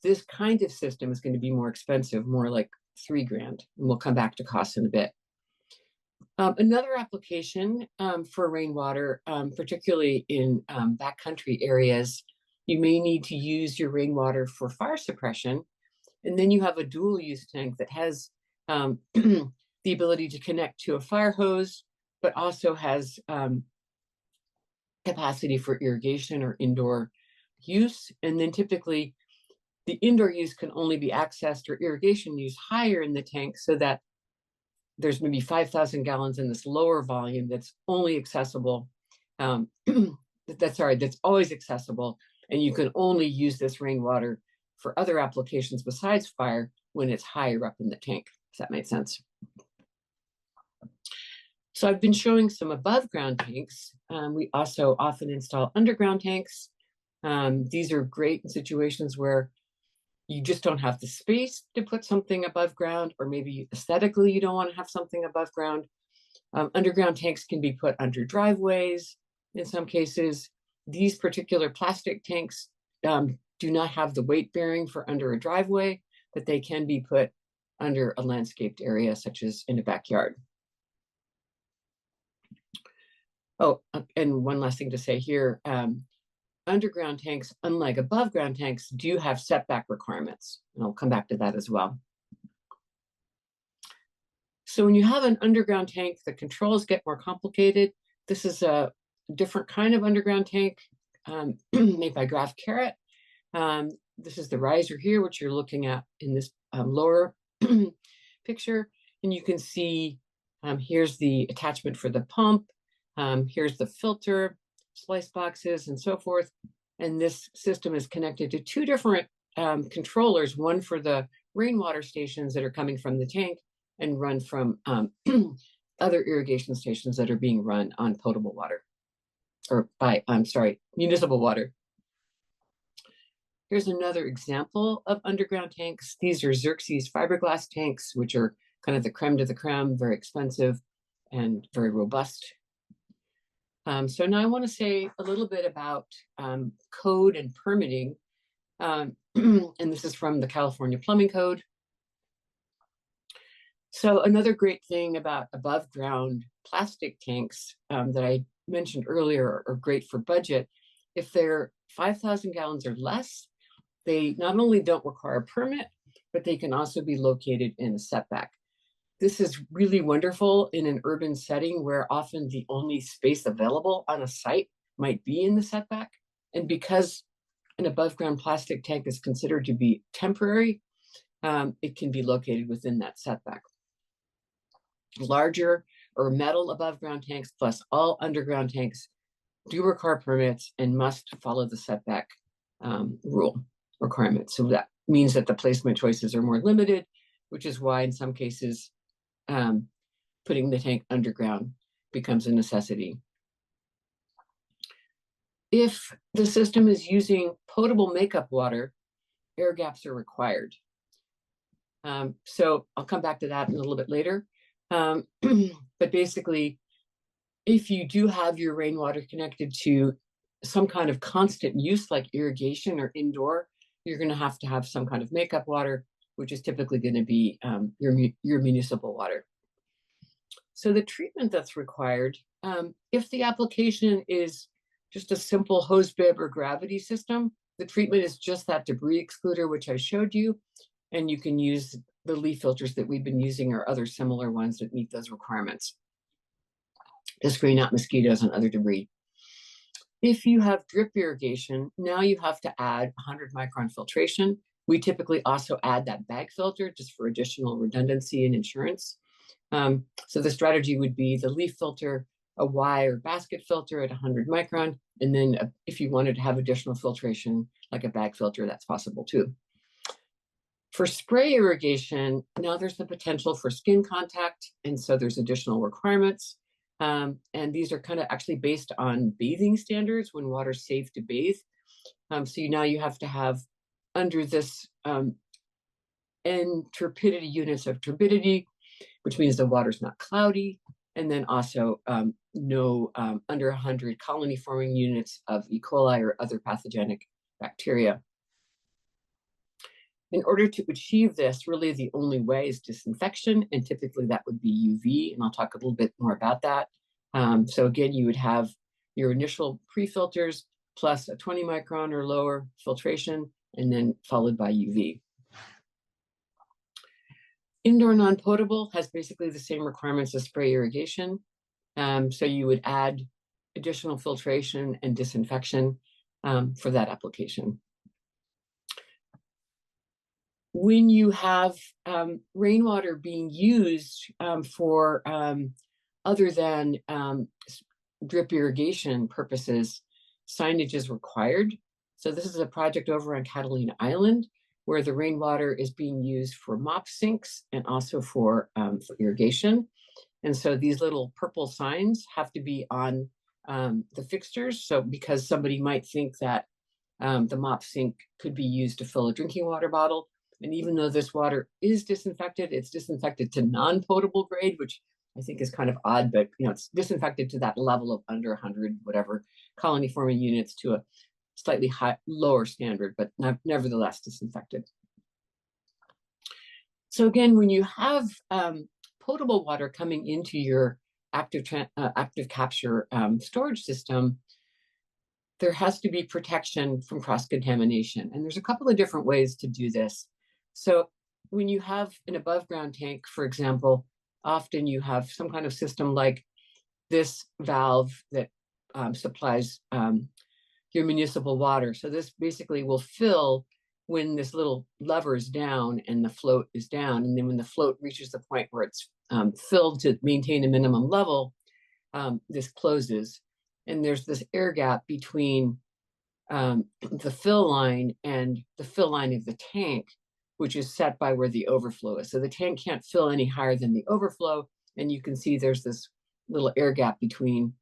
this kind of system is going to be more expensive, more like $3 grand. And we'll come back to costs in a bit. Another application for rainwater, particularly in backcountry areas, you may need to use your rainwater for fire suppression. And then you have a dual use tank that has the ability to connect to a fire hose, but also has capacity for irrigation or indoor use. And then typically the indoor use can only be accessed, or irrigation use higher in the tank, so that there's maybe 5,000 gallons in this lower volume that's only accessible, that's always accessible. And you can only use this rainwater for other applications besides fire when it's higher up in the tank. Does that make sense? So I've been showing some above ground tanks. We also often install underground tanks. These are great in situations where you just don't have the space to put something above ground, or maybe aesthetically you don't want to have something above ground. Underground tanks can be put under driveways. In some cases, these particular plastic tanks do not have the weight bearing for under a driveway, but they can be put under a landscaped area, such as in a backyard. Oh, and one last thing to say here. Underground tanks, unlike above ground tanks, do have setback requirements. And I'll come back to that as well. So when you have an underground tank, the controls get more complicated. This is a different kind of underground tank made by Graph Carrot. This is the riser here, which you're looking at in this lower picture. And you can see here's the attachment for the pump. Here's the filter, splice boxes, and so forth. And this system is connected to two different controllers, one for the rainwater stations that are coming from the tank, and run from other irrigation stations that are being run on potable water, or by, municipal water. Here's another example of underground tanks. These are Xerxes fiberglass tanks, which are kind of the creme de la creme, very expensive and very robust. So now I want to say a little bit about code and permitting. And this is from the California Plumbing Code. So another great thing about above ground plastic tanks that I mentioned earlier are great for budget. If they're 5,000 gallons or less, they not only don't require a permit, but they can also be located in a setback. This is really wonderful in an urban setting where often the only space available on a site might be in the setback. And because an above ground plastic tank is considered to be temporary, it can be located within that setback. Larger or metal above ground tanks plus all underground tanks do require permits and must follow the setback rule requirements. So that means that the placement choices are more limited, which is why in some cases putting the tank underground becomes a necessity. If the system is using potable makeup water, air gaps are required. So I'll come back to that in a little bit later. But basically, if you do have your rainwater connected to some kind of constant use like irrigation or indoor, you're going to have some kind of makeup water, which is typically going to be your municipal water. So the treatment that's required, if the application is just a simple hose bib or gravity system, the treatment is just that debris excluder, which I showed you, and you can use the leaf filters that we've been using or other similar ones that meet those requirements to screen out mosquitoes and other debris. If you have drip irrigation, now you have to add 100 micron filtration. We typically also add that bag filter just for additional redundancy and insurance. So the strategy would be the leaf filter, a Y or basket filter at 100 micron, and then if you wanted to have additional filtration like a bag filter, that's possible too. For spray irrigation, now there's the potential for skin contact, and so there's additional requirements. And these are kind of actually based on bathing standards when water's safe to bathe. So now you have to have under this N turbidity units of turbidity, which means the water's not cloudy, and then also no under 100 colony forming units of E. coli or other pathogenic bacteria. In order to achieve this, really the only way is disinfection, and typically that would be UV, and I'll talk a little bit more about that. So again, you would have your initial pre-filters plus a 20 micron or lower filtration, and then followed by UV. Indoor non-potable has basically the same requirements as spray irrigation. So you would add additional filtration and disinfection for that application. When you have rainwater being used for other than drip irrigation purposes, signage is required. So this is a project over on Catalina Island where the rainwater is being used for mop sinks and also for irrigation. And so these little purple signs have to be on the fixtures. So because somebody might think that the mop sink could be used to fill a drinking water bottle. And even though this water is disinfected, it's disinfected to non-potable grade, which I think is kind of odd, but it's disinfected to that level of under 100, whatever, colony forming units to a slightly lower standard, but nevertheless disinfected. So again, when you have potable water coming into your active capture storage system, there has to be protection from cross-contamination. And there's a couple of different ways to do this. So when you have an above ground tank, for example, often you have some kind of system like this valve that supplies your municipal water. So this basically will fill when this little lever is down and the float is down. And then when the float reaches the point where it's filled to maintain a minimum level, this closes. And there's this air gap between the fill line and the fill line of the tank, which is set by where the overflow is. So the tank can't fill any higher than the overflow. And you can see there's this little air gap between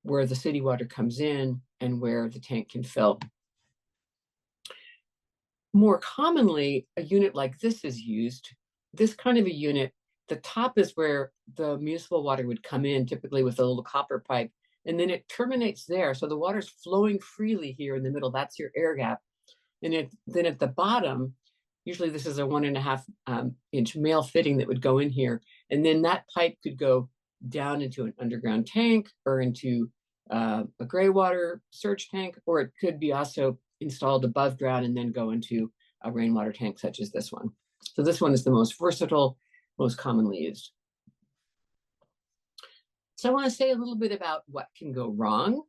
where the city water comes in and where the tank can fill. More commonly, a unit like this is used. This kind of a unit, the top is where the municipal water would come in, typically with a little copper pipe, and then it terminates there. So the water's flowing freely here in the middle. That's your air gap. And then at the bottom, usually this is a 1.5 inch male fitting that would go in here. And then that pipe could go down into an underground tank or into a gray water surge tank, or it could be also installed above ground and then go into a rainwater tank such as this one. So this one is the most versatile, most commonly used. So I want to say a little bit about what can go wrong.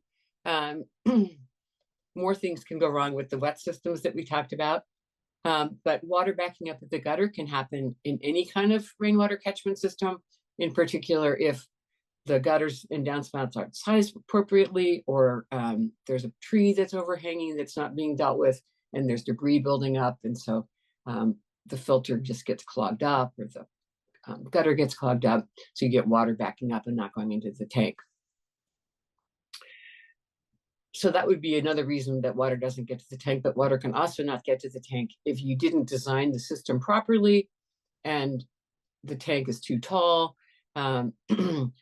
more things can go wrong with the wet systems that we talked about. But water backing up at the gutter can happen in any kind of rainwater catchment system, in particular if the gutters and downspouts aren't sized appropriately, or there's a tree that's overhanging that's not being dealt with, and there's debris building up. And so the filter just gets clogged up, or the gutter gets clogged up. So you get water backing up and not going into the tank. So that would be another reason that water doesn't get to the tank, but water can also not get to the tank if you didn't design the system properly and the tank is too tall, some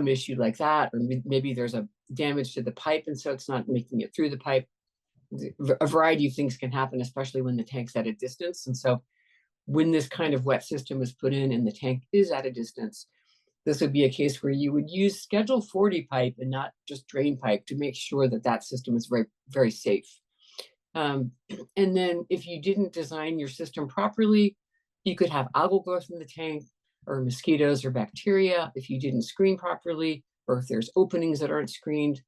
issue like that, or maybe there's a damage to the pipe and so it's not making it through the pipe. A variety of things can happen, especially when the tank's at a distance. And so when this kind of wet system is put in and the tank is at a distance, this would be a case where you would use Schedule 40 pipe and not just drain pipe to make sure that that system is very, very safe. And then if you didn't design your system properly, you could have algal growth in the tank, or mosquitoes or bacteria if you didn't screen properly, or if there's openings that aren't screened,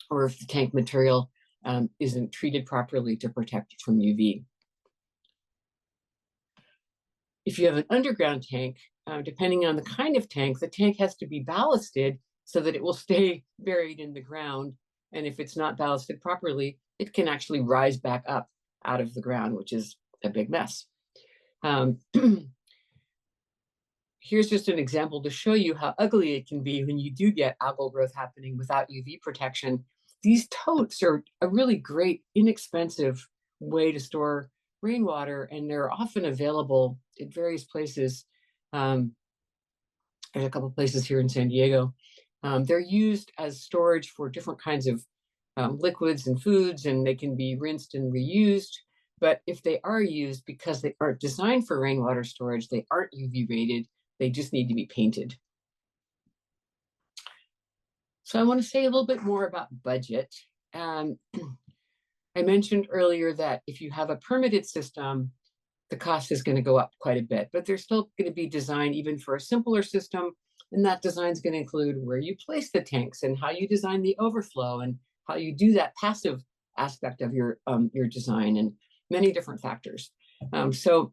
or if the tank material isn't treated properly to protect it from UV. If you have an underground tank, depending on the kind of tank, the tank has to be ballasted so that it will stay buried in the ground. And if it's not ballasted properly, it can actually rise back up out of the ground, which is a big mess. Here's just an example to show you how ugly it can be when you do get algal growth happening without UV protection. These totes are a really great, inexpensive way to store rainwater, and they're often available at various places. There's a couple places here in San Diego. They're used as storage for different kinds of liquids and foods, and they can be rinsed and reused. But if they are used, because they aren't designed for rainwater storage, they aren't UV rated, they just need to be painted. So I want to say a little bit more about budget. I mentioned earlier that if you have a permitted system, the cost is going to go up quite a bit, but there's still going to be design even for a simpler system. And that design is going to include where you place the tanks and how you design the overflow and how you do that passive aspect of your design, and many different factors. So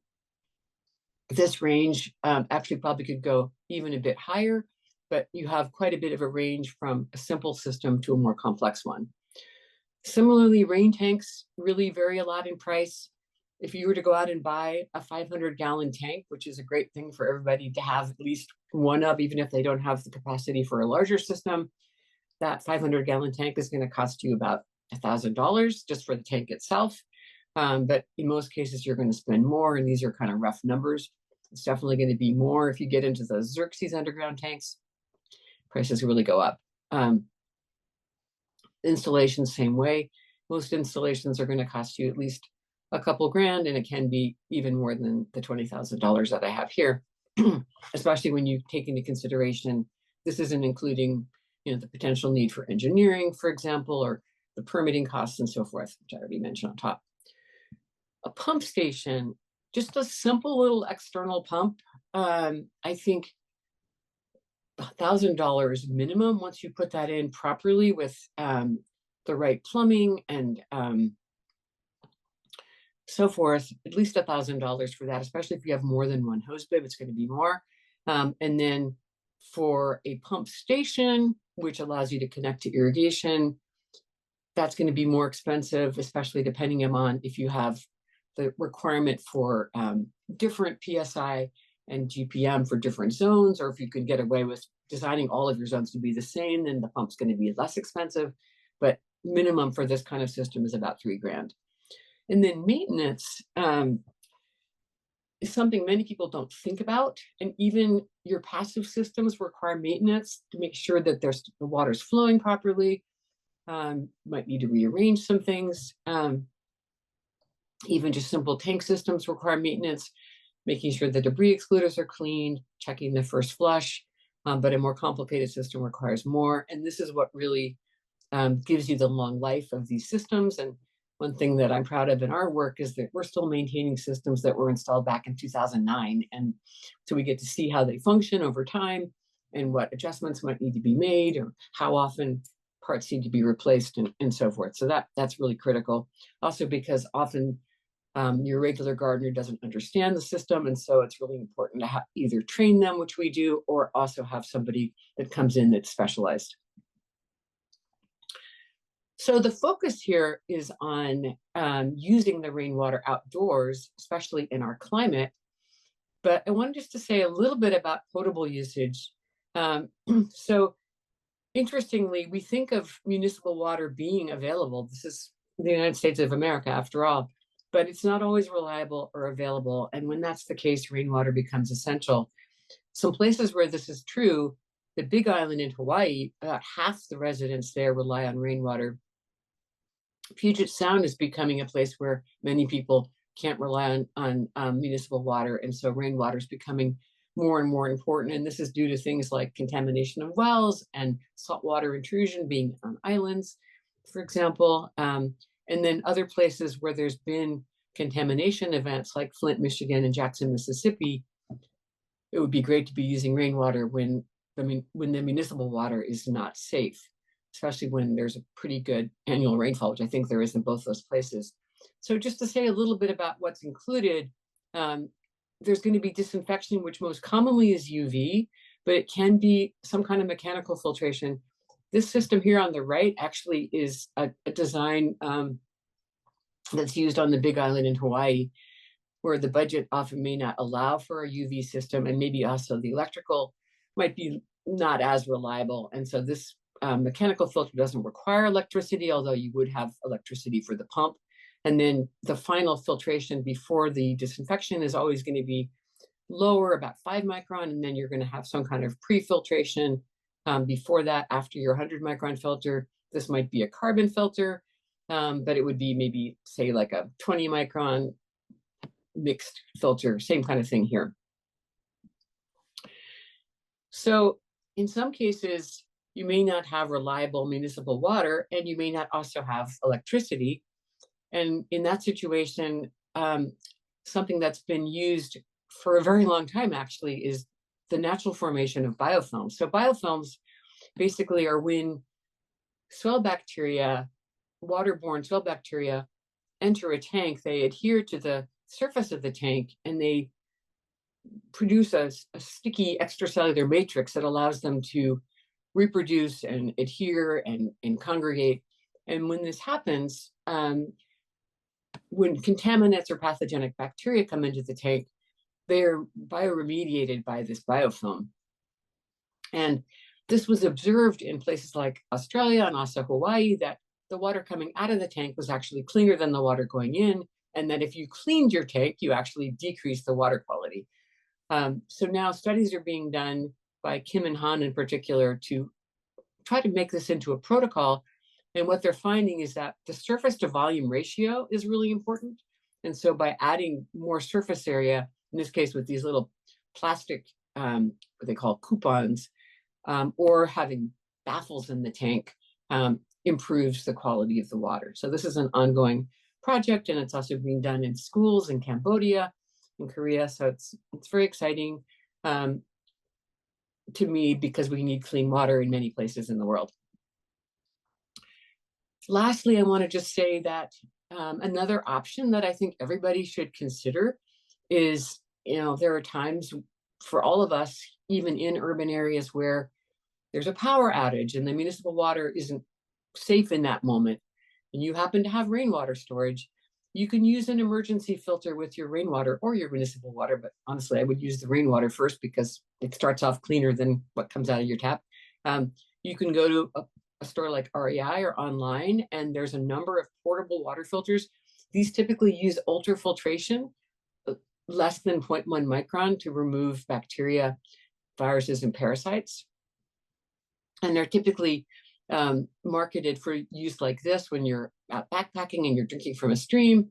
this range actually probably could go even a bit higher, but you have quite a bit of a range from a simple system to a more complex one. Similarly, rain tanks really vary a lot in price. If you were to go out and buy a 500-gallon tank, which is a great thing for everybody to have at least one of, even if they don't have the capacity for a larger system, that 500-gallon tank is going to cost you about $1,000 just for the tank itself. But in most cases, you're going to spend more, and these are kind of rough numbers. It's definitely going to be more if you get into the Xerxes underground tanks. Prices really go up. Installations, same way. Most installations are going to cost you at least a couple grand, and it can be even more than the $20,000 that I have here, especially when you take into consideration this isn't including, the potential need for engineering, for example, or the permitting costs and so forth, which I already mentioned on top. A pump station, just a simple little external pump, I think $1,000 minimum once you put that in properly with the right plumbing and so forth. At least $1,000 for that, especially if you have more than one hose bib, it's going to be more. And then for a pump station, which allows you to connect to irrigation, that's going to be more expensive, especially depending on if you have the requirement for different PSI and GPM for different zones, or if you can get away with designing all of your zones to be the same, then the pump's going to be less expensive. But minimum for this kind of system is about $3 grand. And then maintenance is something many people don't think about. And even your passive systems require maintenance to make sure that the water's flowing properly. Might need to rearrange some things. Even just simple tank systems require maintenance, making sure the debris excluders are cleaned, checking the first flush. But a more complicated system requires more. And this is what really gives you the long life of these systems. And one thing that I'm proud of in our work is that we're still maintaining systems that were installed back in 2009. And so we get to see how they function over time and what adjustments might need to be made, or how often parts need to be replaced and so forth. So that's really critical. Also because often your regular gardener doesn't understand the system. And so it's really important to either train them, which we do, or also have somebody that comes in that's specialized. So the focus here is on using the rainwater outdoors, especially in our climate. But I wanted just to say a little bit about potable usage. So interestingly, we think of municipal water being available. This is the United States of America, after all, but it's not always reliable or available. And when that's the case, rainwater becomes essential. Some places where this is true, the Big Island in Hawaii, about half the residents there rely on rainwater. Puget Sound is becoming a place where many people can't rely on municipal water. And so rainwater is becoming more and more important. And this is due to things like contamination of wells and saltwater intrusion being on islands, for example. And then other places where there's been contamination events like Flint, Michigan, and Jackson, Mississippi, it would be great to be using rainwater when the municipal water is not safe, especially when there's a pretty good annual rainfall, which I think there is in both those places. So just to say a little bit about what's included, there's going to be disinfection, which most commonly is UV, but it can be some kind of mechanical filtration. This system here on the right actually is a design that's used on the Big Island in Hawaii, where the budget often may not allow for a UV system, and maybe also the electrical might be not as reliable. And so this mechanical filter doesn't require electricity, although you would have electricity for the pump. And then the final filtration before the disinfection is always going to be lower, about 5 micron, and then you're going to have some kind of pre-filtration before that, after your 100 micron filter. This might be a carbon filter, but it would be maybe, say, like a 20 micron mixed filter, same kind of thing here. So in some cases, you may not have reliable municipal water, and you may not also have electricity. And in that situation, something that's been used for a very long time actually is the natural formation of biofilms. So biofilms basically are when soil bacteria, waterborne soil bacteria, enter a tank. They adhere to the surface of the tank, and they produce a sticky extracellular matrix that allows them to reproduce and adhere and congregate. And when this happens, when contaminants or pathogenic bacteria come into the tank, they're bioremediated by this biofilm. And this was observed in places like Australia and also Hawaii, that the water coming out of the tank was actually cleaner than the water going in, and that if you cleaned your tank, you actually decreased the water quality. So now studies are being done by Kim and Han in particular to try to make this into a protocol. And what they're finding is that the surface to volume ratio is really important. And so by adding more surface area, in this case with these little plastic, what they call coupons, or having baffles in the tank, improves the quality of the water. So this is an ongoing project, and it's also being done in schools in Cambodia, in Korea. So it's very exciting to me, because we need clean water in many places in the world. Lastly, I want to just say that another option that I think everybody should consider is, there are times for all of us, even in urban areas, where there's a power outage and the municipal water isn't safe in that moment, and you happen to have rainwater storage. You can use an emergency filter with your rainwater or your municipal water, but honestly, I would use the rainwater first because it starts off cleaner than what comes out of your tap. You can go to a store like REI or online, and there's a number of portable water filters. These typically use ultrafiltration, less than 0.1 micron, to remove bacteria, viruses, and parasites. And they're typically marketed for use like this when you're out backpacking and you're drinking from a stream.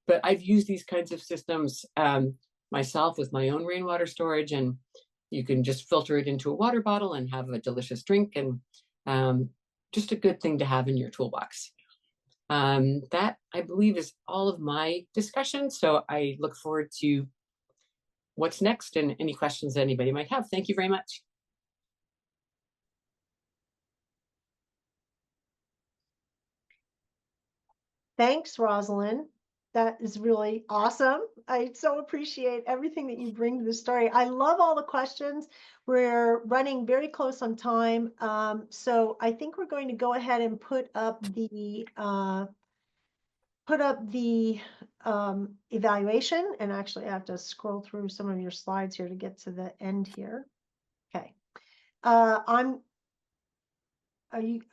But I've used these kinds of systems myself with my own rainwater storage, and you can just filter it into a water bottle and have a delicious drink, and just a good thing to have in your toolbox. That, I believe, is all of my discussion. So I look forward to what's next and any questions that anybody might have. Thank you very much. Thanks, Rosalind. That is really awesome. I so appreciate everything that you bring to the story. I love all the questions. We're running very close on time. So I think we're going to go ahead and put up the evaluation. And actually, I have to scroll through some of your slides here to get to the end here. Okay.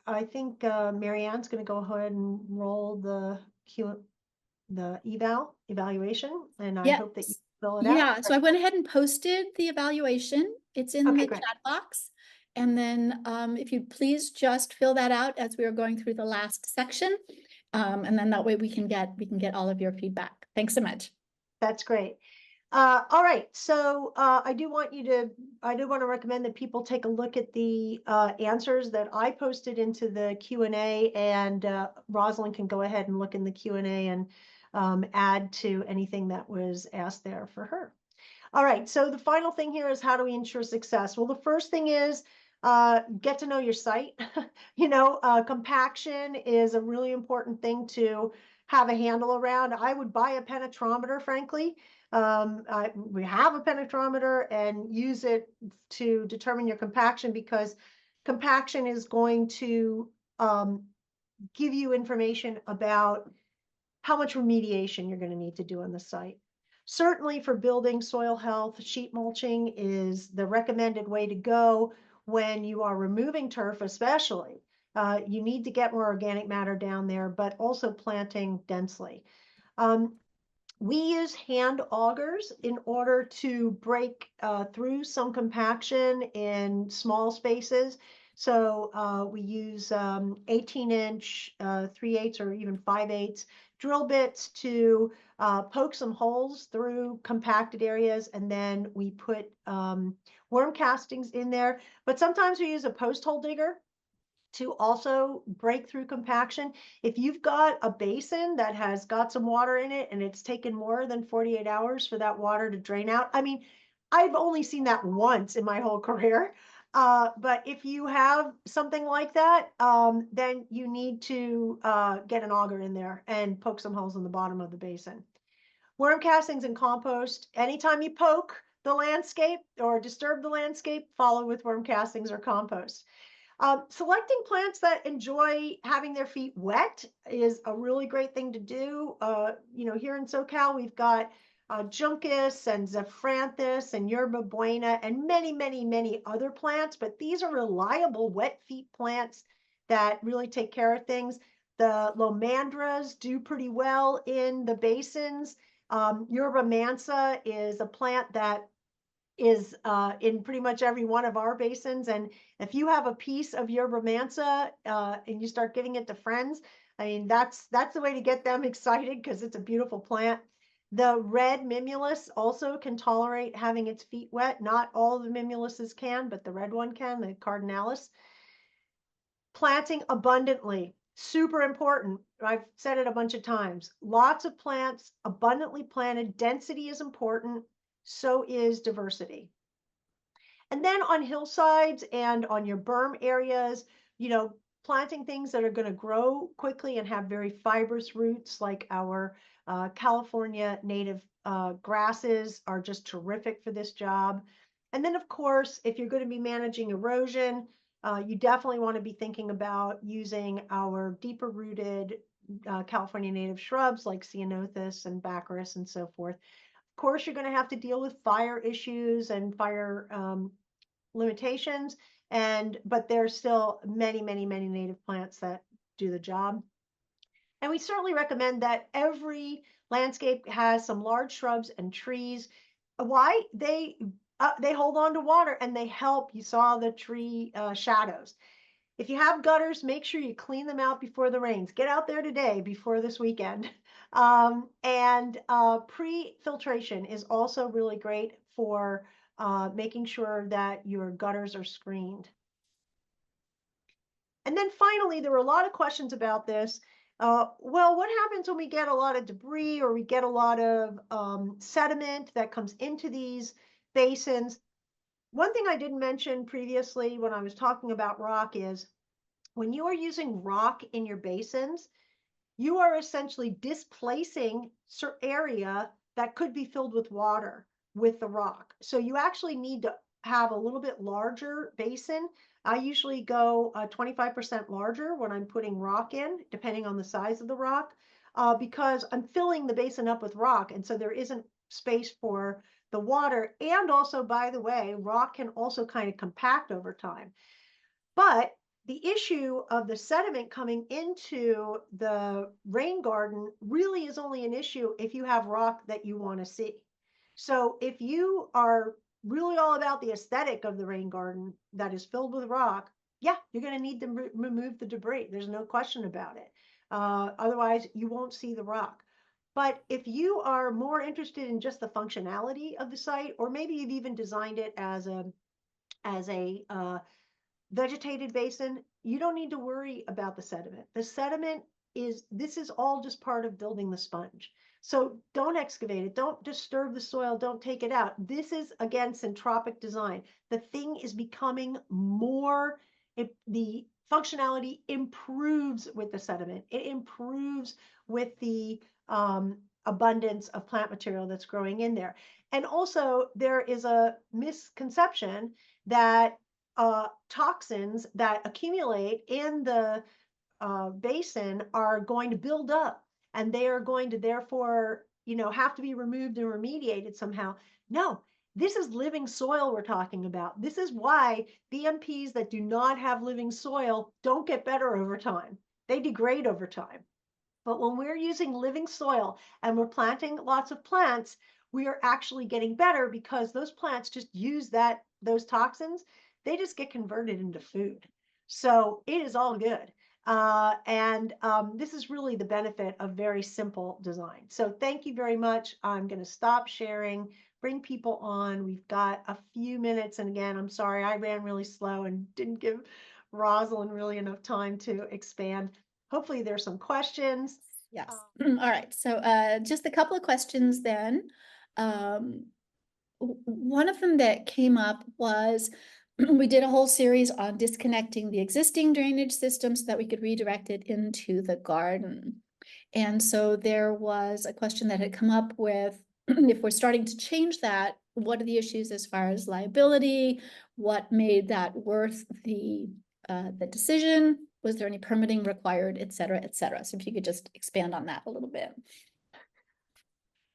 I think Mary Ann's going to go ahead and roll the evaluation, and I hope that you Yes. fill it out. Yeah, so I went ahead and posted the evaluation. It's in Okay, the great. chat box. And then if you please just fill that out as we are going through the last section. And then that way we can get all of your feedback. Thanks so much. That's great. All right, so I do want to recommend that people take a look at the answers that I posted into the Q&A, and Rosalind can go ahead and look in the Q&A and add to anything that was asked there for her. All right, so the final thing here is, how do we ensure success? Well, the first thing is get to know your site. Compaction is a really important thing to have a handle around. I would buy a penetrometer, frankly. We have a penetrometer, and use it to determine your compaction, because compaction is going to give you information about how much remediation you're going to need to do on the site. Certainly for building soil health, sheet mulching is the recommended way to go when you are removing turf, especially. You need to get more organic matter down there, but also planting densely. We use hand augers in order to break through some compaction in small spaces. So we use 18-inch, 3/8 or even 5/8 drill bits to poke some holes through compacted areas, and then we put worm castings in there. But sometimes we use a post hole digger to also break through compaction. If you've got a basin that has got some water in it and it's taken more than 48 hours for that water to drain out, I mean, I've only seen that once in my whole career. But if you have something like that, then you need to get an auger in there and poke some holes in the bottom of the basin. Worm castings and compost, anytime you poke the landscape or disturb the landscape, follow with worm castings or compost. Selecting plants that enjoy having their feet wet is a really great thing to do. Here in SoCal, we've got Juncus and Zephranthus and Yerba Buena and many, many, many other plants, but these are reliable wet feet plants that really take care of things. The Lomandras do pretty well in the basins. Yerba mansa is a plant that is in pretty much every one of our basins. And if you have a piece of yerba mansa and you start giving it to friends, I mean, that's the way to get them excited, because it's a beautiful plant. The red mimulus also can tolerate having its feet wet. Not all the mimuluses can, but the red one can, the cardinalis. Planting abundantly, super important. I've said it a bunch of times. Lots of plants, abundantly planted. Density is important. So is diversity. And then on hillsides and on your berm areas, planting things that are going to grow quickly and have very fibrous roots, like our California native grasses, are just terrific for this job. And then, of course, if you're going to be managing erosion, you definitely want to be thinking about using our deeper rooted California native shrubs like ceanothus and baccharis and so forth. Of course, you're going to have to deal with fire issues and fire limitations, but there's still many, many, many native plants that do the job. And we certainly recommend that every landscape has some large shrubs and trees. Why? They hold on to water and they help. You saw the tree shadows. If you have gutters, make sure you clean them out before the rains. Get out there today before this weekend. And pre-filtration is also really great for making sure that your gutters are screened. And then finally, there were a lot of questions about this. Well, what happens when we get a lot of debris or we get a lot of sediment that comes into these basins? One thing I didn't mention previously when I was talking about rock is, when you are using rock in your basins, you are essentially displacing area that could be filled with water with the rock. So you actually need to have a little bit larger basin. I usually go 25% larger when I'm putting rock in, depending on the size of the rock, because I'm filling the basin up with rock. And so there isn't space for the water. And also, by the way, rock can also kind of compact over time. But the issue of the sediment coming into the rain garden really is only an issue if you have rock that you want to see. So if you are really all about the aesthetic of the rain garden that is filled with rock, yeah, you're going to need to remove the debris. There's no question about it. Otherwise, you won't see the rock. But if you are more interested in just the functionality of the site, or maybe you've even designed it as a vegetated basin, you don't need to worry about the sediment. The sediment this is all just part of building the sponge. So don't excavate it, don't disturb the soil, don't take it out. This is, again, centropic design. The thing is becoming more, the functionality improves with the sediment. It improves with the abundance of plant material that's growing in there. And also, there is a misconception that toxins that accumulate in the basin are going to build up, and they are going to therefore, have to be removed and remediated somehow. No, this is living soil we're talking about. This is why BMPs that do not have living soil don't get better over time. They degrade over time. But when we're using living soil and we're planting lots of plants, we are actually getting better, because those plants just use those toxins. They just get converted into food. So it is all good. And this is really the benefit of very simple design. So thank you very much. I'm going to stop sharing, bring people on. We've got a few minutes. And again, I'm sorry, I ran really slow and didn't give Rosalind really enough time to expand. Hopefully there's some questions. Yes. All right. So just a couple of questions then. One of them that came up was we did a whole series on disconnecting the existing drainage system so that we could redirect it into the garden. And so there was a question that had come up with, if we're starting to change that, what are the issues as far as liability? What made that worth the decision? Was there any permitting required, et cetera, et cetera? So if you could just expand on that a little bit.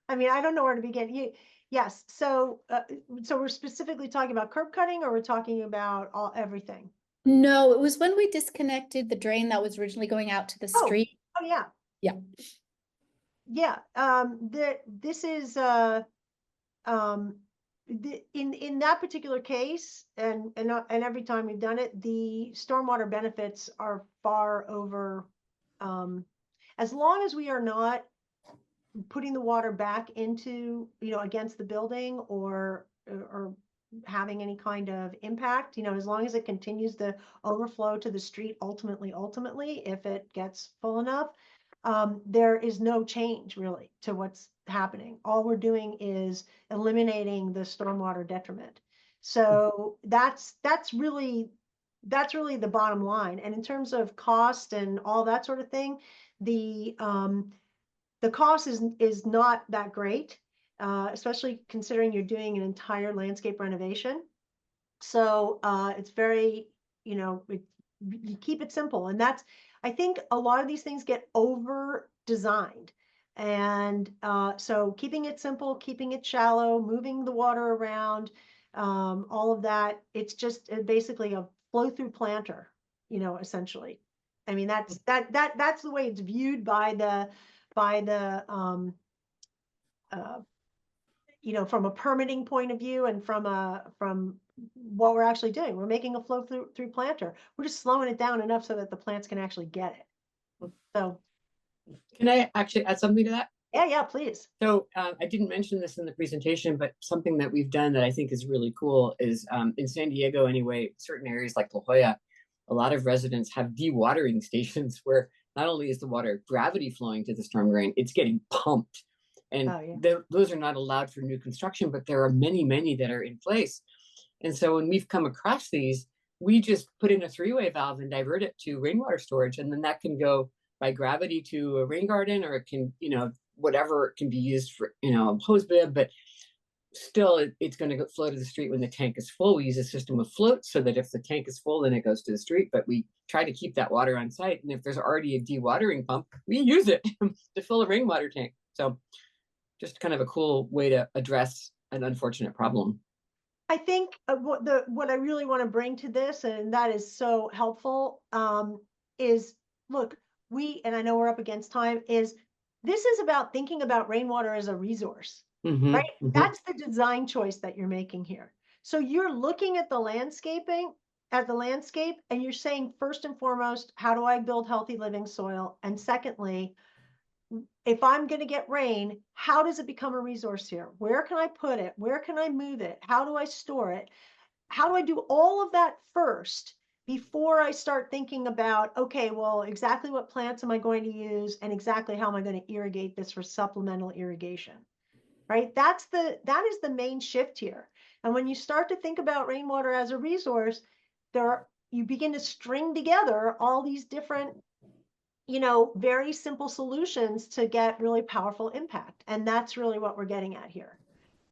I mean, I don't know where to begin. Yes. So we're specifically talking about curb cutting, or we're talking about everything? No, it was when we disconnected the drain that was originally going out to the street. Oh yeah. Yeah. Yeah. This is in that particular case, and every time we've done it, the stormwater benefits are far over. As long as we are not putting the water back into, against the building, or having any kind of impact, as long as it continues to overflow to the street, ultimately, if it gets full enough, there is no change really to what's happening. All we're doing is eliminating the stormwater detriment. So that's really the bottom line. And in terms of cost and all that sort of thing, the cost is not that great, especially considering you're doing an entire landscape renovation. So it's very, you keep it simple. And I think a lot of these things get over designed. And so keeping it simple, keeping it shallow, moving the water around, all of that, it's just basically a flow through planter, essentially. I mean, that's the way it's viewed by the from a permitting point of view, and from what we're actually doing. We're making a flow through planter. We're just slowing it down enough so that the plants can actually get it. So Can I actually add something to that? yeah, please. So I didn't mention this in the presentation, but something that we've done that I think is really cool is in San Diego anyway, certain areas like La Jolla, a lot of residents have dewatering stations where not only is the water gravity flowing to the storm drain, it's getting pumped. And those are not allowed for new construction, but there are many, many that are in place. And so when we've come across these, we just put in a three-way valve and divert it to rainwater storage, and then that can go by gravity to a rain garden, or it can, whatever it can be used for, a hose bib, but still it's going to flow to the street when the tank is full. We use a system of floats so that if the tank is full, then it goes to the street, but we try to keep that water on site. And if there's already a dewatering pump, we use it to fill a rainwater tank. So just kind of a cool way to address an unfortunate problem. I think what I really want to bring to this, and that is so helpful, is look, and I know we're up against time, is this is about thinking about rainwater as a resource, right? That's the design choice that you're making here. So you're looking at the landscape, and you're saying, first and foremost, how do I build healthy living soil? And secondly, if I'm going to get rain, how does it become a resource here? Where can I put it? Where can I move it? How do I store it? How do I do all of that first before I start thinking about, okay, well, exactly what plants am I going to use and exactly how am I going to irrigate this for supplemental irrigation, right? That is the main shift here. And when you start to think about rainwater as a resource, you begin to string together all these different very simple solutions to get really powerful impact. And that's really what we're getting at here.